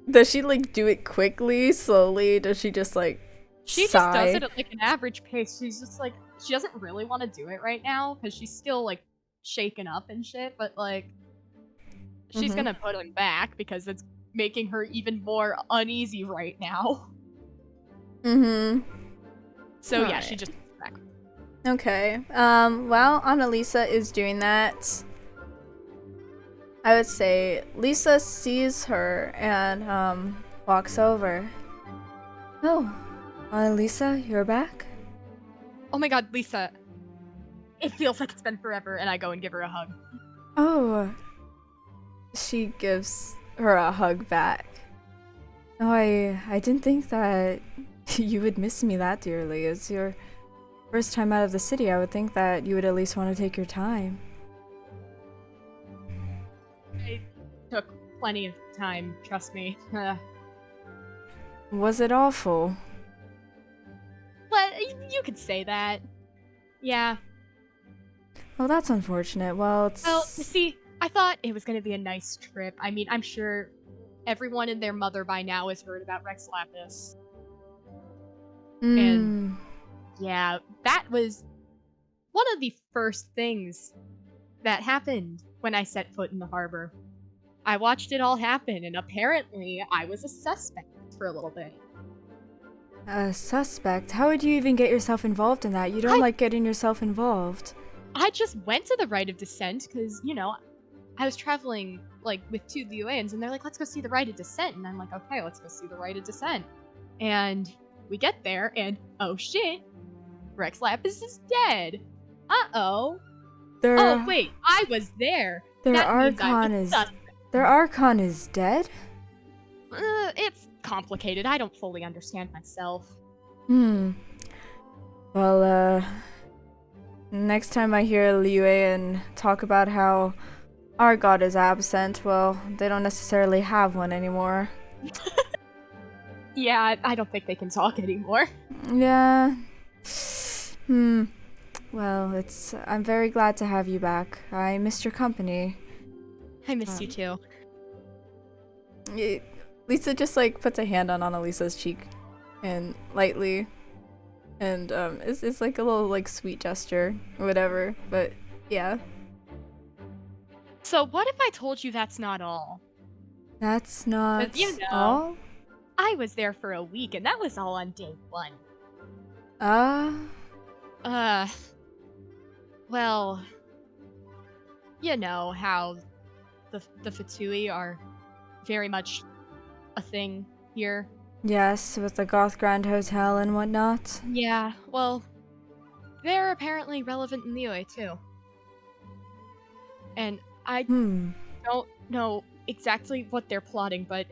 Does she, like, do it quickly, slowly? Does she just, like, She sigh? just does it at, like, an average pace. She's just, like, she doesn't really want to do it right now, because she's still, like, shaken up and shit, but, like, she's gonna put him back, because it's making her even more uneasy right now. So, yeah, Alright. she just puts it back. Okay. While Annalisa is doing that, I would say Lisa sees her and, walks over. Oh, Annalisa, you're back? Oh my god, Lisa. It feels like it's been forever, and I go and give her a hug. Oh. She gives her a hug back. Oh, I didn't think that you would miss me that dearly. It's your first time out of the city. I would think that you would at least want to take your time. It took plenty of time, trust me. Was it awful? But you could say that. Yeah. Well, that's unfortunate. Well, it's... Well, you see, I thought it was going to be a nice trip. I mean, I'm sure everyone and their mother by now has heard about Rex Lapis. And yeah, that was one of the first things that happened when I set foot in the harbor. I watched it all happen, and apparently I was a suspect for a little bit. A suspect? How would you even get yourself involved in that? You don't like getting yourself involved. I just went to the Rite of Descent because, you know, I was traveling, like, with two Liyueans, and they're like, let's go see the Rite of Descent. And I'm like, okay, let's go see the Rite of Descent. And we get there, and oh shit, Rex Lapis is dead. Uh-oh. Oh, wait, I was there. Their Archon is dead? It's complicated. I don't fully understand myself. Well, next time I hear Liyue talk about how our god is absent, well, they don't necessarily have one anymore. Yeah, I don't think they can talk anymore. Yeah. Well, I'm very glad to have you back. I missed your company. I missed you too. Lisa just, like, puts a hand on Annalisa's cheek and lightly. And, it's like a little, like, sweet gesture or whatever, but yeah. So what if I told you that's not all? That's not 'Cause, you know, all? I was there for a week, and that was all on day one. Well, you know how the Fatui are very much a thing here. Yes, with the Goth Grand Hotel and whatnot. Yeah, well, they're apparently relevant in Liyue too. And I don't know exactly what they're plotting, but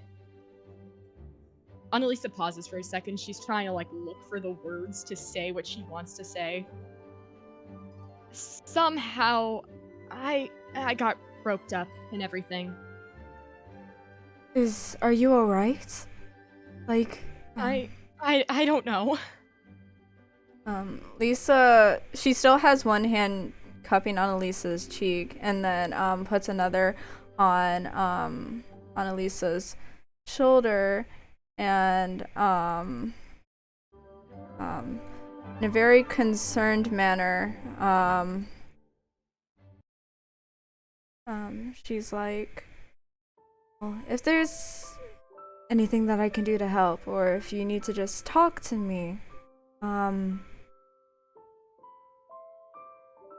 Annalisa pauses for a second. She's trying to, like, look for the words to say what she wants to say. Somehow, I got roped up and everything. Are you alright? Like, I don't know. Lisa, she still has one hand cupping Annalisa's cheek, and then puts another on Annalisa's shoulder, and in a very concerned manner, she's like, well, if there's anything that I can do to help, or if you need to just talk to me,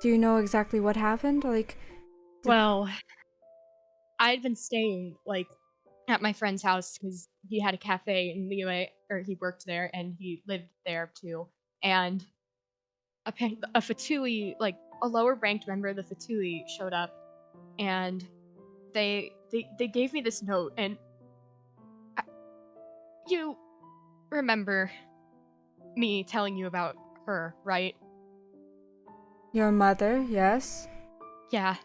do you know exactly what happened? Like, well, I'd been staying, like, at my friend's house because he had a cafe in Liyue, or he worked there, and he lived there too. And a Fatui, like, a lower ranked member of the Fatui showed up, and they gave me this note, and you remember me telling you about her, right? Your mother, yes? Yeah.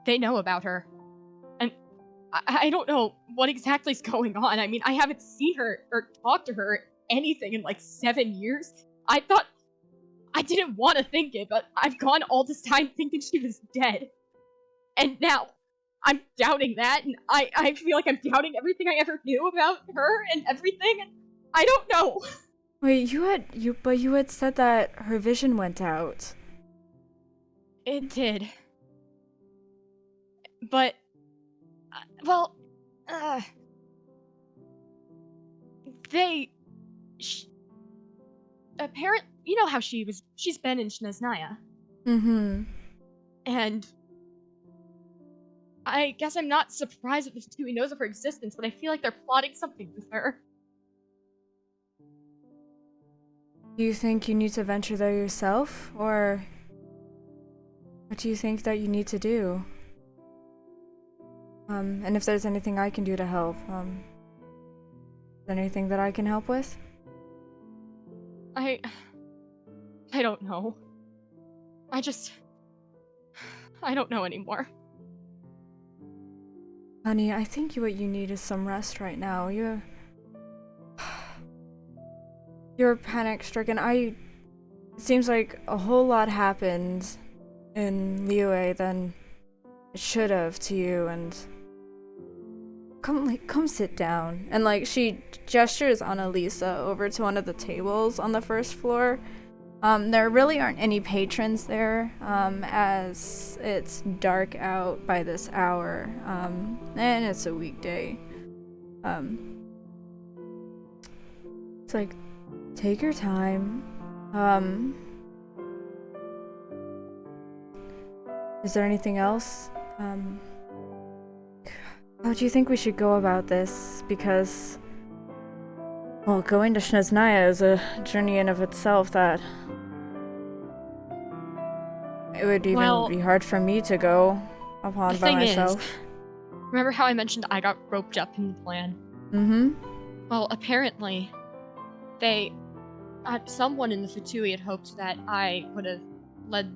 They know about her. And I don't know what exactly is going on. I mean, I haven't seen her or talked to her or anything in, like, 7 years. I thought I didn't want to think it, but I've gone all this time thinking she was dead. And now I'm doubting that, and I feel like I'm doubting everything I ever knew about her and everything, and I don't know. Wait, you had said that her vision went out. It did. But, well, you know how she's been in Shneznaya. Mm-hmm. And I guess I'm not surprised that the Fatui knows of her existence, but I feel like they're plotting something with her. Do you think you need to venture there yourself, or what do you think that you need to do? And if there's anything I can do to help, is there anything that I can help with? I don't know. I don't know anymore. Honey, I think what you need is some rest right now. You're panic-stricken. It seems like a whole lot happened in Liyue than it should have to you, and come sit down. And she gestures Annalisa over to one of the tables on the first floor. There really aren't any patrons there, as it's dark out by this hour, and it's a weekday. It's like, take your time. Is there anything else? How do you think we should go about this? Because, well, going to Shneznaya is a journey in of itself that it would even be hard for me to go upon by myself. Remember how I mentioned I got roped up in the plan? Mm-hmm. Well, apparently, someone in the Fatui had hoped that I would have led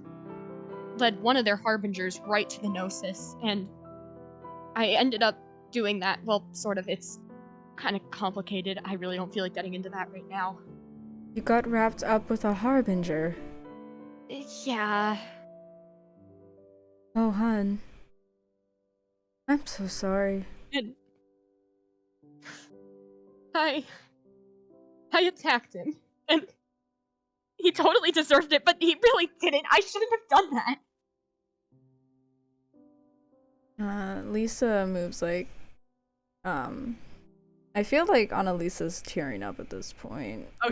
one of their harbingers right to the Gnosis, and I ended up doing that. Well, sort of. It's kind of complicated. I really don't feel like getting into that right now. You got wrapped up with a harbinger? Yeah. Oh, hun. I'm so sorry. And I attacked him, and he totally deserved it, but he really didn't. I shouldn't have done that. Lisa moves I feel like Annalisa's tearing up at this point. Oh,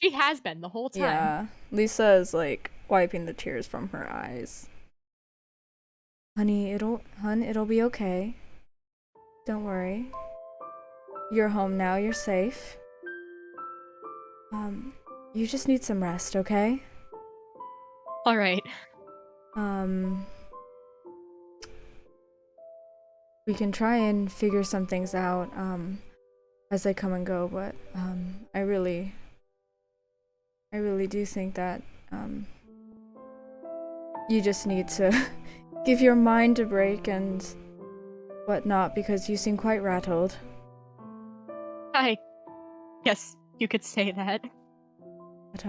she has been the whole time. Yeah. Lisa is wiping the tears from her eyes. Honey, it'll be okay. Don't worry. You're home now, you're safe. You just need some rest, okay? Alright. We can try and figure some things out, as they come and go, but, I really do think that, you just need to give your mind a break and whatnot, because you seem quite rattled. I guess you could say that. But,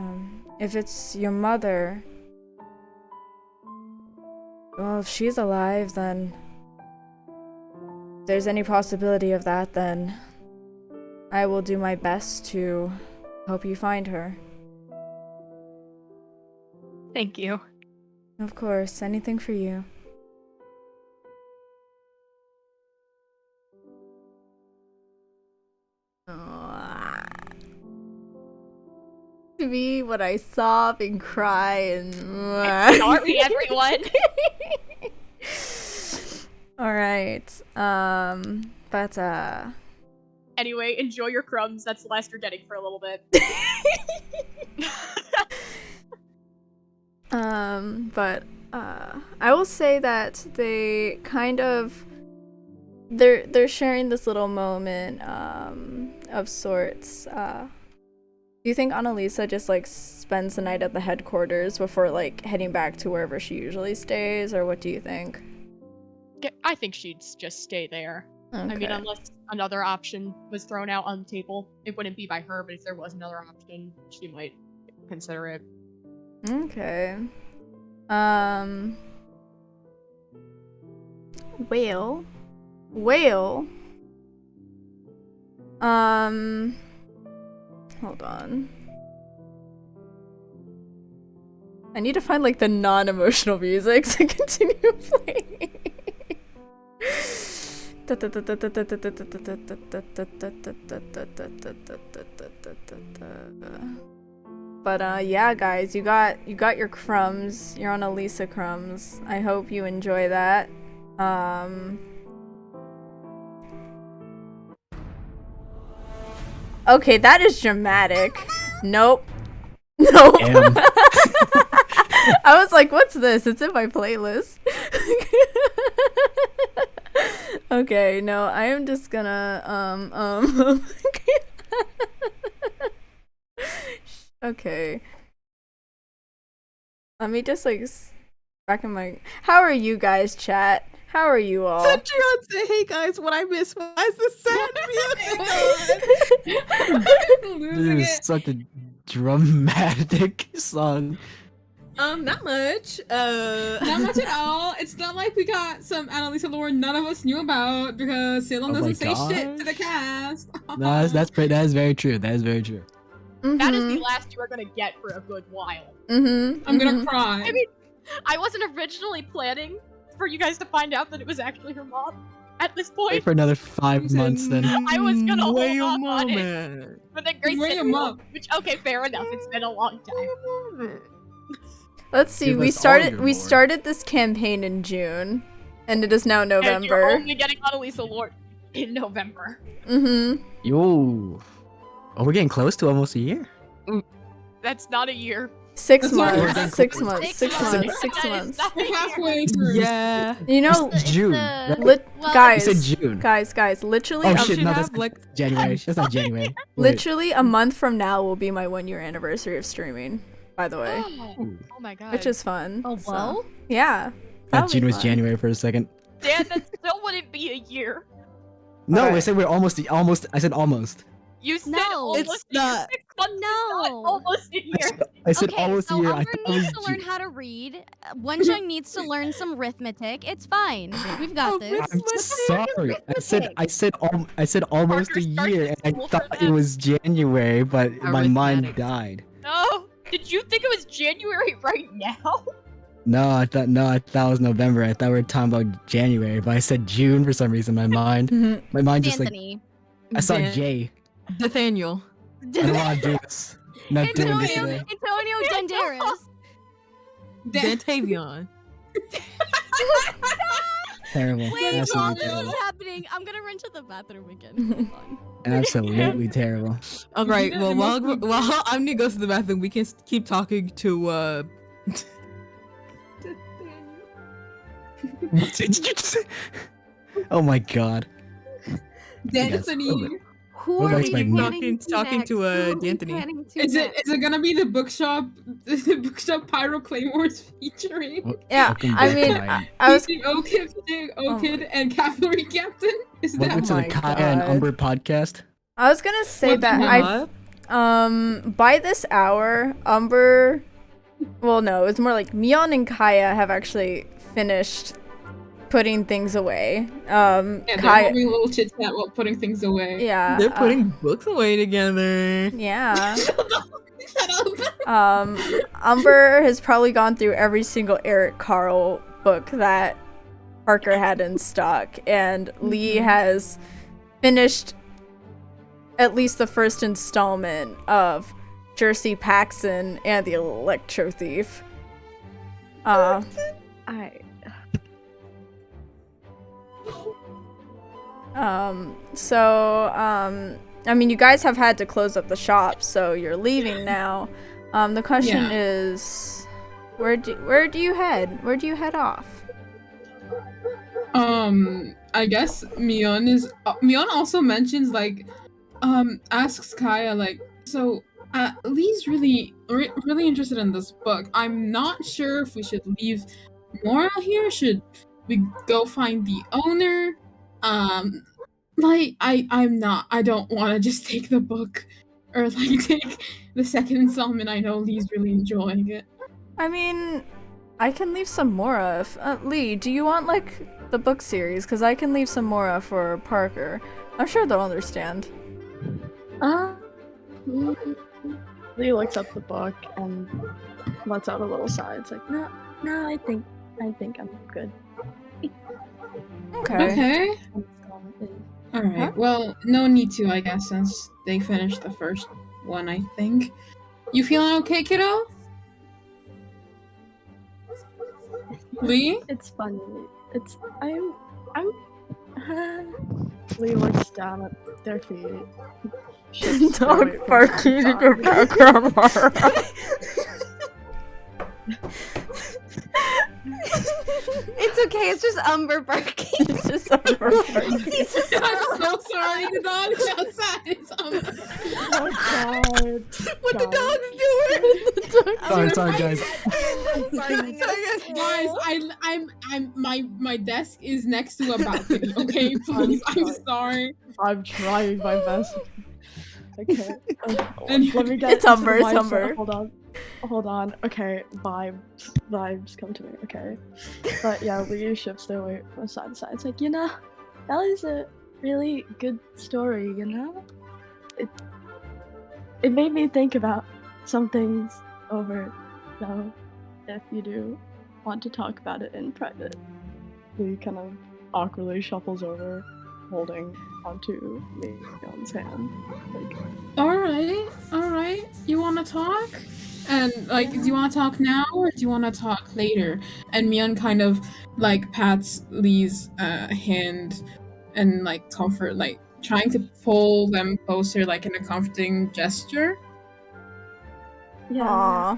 if it's your mother, well, if she's alive, then if there's any possibility of that, then I will do my best to help you find her. Thank you. Of course, anything for you. To me, when I sob and cry and sorry, everyone. All right. But anyway, enjoy your crumbs. That's the last you're getting for a little bit. But I will say that they kind of they're sharing this little moment of sorts. Do you think Annalisa just spends the night at the headquarters before heading back to wherever she usually stays, or what do you think? I think she'd just stay there. Okay. I mean, unless another option was thrown out on the table, it wouldn't be by her, but if there was another option, she might consider it. Okay. Whale. Hold on. I need to find like the non-emotional music to continue playing. But yeah, guys, you got your crumbs. You're on Elisa crumbs. I hope you enjoy that. Okay, that is dramatic. Nope. Nope. I was like, what's this? It's in my playlist. Okay, no, I am just gonna okay. Let me just like back in my. How are you guys, chat? How are you all? Centurion said, "Hey guys, what I missed? Why is this sad This is such a dramatic song. Not much. Not much at all. It's not like we got some Annalisa lore none of us knew about because Salem Oh my doesn't say shit to the gosh. cast. No, that is very true. That is very true. That is the last you are gonna get for a good while. I'm gonna cry. I mean, I wasn't originally planning for you guys to find out that it was actually her mom at this point. Wait for another 5 months then. I was gonna hold Wait a off on it. moment. But then Grace Wait said a month. which, okay, fair enough. It's been a long time. Let's see. Give We us all your started lore. this campaign in June, and it is now And you're November. only getting Annalisa Lord in November. Yo. Oh, we're getting close to almost a year. That's not a year. 6 That's what we're months. getting 6 close. months. 6 6 months. months. 6 That is months. not a We're year. halfway through. Yeah. You know, It's June. the- right? Well, guys, You said June. guys, literally, Oh a, shit, should no, have, that's like- January. That's not January. Wait. literally a month from now will be my 1-year anniversary of streaming. By the way, Oh my god. which is fun. Oh, so- whoa. Yeah. That that'll June be was fun. January for a second. Dan, that still wouldn't be a year. No, I Alright. said we're almost. I said almost. You said No, almost it's a year. not. 6 months is not No. almost a year. I said Okay, almost so a year. I Umber thought it needs was to learn June. how to read. Wonjung needs to learn some arithmetic. It's fine. We've got this. I'm sorry. I said almost Parker a starts year, at and I school for thought it that. was January, but my mind Arithmetic. died. No. Did you think it was January right now? No, I thought it was November. I thought we were talking about January, but I said June for some reason. My mind just like Anthony. I saw Dan- J. Nathaniel. I don't want to do this. Not doing this Antonio, today. Antonio Denderis. Dantavion. Terrible. Wait, Absolutely while this terrible. is happening, I'm gonna run to the bathroom again. Hold on. Absolutely terrible. All right. Yeah, Well, it while must be- while Omni goes to the bathroom, we can keep talking to. What did you just say? Oh my god. Anthony. Who What are makes we my- getting Talking to, next? Who are we D'Anthony. planning to Is next? it gonna be the bookshop Pyro Claymores featuring Yeah, Welcome I back mean, to my- I was. Okid and Cavalry Captain? Is that Welcome to the my Kaya and God. Umber podcast. I was gonna say What the that hell? by this hour, Umber. Well, no, it's more like Mion and Kaya have actually finished putting things away. Yeah, they're Kaya. having a little chit chat while putting things away. Yeah. They're putting books away together. Yeah. Shut up. Umber has probably gone through every single Eric Carle book that Parker had in stock, and Lee has finished at least the first installment of Jersey Paxson and the Electro Thief. I mean, you guys have had to close up the shop, so you're leaving now. The question Yeah. is, where do you head? Where do you head off? I guess Mion also mentions like, asks Kaya like, so Lee's really interested in this book. I'm not sure if we should leave Moral here. Should we go find the owner? Like I don't want to just take the book or like take the second installment. I know Lee's really enjoying it. I mean, I can leave some Mora. Lee, do you want like the book series? Because I can leave some Mora for Parker. I'm sure they'll understand. Lee looks up the book and lets out a little sigh. It's like, no, I think I'm good. Okay. All right. Huh? Well, no need to, I guess, since they finished the first one. I think. You feeling okay, kiddo? Lee? It's funny. I'm. Lee looks down at their feet. shifts their weight Dog from barking side in to your side. background, Mara. It's okay. It's just Umber barking. It's just Umber barking. He's just I'm so sorry, the dog's outside. It's Oh god. What the Guys. dog doing? Sorry, guys. Guys, my desk is next to a balcony. Okay, please. I'm sorry. I'm trying my best. Okay. And- Let me get It's into Umber, the it's mindset. Umber. Hold on. Okay, vibes come to me. Okay, but yeah, Liyue shifts their weight from side to side. It's like, that was a really good story. It made me think about some things over. So, if you do want to talk about it in private, Lee kind of awkwardly shuffles over, holding onto Leon's hand. Like, All right. You want to talk? And like, do you want to talk now or do you want to talk later? And Mion kind of like pats Lee's hand and like comfort, like trying to pull them closer, like in a comforting gesture. yeah.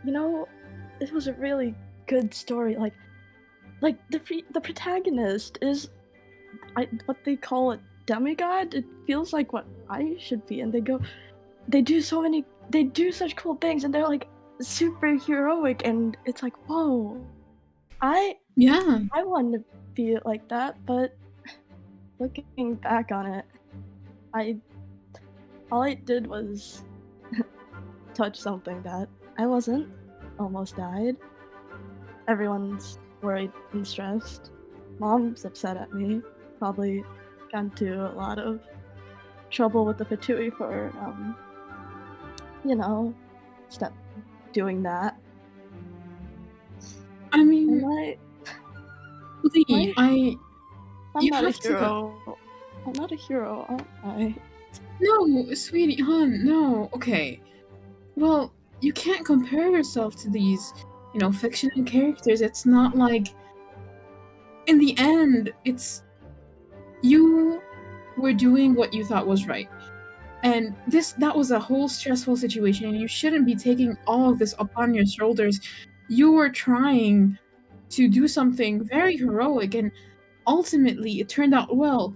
Aww. It was a really good story. Like the protagonist is, what they call a demigod. It feels like what I should be, and they do such cool things, and they're like super heroic, and it's like, whoa, I want to be like that. But looking back on it, all I did was touch something that I wasn't. Almost died. Everyone's worried and stressed. Mom's upset at me. Probably got into a lot of trouble with the Fatui for, stop doing that. I mean, And Lee, I'm you not a have to- hero. I'm not a hero, aren't I? No, sweetie, hon, no. Okay. Well, you can't compare yourself to these, fictional characters. It's not like, in the end, you were doing what you thought was right. And that was a whole stressful situation, and you shouldn't be taking all of this upon your shoulders. You were trying to do something very heroic, and ultimately it turned out well.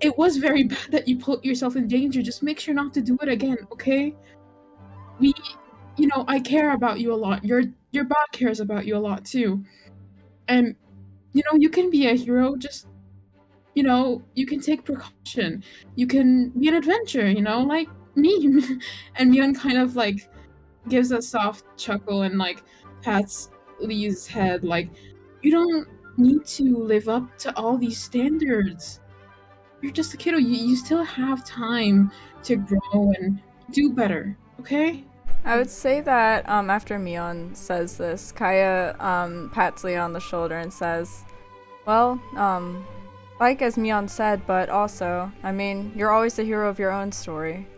It was very bad that you put yourself in danger. Just make sure not to do it again, okay? I care about you a lot. Your bot cares about you a lot too. And you can be a hero, just you can take precaution. You can be an adventurer, like me. And Mion kind of like gives a soft chuckle and like pats Lee's head, like, you don't need to live up to all these standards. You're just a kiddo. You still have time to grow and do better, okay? I would say that after Mion says this, Kaya pats Leah on the shoulder and says, well, like as Mion said, but also, I mean, you're always the hero of your own story.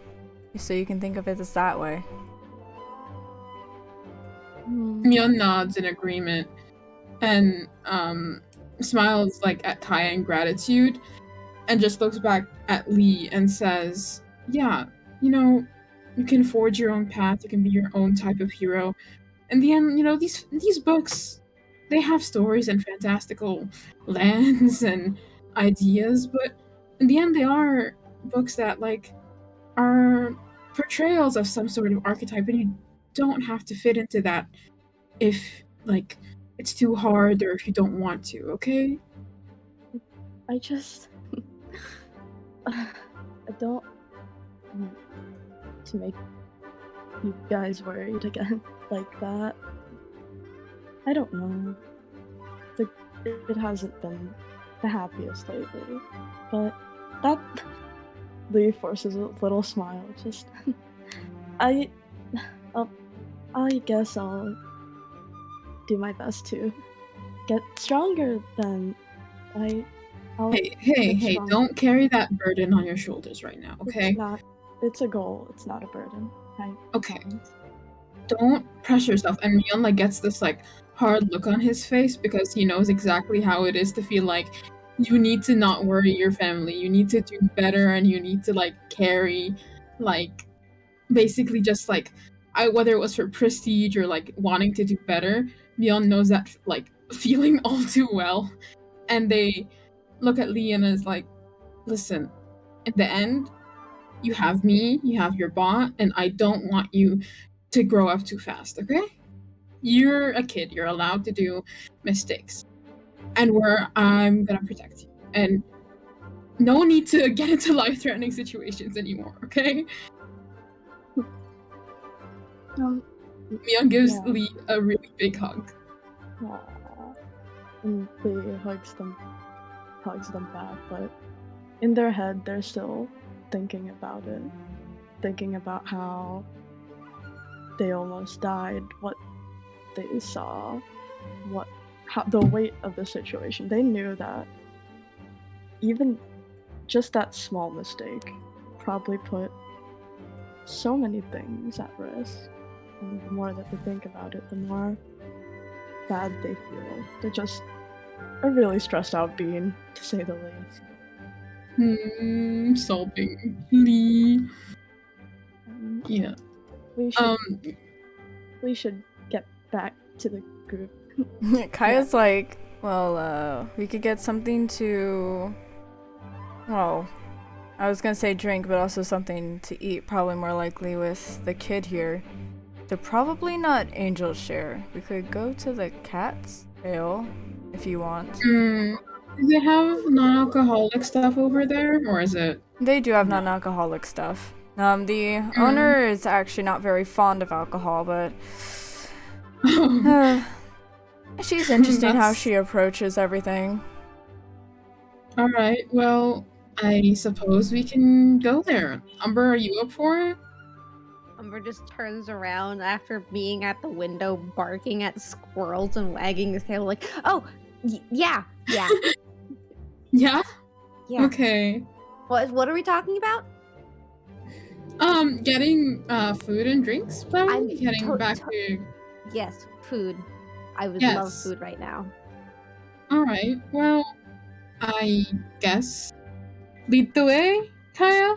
So you can think of it as that way. Mion nods in agreement and smiles like at Kaya in gratitude and just looks back at Lee and says, yeah, you can forge your own path, you can be your own type of hero. In the end, these books, they have stories and fantastical lands and ideas, but in the end they are books that are portrayals of some sort of archetype, and you don't have to fit into that if it's too hard or if you don't want to, okay? I just I to make you guys worried again like that. I don't know. It hasn't been the happiest lately, but that Lee forces a little smile. Just I guess I'll do my best to get stronger. Then I'll Hey, get stronger. don't carry that burden on your shoulders right now, okay? It's a goal. It's not a burden. Okay. promise. Don't pressure yourself. And Mion like gets this like hard look on his face because he knows exactly how it is to feel like you need to not worry your family. You need to do better, and you need to like carry, like, basically just like whether it was for prestige or like wanting to do better. Mion knows that like feeling all too well, and they look at Lee and is like, listen, in the end, you have me, you have your bot, and I don't want you to grow up too fast, okay? You're a kid, you're allowed to do mistakes. And I'm gonna protect you. And no need to get into life-threatening situations anymore, okay? Mion gives Lee a really big hug. Aww. And Lee hugs them back, but in their head they're still thinking about it, thinking about how they almost died, what they saw, how the weight of the situation. They knew that even just that small mistake probably put so many things at risk. And the more that they think about it, the more bad they feel. They're just a really stressed out being, to say the least. Sobbing. Lee. Yeah. We should get back to the group. Kaya's like, well, we could get something to, well, I was gonna say drink, but also something to eat, probably more likely with the kid here. So probably not Angel's Share. We could go to the Cat's Ale, if you want. Do they have non-alcoholic stuff over there, or is it? They do have non-alcoholic stuff. The owner is actually not very fond of alcohol, but she's interesting how she approaches everything. Alright, well, I suppose we can go there. Umber, are you up for it? Umber just turns around after being at the window barking at squirrels and wagging his tail like, oh, yeah. Yeah? Yeah. Okay. What are we talking about? Getting food and drinks, probably? I'm Getting back to... Yes, food. I would Yes. love food right now. Alright, well, I guess lead the way, Kaya?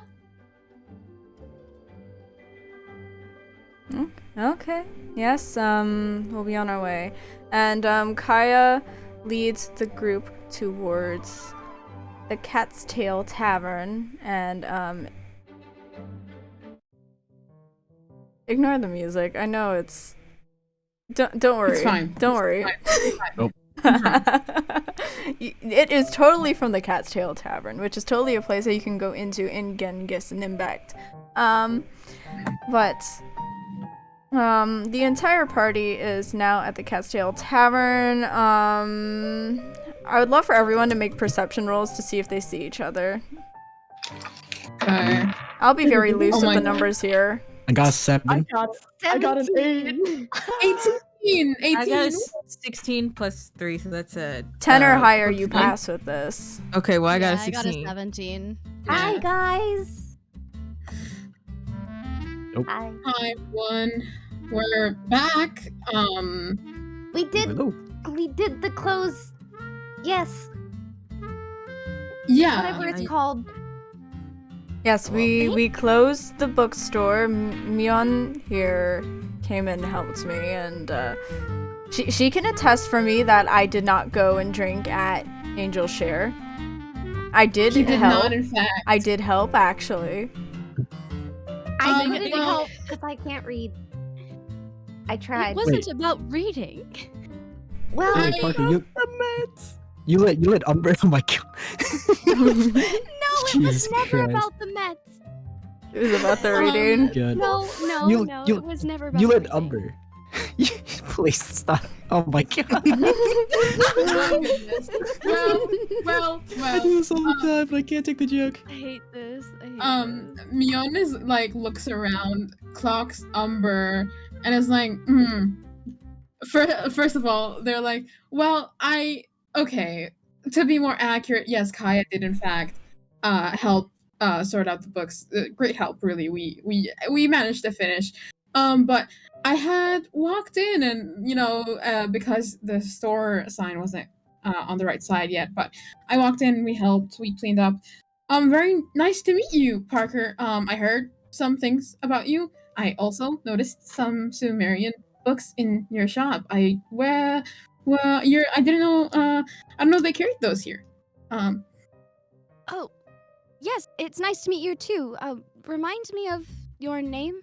Okay. Yes, we'll be on our way. And Kaya leads the group towards the Cat's Tail Tavern, and ignore the music. I know it's don't worry. It's fine. Don't worry. It's fine. Nope. It is totally from the Cat's Tail Tavern, which is totally a place that you can go into in Genshin Impact. But the entire party is now at the Cat's Tail Tavern. I would love for everyone to make perception rolls to see if they see each other. Okay. I'll be very loose with the numbers here. I got 7. I got an 8. 18! I got 16 plus 3, so that's a 10 or higher, you pass with this. Okay, well I got a I got 16. a 17. Hi, guys. Nope. Hi. Hi, everyone. We're back. We did Hello. the close. Yes, Yeah. whatever it's called. Yes, we closed the bookstore. Mion here came and helped me, and she can attest for me that I did not go and drink at Angel's Share. I did You did help. not, in fact. I did help, actually. I couldn't well- help because I can't read. I tried. It wasn't about reading. Well, Wait, Parker, you let Umber. Oh my god. No, it Jesus was never Christ. about the Mets. It was about the reading. Good. No, You- no, you- it was never about You let reading. Umber. Please stop. Oh my god. Oh, goodness. Well. I do this all the time, but I can't take the joke. I hate this. I hate this. Mion is like looks around, clocks Umber, and is like, First of all, they're like, well, okay. To be more accurate, yes, Kaya did in fact help sort out the books. Great help, really. We managed to finish. But I had walked in, and because the store sign wasn't on the right side yet, but I walked in, we helped, we cleaned up. Very nice to meet you, Parker. I heard some things about you. I also noticed some Sumerian books in your shop. I didn't know. I don't know they carried those here. Oh, yes, it's nice to meet you too. Remind me of your name.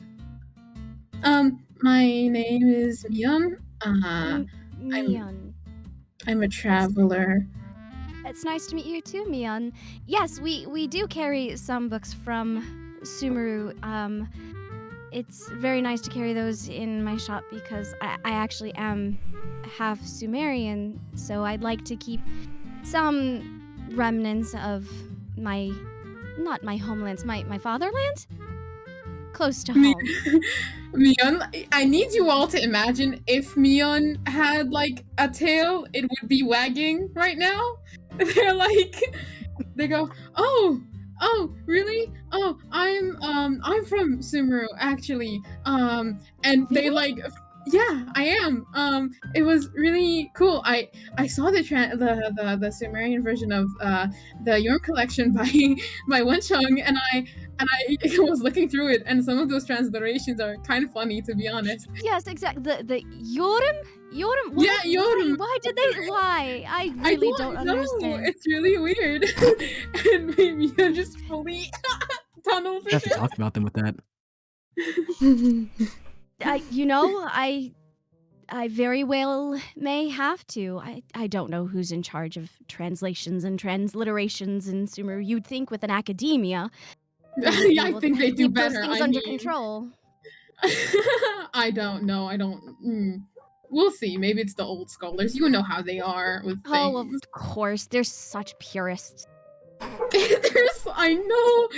My name is Mion. Mion. I'm a traveler. It's nice to meet you too, Mion. Yes, we do carry some books from Sumeru. It's very nice to carry those in my shop because I actually am half Sumerian, so I'd like to keep some remnants of not my homelands, my fatherland? Close to home. Mion, I need you all to imagine if Mion had like a tail, it would be wagging right now. They go, oh, really? Oh, I'm from Sumeru actually. And they like, yeah, I am. It was really cool. I saw the Sumerian version of the Yorm collection by Wenchung, and I was looking through it, and some of those transliterations are kind of funny, to be honest. Yes, exactly. The Yorm? Yorm? Yeah, Yorm. Why did they? Why? I really don't understand. It's really weird. And maybe I just fully tunnel I have to vision. talk about them with that. I very well may have to. I don't know who's in charge of translations and transliterations in Sumeru. You'd think with an academia. Yeah, I think they do keep those better. things under control. I don't know. We'll see. Maybe it's the old scholars. You know how they are with Oh, things. of course. They're such purists. I know.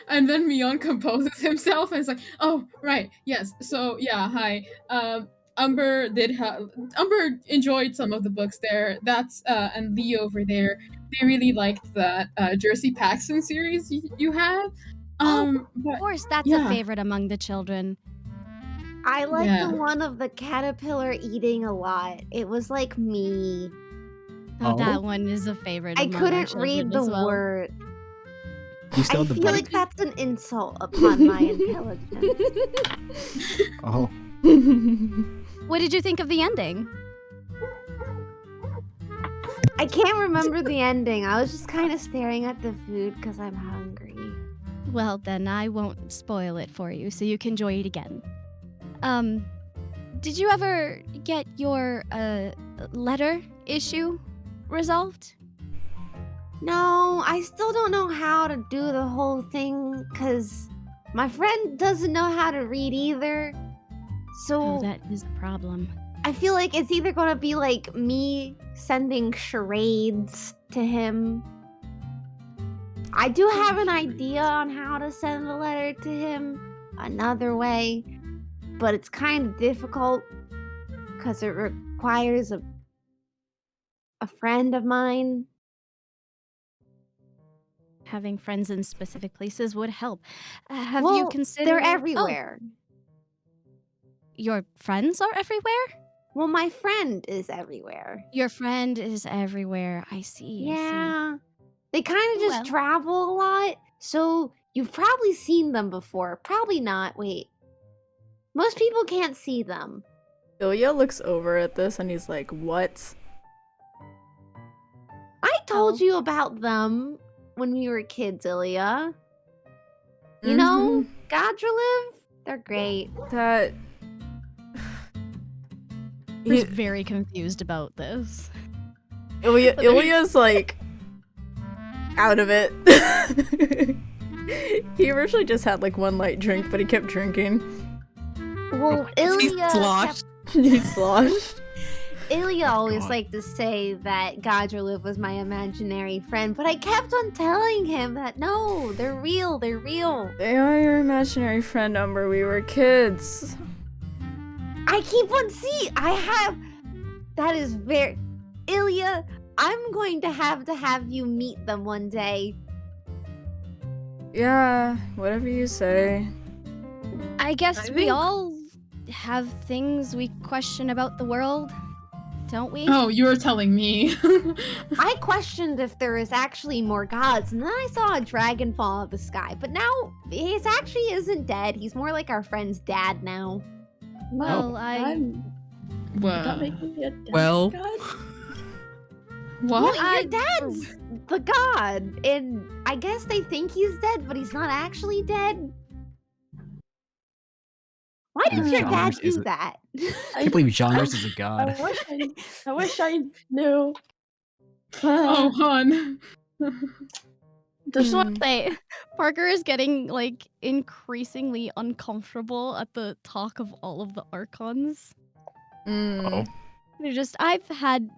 And then Mion composes himself and is like, oh, right, yes. So yeah, hi. Umber enjoyed some of the books there. That's and Lee over there. They really liked that Jersey Paxton series you have. Of But course, that's yeah. a favorite among the children. I like Yeah. the one of the caterpillar eating a lot. It was like me. Oh, Oh. that one is a favorite. I among our couldn't children read the as well. word. You still I have the feel book? like that's an insult upon my intelligence. Oh. What did you think of the ending? I can't remember the ending. I was just kind of staring at the food because I'm hungry. Well, then I won't spoil it for you, so you can enjoy it again. Did you ever get your letter issue resolved? No, I still don't know how to do the whole thing because my friend doesn't know how to read either. So Oh, that is the problem. I feel like it's either going to be like me sending charades to him. I do have an idea on how to send a letter to him another way, but it's kind of difficult because it requires a friend of mine. Having friends in specific places would help. Have you Well, considered? They're Oh, everywhere. your friends are everywhere? Well, my friend is everywhere. Your friend is everywhere. I see. I see. Yeah. They kind of just Well. travel a lot. So you've probably seen them before. Probably not. Wait. Most people can't see them. Ilya looks over at this and he's like, what? I told Oh. you about them when we were kids, Ilya. You know, Gadriliv? They're great. That. He's very confused about this. Ilya's like out of it. He originally just had like one light drink, but he kept drinking. Well, He's Ilya sloshed. He sloshed. Ilya always God. liked to say that Godreliv was my imaginary friend, but I kept on telling him that no, they're real, they're real. They are your imaginary friend, Umber. We were kids. I keep on that is very Ilya, I'm going to have you meet them one day. Yeah, whatever you say. I guess we all have things we question about the world, don't we? Oh, you were telling me. I questioned if there is actually more gods, and then I saw a dragon fall out of the sky. But now he actually isn't dead. He's more like our friend's dad now. Well, Does that make me a dead Well. god? What? Your dad's the god, and I guess they think he's dead, but he's not actually dead. Why did your dad Genres is do a- that? I can't believe genres is a god. I wish I knew. Oh, hon. Just want to say, Parker is getting like increasingly uncomfortable at the talk of all of the archons. Oh. They're just, I've had,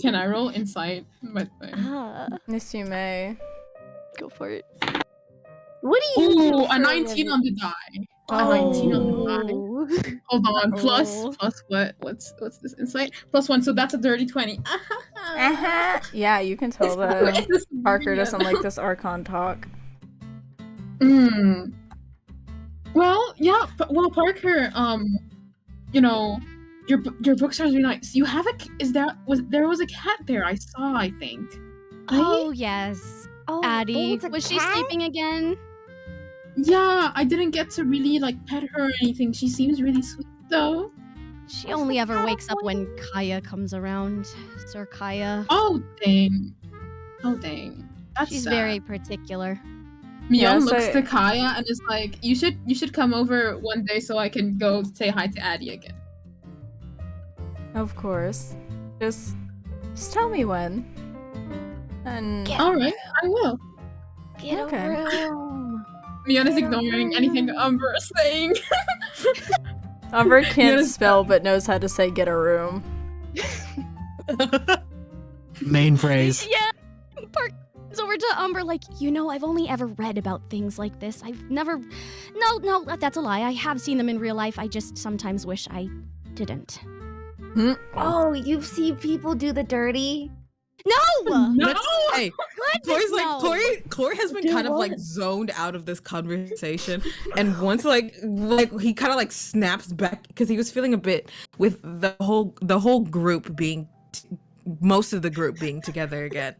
Can I roll insight? Yes, you may. go for it. What do you do Ooh, for a a 19 living? on the die. A 19 on the die. Hold on. Plus what? What's this insight? +1, so that's a dirty 20. Yeah, you can tell that Parker doesn't like this Archon talk. Well, yeah, but Parker, you know, your bookstore is really nice. You have there was a cat there I saw, I think. Oh, yes. Oh, Addie, it's a was she cat? sleeping again? Yeah, I didn't get to really like pet her or anything. She seems really sweet though. She only ever wakes up when Kaya comes around. Sir Kaya. Oh dang. That's She's sad. very particular. Mion Yeah, looks so- to Kaya and is like, you should come over one day so I can go say hi to Addie again. Of course. Just tell me when. And Alright, I will. Get Okay. a room. Mion is ignoring anything Umber is saying. Umber can't Yes. spell but knows how to say get a room. Main phrase. Yeah. Parker comes over to Umber like, I've only ever read about things like this. I've never... No, that's a lie. I have seen them in real life. I just sometimes wish I didn't. Oh, you've seen people do the dirty? No! No! Hey, Goodness, Corey's no. like Corey has been Do kind of like what? zoned out of this conversation, and once like he kind of like snaps back because he was feeling a bit with the whole group being most of the group being together again,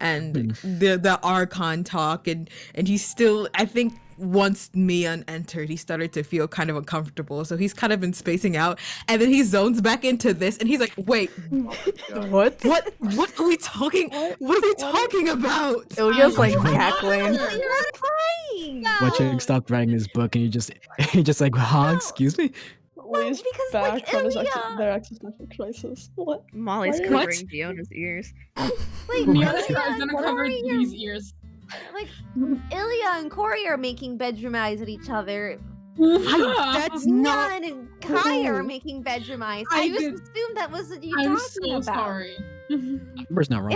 and the Archon talk, and he still, I think once Mion entered, he started to feel kind of uncomfortable, so he's kind of been spacing out, and then he zones back into this, and he's like, wait, What? what are we talking? What are we talking about? Ilya's like Oh, cackling. You're crying. Watching stop writing this book and he just like, huh, excuse me? Lee's because, back like, from Ilya- their existential crisis. What? Molly's What? covering Diona's ears. Like, Mion is Ilya gonna and cover Corey are- these ears. Like, Ilya and Corey are making bedroom eyes at each other. That's not. Mion and Kai are making bedroom eyes. I I just did- assumed that was what you I'm talking so about. sorry. Umber's not wrong.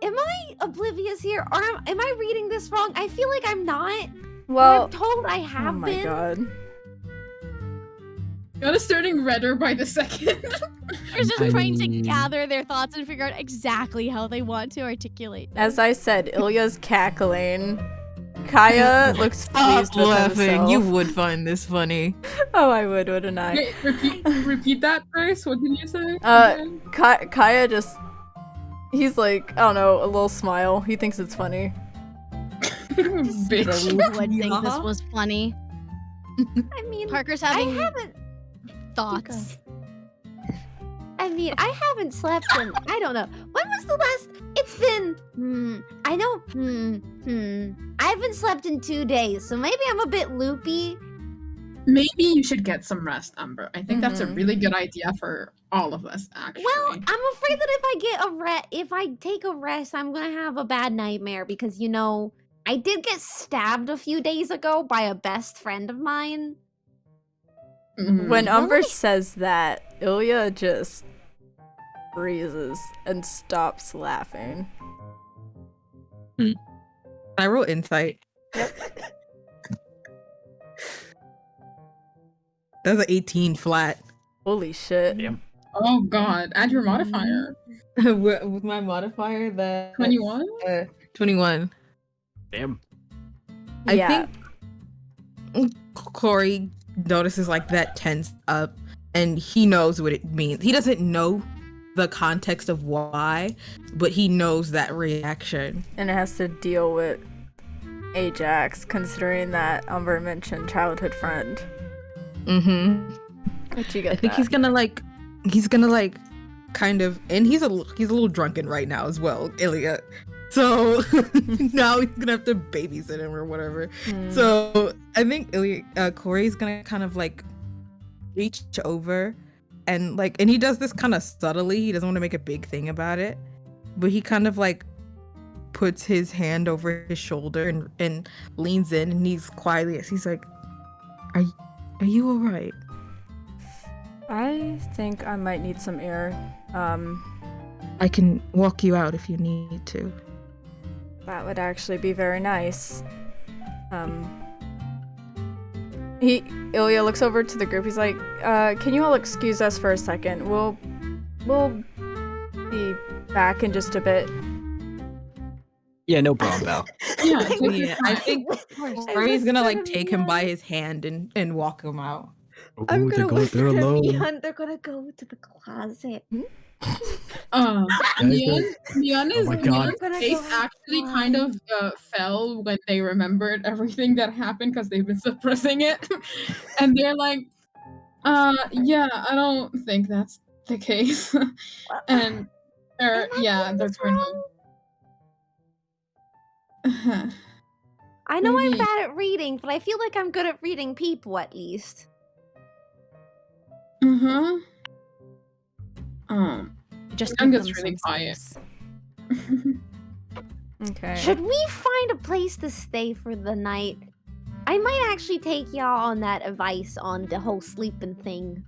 Am I oblivious here, or am I reading this wrong? I feel like I'm not. Well, I'm told I have oh my been. god. Miona's turning redder by the second. They're just I trying to mean- gather their thoughts and figure out exactly how they want to articulate them. As I said, Ilya's cackling. Kaya looks Stop pleased with laughing. himself. You would find this funny. Oh, I would, wouldn't I? Wait, repeat that first. What did you say? Kaya just... He's like, I don't know, a little smile. He thinks it's funny. Bitch. Who would think this was funny? I mean, Parker's I having haven't. thoughts. I mean, I haven't slept in. I don't know. When was the last? It's been. I know. I haven't slept in 2 days, so maybe I'm a bit loopy. Maybe you should get some rest, Umber. I think that's a really good idea for all of us, actually. Well, I'm afraid that if I take a rest, I'm gonna have a bad nightmare because I did get stabbed a few days ago by a best friend of mine. When Umber says that, Ilya just freezes and stops laughing. I roll insight. Yep. That's an 18 flat. Holy shit. Damn. Oh god, add your modifier. With my modifier, that 21? 21. Damn. Yeah. I think Corey notices like that tense up, and he knows what it means. He doesn't know the context of why, but he knows that reaction. And it has to deal with Ajax, considering that Umber mentioned childhood friend. Mm-hmm. But you get I think that. he's gonna like kind of, and he's a little drunken right now as well, Ilya. So now he's gonna have to babysit him or whatever. So I think Corey's gonna kind of like reach over and he does this kind of subtly. He doesn't want to make a big thing about it, but he kind of like puts his hand over his shoulder and leans in, and he's like, "Are you all right?" I think I might need some air. I can walk you out if you need to. That would actually be very nice. Ilya looks over to the group. He's like, can you all excuse us for a second? We'll be back in just a bit. Yeah, no problem, Belle. Yeah, I think Corey's gonna like take him by his hand and walk him out. I'm gonna whisper there to alone. Mian, they're gonna go to the closet. Mian Oh my God. Mian's face actually kind of fell when they remembered everything that happened because they've been suppressing it. And they're like, yeah, I don't think that's the case. And they're kind of I know I'm Maybe. bad at reading, but I feel like I'm good at reading people at least. Just I'm give just them really some quiet. space. Okay. Should we find a place to stay for the night? I might actually take y'all on that advice on the whole sleeping thing.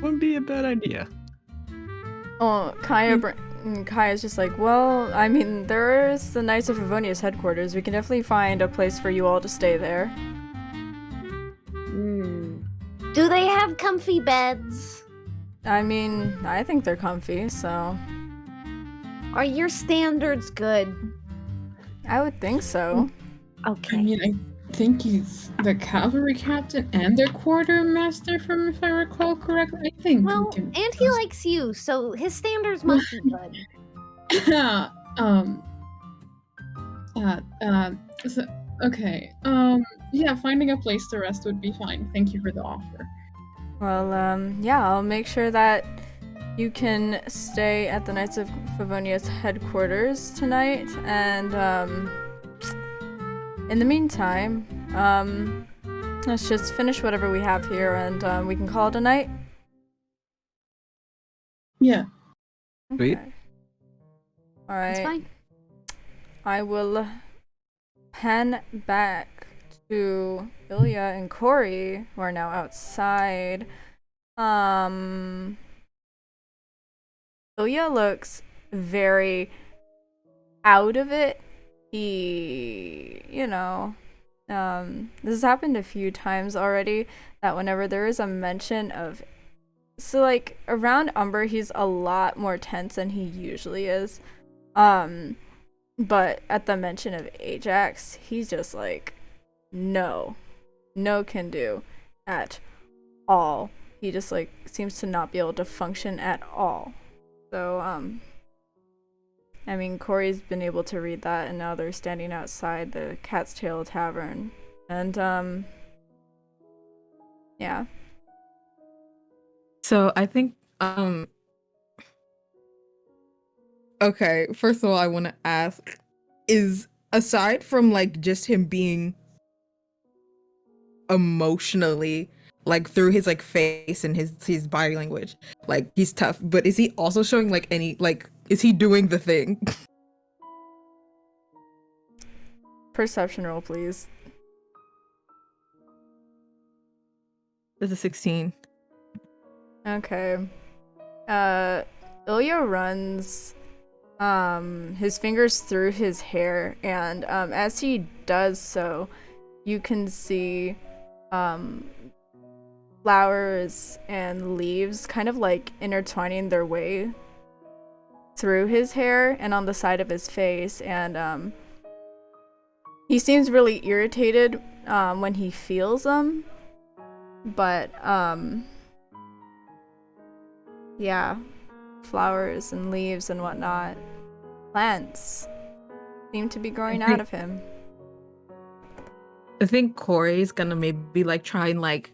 Wouldn't be a bad idea. Oh, Kaya's just like, well, I mean, there is the Knights of Favonia's headquarters. We can definitely find a place for you all to stay there. Do they have comfy beds? I mean, I think they're comfy, so Are your standards good? I would think so. Okay. I mean, I think he's the cavalry captain and their quartermaster, from if I recall correctly. I think. Well, we can and he likes you, so his standards must be good. So, okay. Yeah, finding a place to rest would be fine. Thank you for the offer. Well, yeah, I'll make sure that you can stay at the Knights of Favonia's headquarters tonight, and in the meantime, let's just finish whatever we have here, and we can call it a night. Yeah. Sweet. Okay. All right. That's fine. I will pan back to Ilya and Corey, who are now outside. Ilya looks very out of it. He, this has happened a few times already, that whenever there is a mention of, so like around Umber, he's a lot more tense than he usually is. But at the mention of Ajax, he's just like, no can do at all. He just like seems to not be able to function at all. So I mean, Corey's been able to read that, and now they're standing outside the Cat's Tail Tavern, and yeah. So I think okay, first of all, I want to ask, is aside from like just him being emotionally, like through his like face and his body language, like he's tough, but is he also showing like any, like, is he doing the thing? perception roll, please. There's a 16. Okay. Ilya runs his fingers through his hair, and as he does so, you can see flowers and leaves kind of like intertwining their way through his hair and on the side of his face, and he seems really irritated when he feels them, but yeah, flowers and leaves and whatnot, plants seem to be growing out of him. I think Corey's gonna maybe like try and like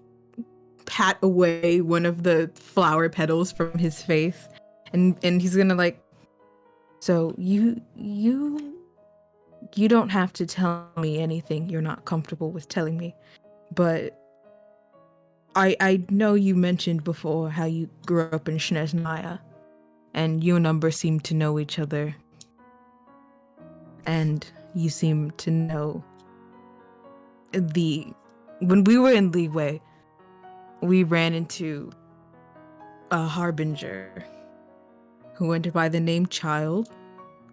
pat away one of the flower petals from his face, and he's gonna like, so you don't have to tell me anything you're not comfortable with telling me, but I know you mentioned before how you grew up in Snezhnaya, and you and Umber seem to know each other, and you seem to know when we were in Liyue, we ran into a harbinger who went by the name Child,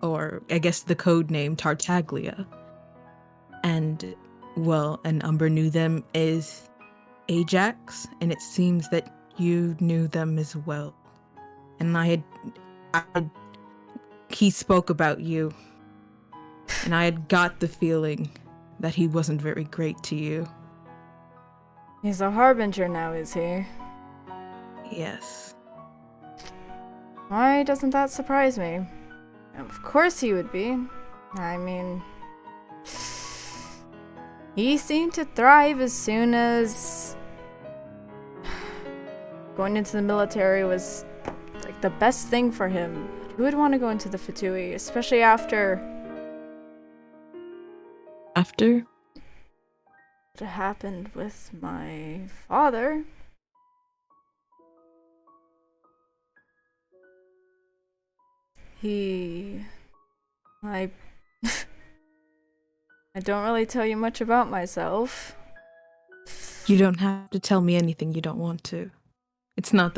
or I guess the code name Tartaglia, and Umber knew them as Ajax, and it seems that you knew them as well. And he spoke about you, and I had got the feeling that he wasn't very great to you. He's a harbinger now, is he? Yes. Why doesn't that surprise me? Of course he would be. I mean, he seemed to thrive as soon as going into the military was like the best thing for him. Who would want to go into the Fatui, especially after what happened with my father? I don't really tell you much about myself. You don't have to tell me anything you don't want to. It's not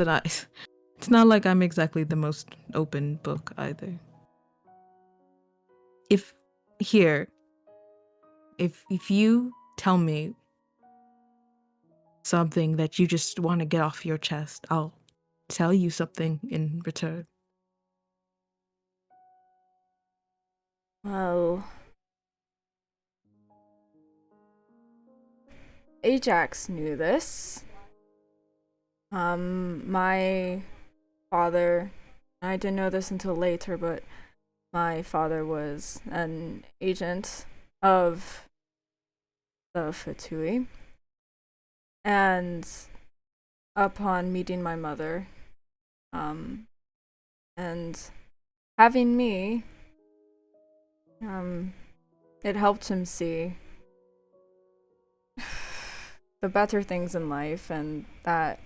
like I'm exactly the most open book either. If you tell me something that you just want to get off your chest, I'll tell you something in return. Well, Ajax knew this. My father, I didn't know this until later, but my father was an agent of the Fatui. And upon meeting my mother, and having me, it helped him see the better things in life, and that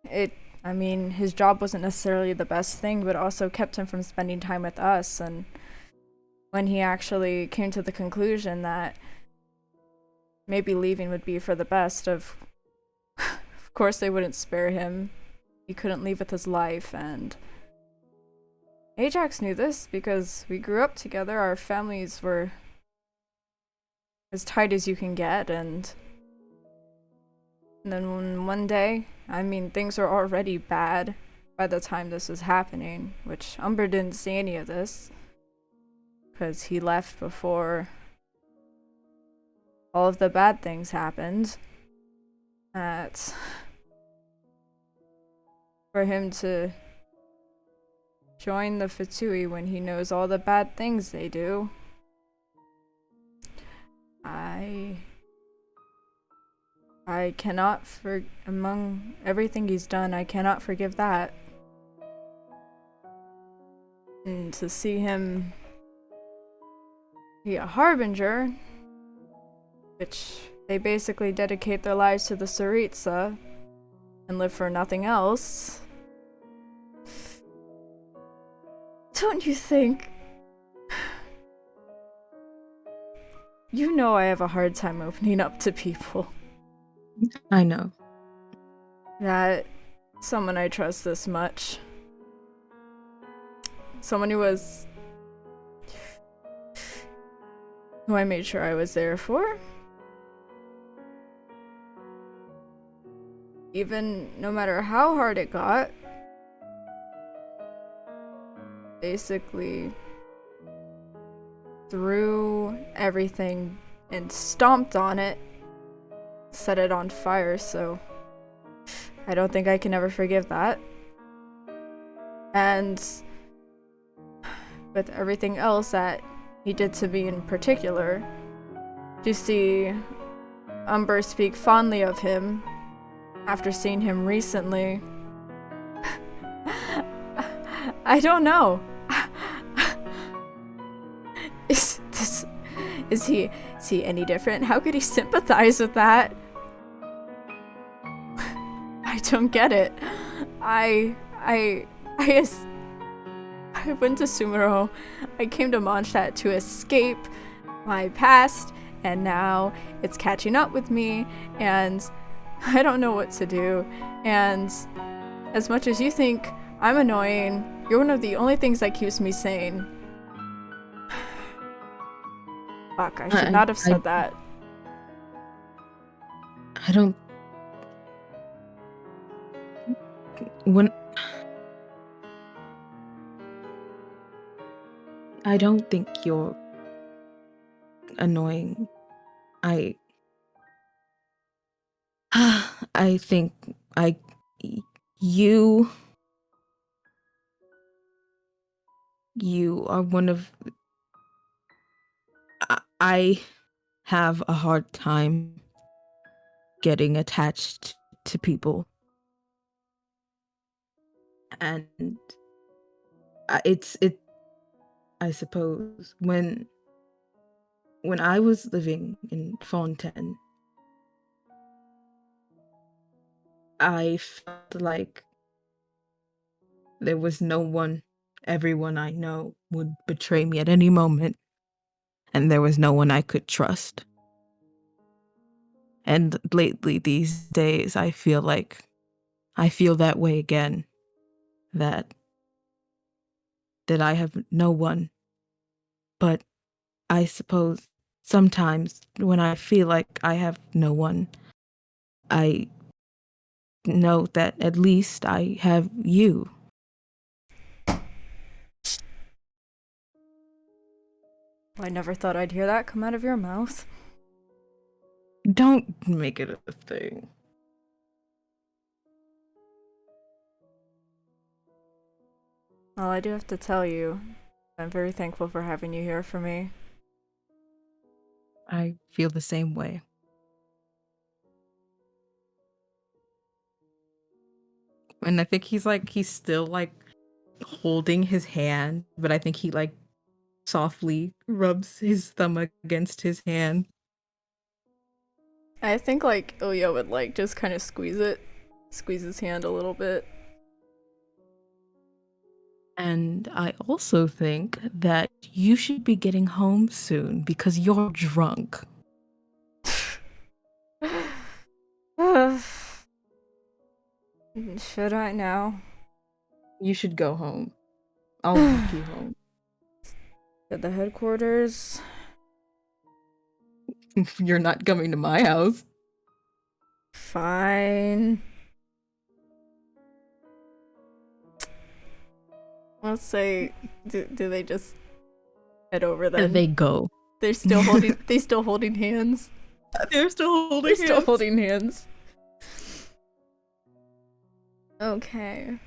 his job wasn't necessarily the best thing, but also kept him from spending time with us. And when he actually came to the conclusion that maybe leaving would be for the best, of course they wouldn't spare him. He couldn't leave with his life, and Ajax knew this because we grew up together. Our families were as tight as you can get, and then one day, things were already bad by the time this was happening, which Umber didn't see any of this because he left before all of the bad things happened. That for him to join the Fatui when he knows all the bad things they do, I cannot among everything he's done, I cannot forgive that. And to see him be a harbinger, which they basically dedicate their lives to the Tsaritsa and live for nothing else. Don't you think You know I have a hard time opening up to people. I know. That someone I trust this much. Someone who I made sure I was there for. Even no matter how hard it got. Basically threw everything and stomped on it. Set it on fire, so I don't think I can ever forgive that. And with everything else that he did to me in particular, to see Umber speak fondly of him after seeing him recently, I don't know. Is he any different? How could he sympathize with that? I don't get it. I went to Sumero. I came to Mondstadt to escape my past, and now it's catching up with me, and I don't know what to do. And as much as you think I'm annoying, you're one of the only things that keeps me sane. Fuck, I should not have said that. I don't... I don't think you're annoying. I think you are one of... I have a hard time getting attached to people. And I suppose when I was living in Fontaine, I felt like there was no one. Everyone I know would betray me at any moment, and there was no one I could trust. And lately, these days, I feel that way again. That I have no one. But I suppose sometimes when I feel like I have no one, I know that at least I have you. I never thought I'd hear that come out of your mouth. Don't make it a thing. Well, I do have to tell you, I'm very thankful for having you here for me. I feel the same way. And I think he's still holding his hand, but I think he softly rubs his thumb against his hand. I think Ilya would just kind of squeeze his hand a little bit. And I also think that you should be getting home soon because you're drunk. Should I now? You should go home. I'll walk you home. At the headquarters? You're not coming to my house. Fine. Let's say, do they just head over then? They go. They're still holding. They still holding hands. They're still holding They're still holding hands. Okay.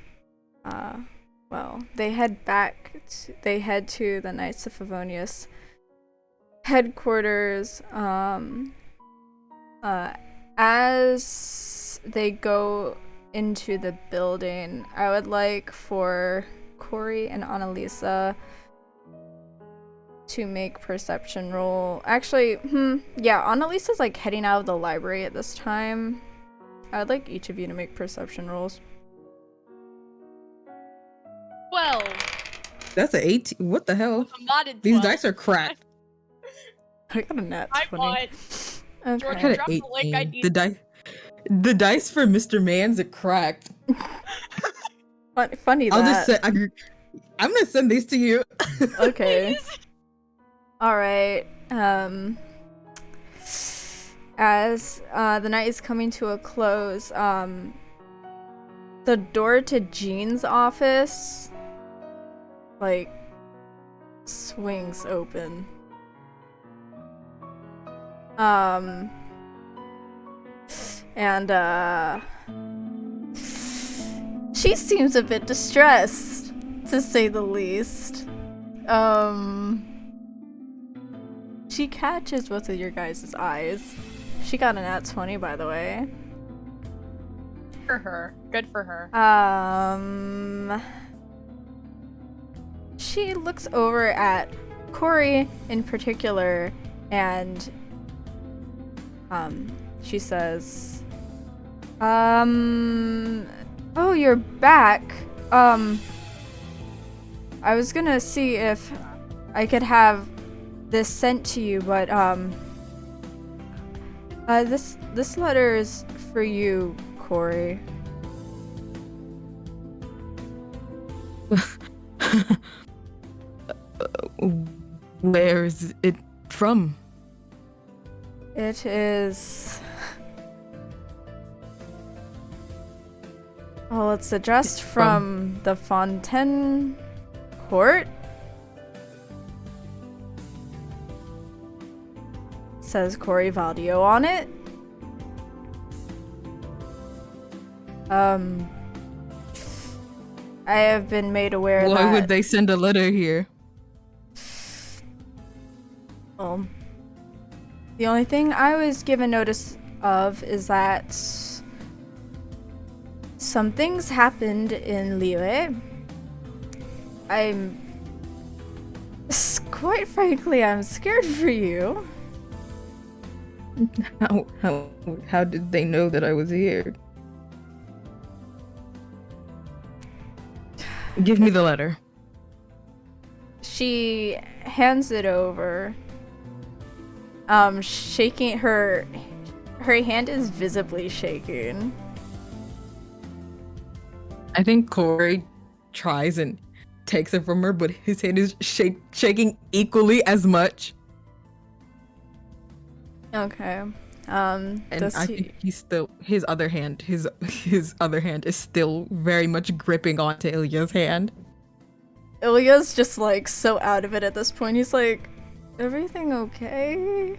Well, they head back. They head to the Knights of Favonius headquarters. As they go into the building, I would like for Corey and Annalisa to make perception roll. Actually, yeah, Annalisa's heading out of the library at this time. I would like each of you to make perception rolls. 12. That's an 18. What the hell? A modded 12. These dice are cracked. I got a nat I 20. won. George, Okay. Got drop an the link. I 18. need The dice for Mr. Man's are cracked. Funny I'll just that. say I'm gonna send these to you. Okay. Please. Alright. As the night is coming to a close, the door to Jean's office, like, swings open. And she seems a bit distressed, to say the least. She catches both of your guys' eyes. She got an nat 20, by the way. For her. Good for her. She looks over at Corey in particular, and she says, oh, you're back. I was gonna see if I could have this sent to you, but this letter is for you, Corey. Where is it from? It is. Oh, it's addressed from the Fontaine Court. It says Corey Valdio on it. I have been made aware that. Why would they send a letter here? Well, the only thing I was given notice of is that some things happened in Liyue. Quite frankly, I'm scared for you. How did they know that I was here? Give me the letter. She hands it over. Shaking her hand is visibly shaking. I think Corey tries and takes it from her, but his hand is shaking equally as much. Okay. And I think he's still his other hand is still very much gripping onto Ilya's hand. Ilya's just like so out of it at this point. He's like, everything okay?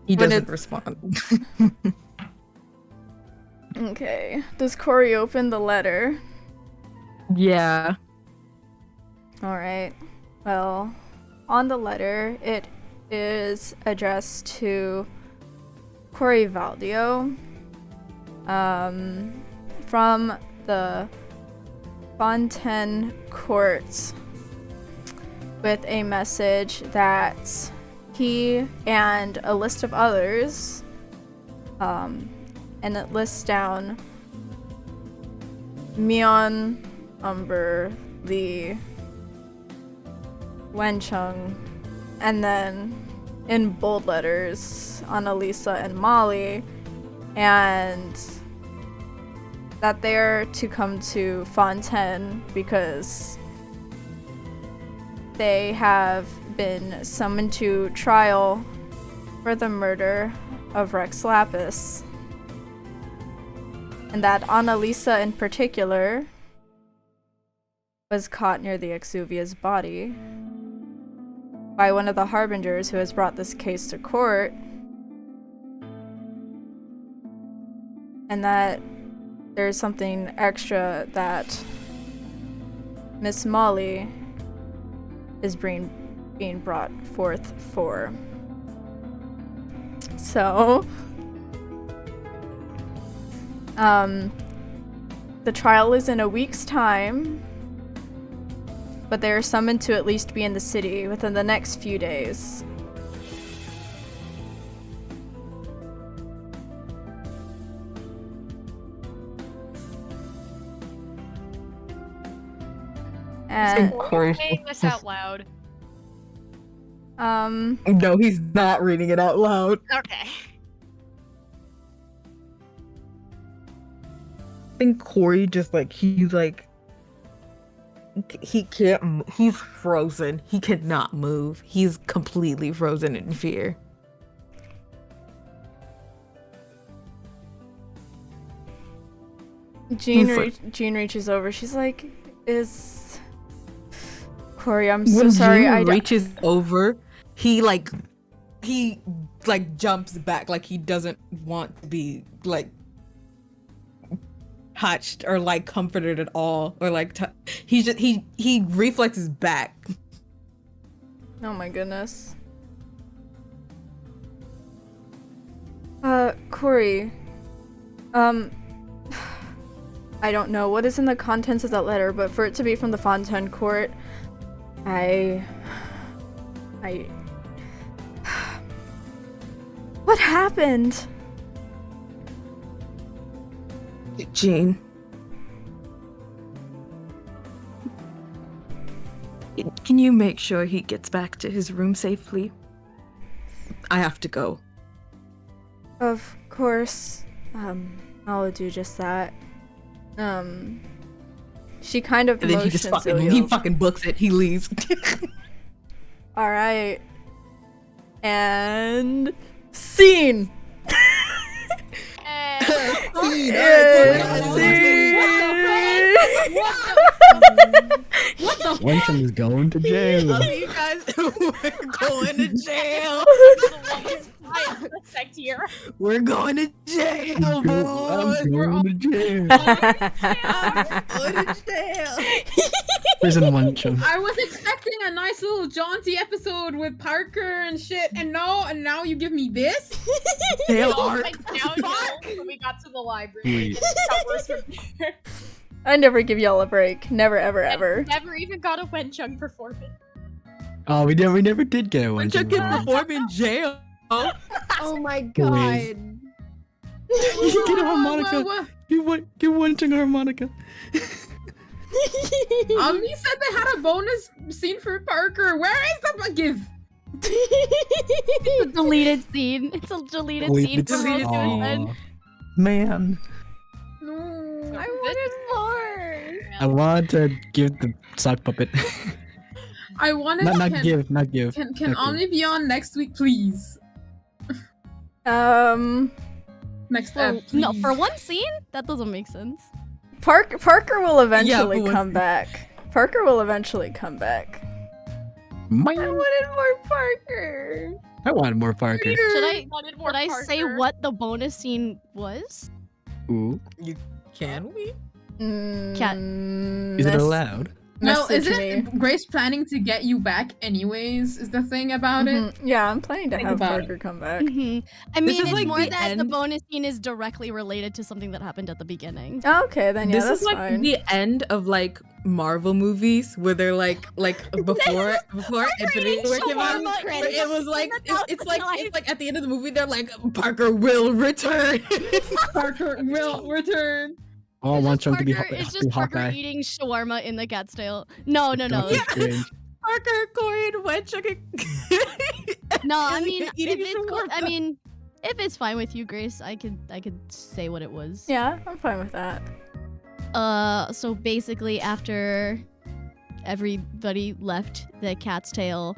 He doesn't respond. Okay. Does Corey open the letter? Yeah. Alright. Well, on the letter, it is addressed to Corey Valdio, from the Fontaine Court, with a message that he and a list of others, and it lists down Mion, Umber, Lee, Wencheng, and then in bold letters, Annalisa and Molly, and that they're to come to Fontaine because they have been summoned to trial for the murder of Rex Lapis. And that Annalisa in particular was caught near the Exuvia's body by one of the harbingers who has brought this case to court, and that there's something extra that Miss Molly is being brought forth for. So, the trial is in a week's time, but they are summoned to at least be in the city within the next few days. And Corey saying this out loud. No, he's not reading it out loud. Okay. I think Corey just he can't. He's frozen. He cannot move. He's completely frozen in fear. Jean reaches over. She's like, "Is Corey? I'm so When sorry." Jean reaches over, he jumps back like he doesn't want to be touched or comforted at all, or he reflexes back. Oh my goodness. Corey. I don't know what is in the contents of that letter, but for it to be from the Fontaine Court, what happened? Jean. Can you make sure he gets back to his room safely? I have to go. Of course. I'll do just that. She kind of And then he fucking books it. He leaves. All right. And scene. Wenchum is going to jail. You guys, we're going to jail. We're going to jail, boys. I'm going to jail. Going to jail. Prison Wenchum. I was expecting a nice little jaunty episode with Parker and shit, and now you give me this? Jail Oh, arc. like, now when we got to the library, it got worse from there. I never give y'all a break. Never, ever, ever. Never even got a Wenchung performance. Oh, we never did get a Wenchung Wenchum. can perform in jail. Oh my god. You get a harmonica. What? Get Wenchung a harmonica. Omni said they had a bonus scene for Parker. Where is the give? It's a deleted scene. It's a deleted scene from Deleted Rose scene. Gold. Aw. Man, No. I wanted more. I wanted to give the sock puppet. I wanted not can, give, not give. Can not give. Omni be on next week, please? Next For, ep, no, please. for one scene? That doesn't make sense. Parker will eventually but come back. Parker will eventually come back. Man, wanted more Parker. I wanted more Parker. Should I say what the bonus scene was? Ooh, Can we? is it allowed? No, Message isn't me. Grace planning to get you back anyways? Is the thing about it? Mhm. Yeah, I'm planning to Think have about Parker come back. Mhm. I This mean, is it's like more the that the end. bonus scene is directly related to something that happened at the beginning. Oh, okay, then yeah, This that's is fine. the end of Marvel movies where they're before Infinity War came out. shawarma Where it was it's like life. at the end of the movie they're like Parker will return. Parker will return. Oh, I want Chunk to be It's just Parker Hawkeye. eating shawarma in the cat's tail. No. Doctor Strange. Parker, Corey, and Wenchuk. No, I mean, Eating if it's fine with you, Grace, I could say what it was. Yeah, I'm fine with that. So basically, after everybody left the cat's tail,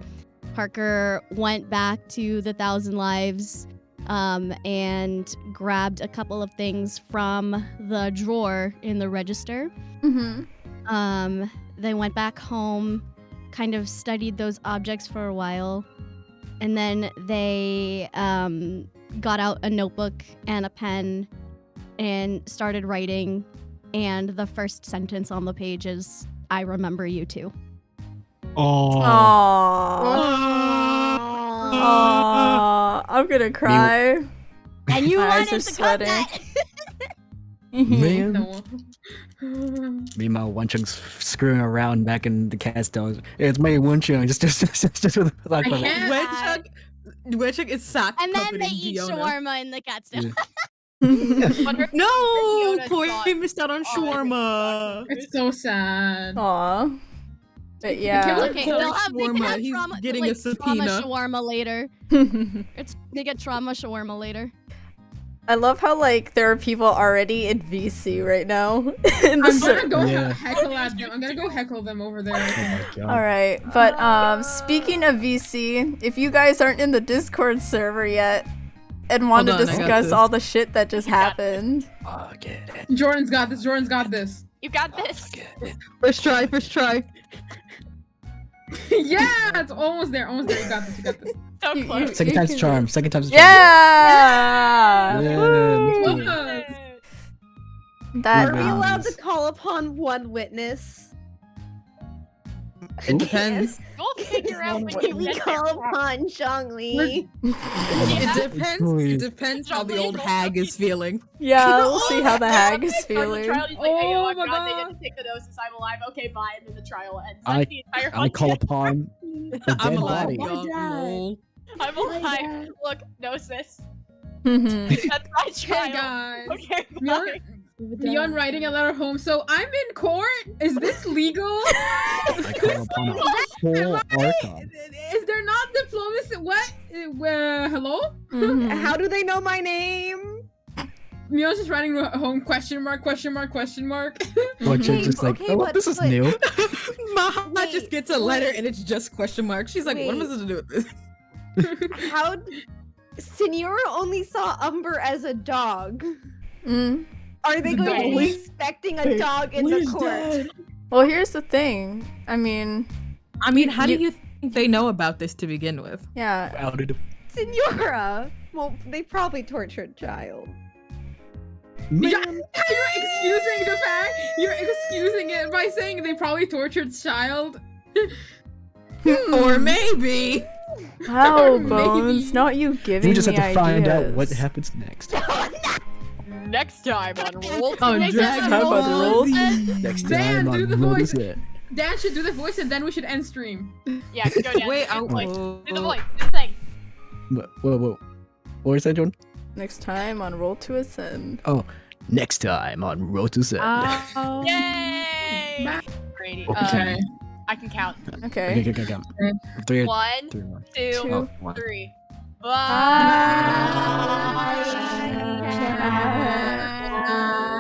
Parker went back to the Thousand Lives, and grabbed a couple of things from the drawer in the register. Mm-hmm. They went back home, kind of studied those objects for a while, and then they got out a notebook and a pen and started writing. And the first sentence on the page is, "I remember you too." Oh. Aww, I'm gonna cry. And you My eyes wanted are to cut sweating. that. Man. No. Meanwhile, Wenchung's screwing around back in the castle. It's my Wenchung, just with a sock I puppet. can't. Wenchuk is sock And then they puppeting eat Fiona. shawarma in the cat's tail. No, Fiona Corey thought- missed out on shawarma. It's so sad. Aw. But yeah. It's Okay, Trauma they can have He's trauma, getting like, a trauma subpoena. shawarma later. They get trauma shawarma later. I love how like there are people already in VC right now. in the I'm gonna go Yeah. heckle at them. I'm gonna go heckle them over there. Oh my god. All right, but speaking of VC, if you guys aren't in the Discord server yet and want Hold to on, I got discuss this. all the shit that just happened, Get it. Jordan's got this. Jordan's got this. You got this. Get it. First try, first try. Yeah, it's almost there. Almost there. You got this. You got this. So You- close. you- Second time's the charm. Second time's the charm. yeah, Yeah, Woo! let's do it. Yes. that Are we Wow. allowed to call upon one witness? It depends. We'll figure out when you Can we get call there. upon Zhongli? Yeah. It depends. It depends how the old hag is feeling. yeah, we'll see how the hag is Start the feeling. trial, he's like, hey, Oh oh my my god, they God. didn't take the gnosis, I'm alive, okay, bye, and then the trial ends. I- That's the entire I call podcast. upon the I'm dead alive, body. y'all. Lol. I'm alive. Look, gnosis. Mhm. That's my trial. Hey guys. Okay, Beyond, bye. beyond writing a letter home. So I'm in court. Is this legal? I call upon a whole archon. Is there not diplomacy? What? Hello? Mhm. How do they know my name? Mio's just writing home question mark, question mark, question mark. Which Okay, is just like, okay, oh, but- this is but- new. Maha just gets a letter wait. and it's just question mark. She's like, what am I Wait. supposed to do with this? How? Senora only saw Umber as a dog. Mm. Are they The going to dog. be expecting a dog in the court? Well, here's the thing. I mean, I mean, how do you think they know about this to begin with? yeah. Outed. Senora! Well, they probably tortured child. Yeah, you're excusing the fact. You're excusing it by saying they probably tortured child. Or maybe. Wow, Or Bones, maybe- not you giving We just me have to find out what ideas. happens next. Next time on Roll. Oh, Next Dragon time on Ball Roll. Z. Next Dan, time do on the What voice. Is It? Dan should do the voice and then we should end stream. Yeah, go down. Wait, do the voice. I'll. Do the voice. Do the thing. Whoa. What was that, Jordan? Next time on Roll to Ascend. Next time on Road to Zen. Oh. Yay! Brady. Okay. I can count. Okay. Okay. 3, 1, 3, 1. 2, Two. 3. Bye. Bye.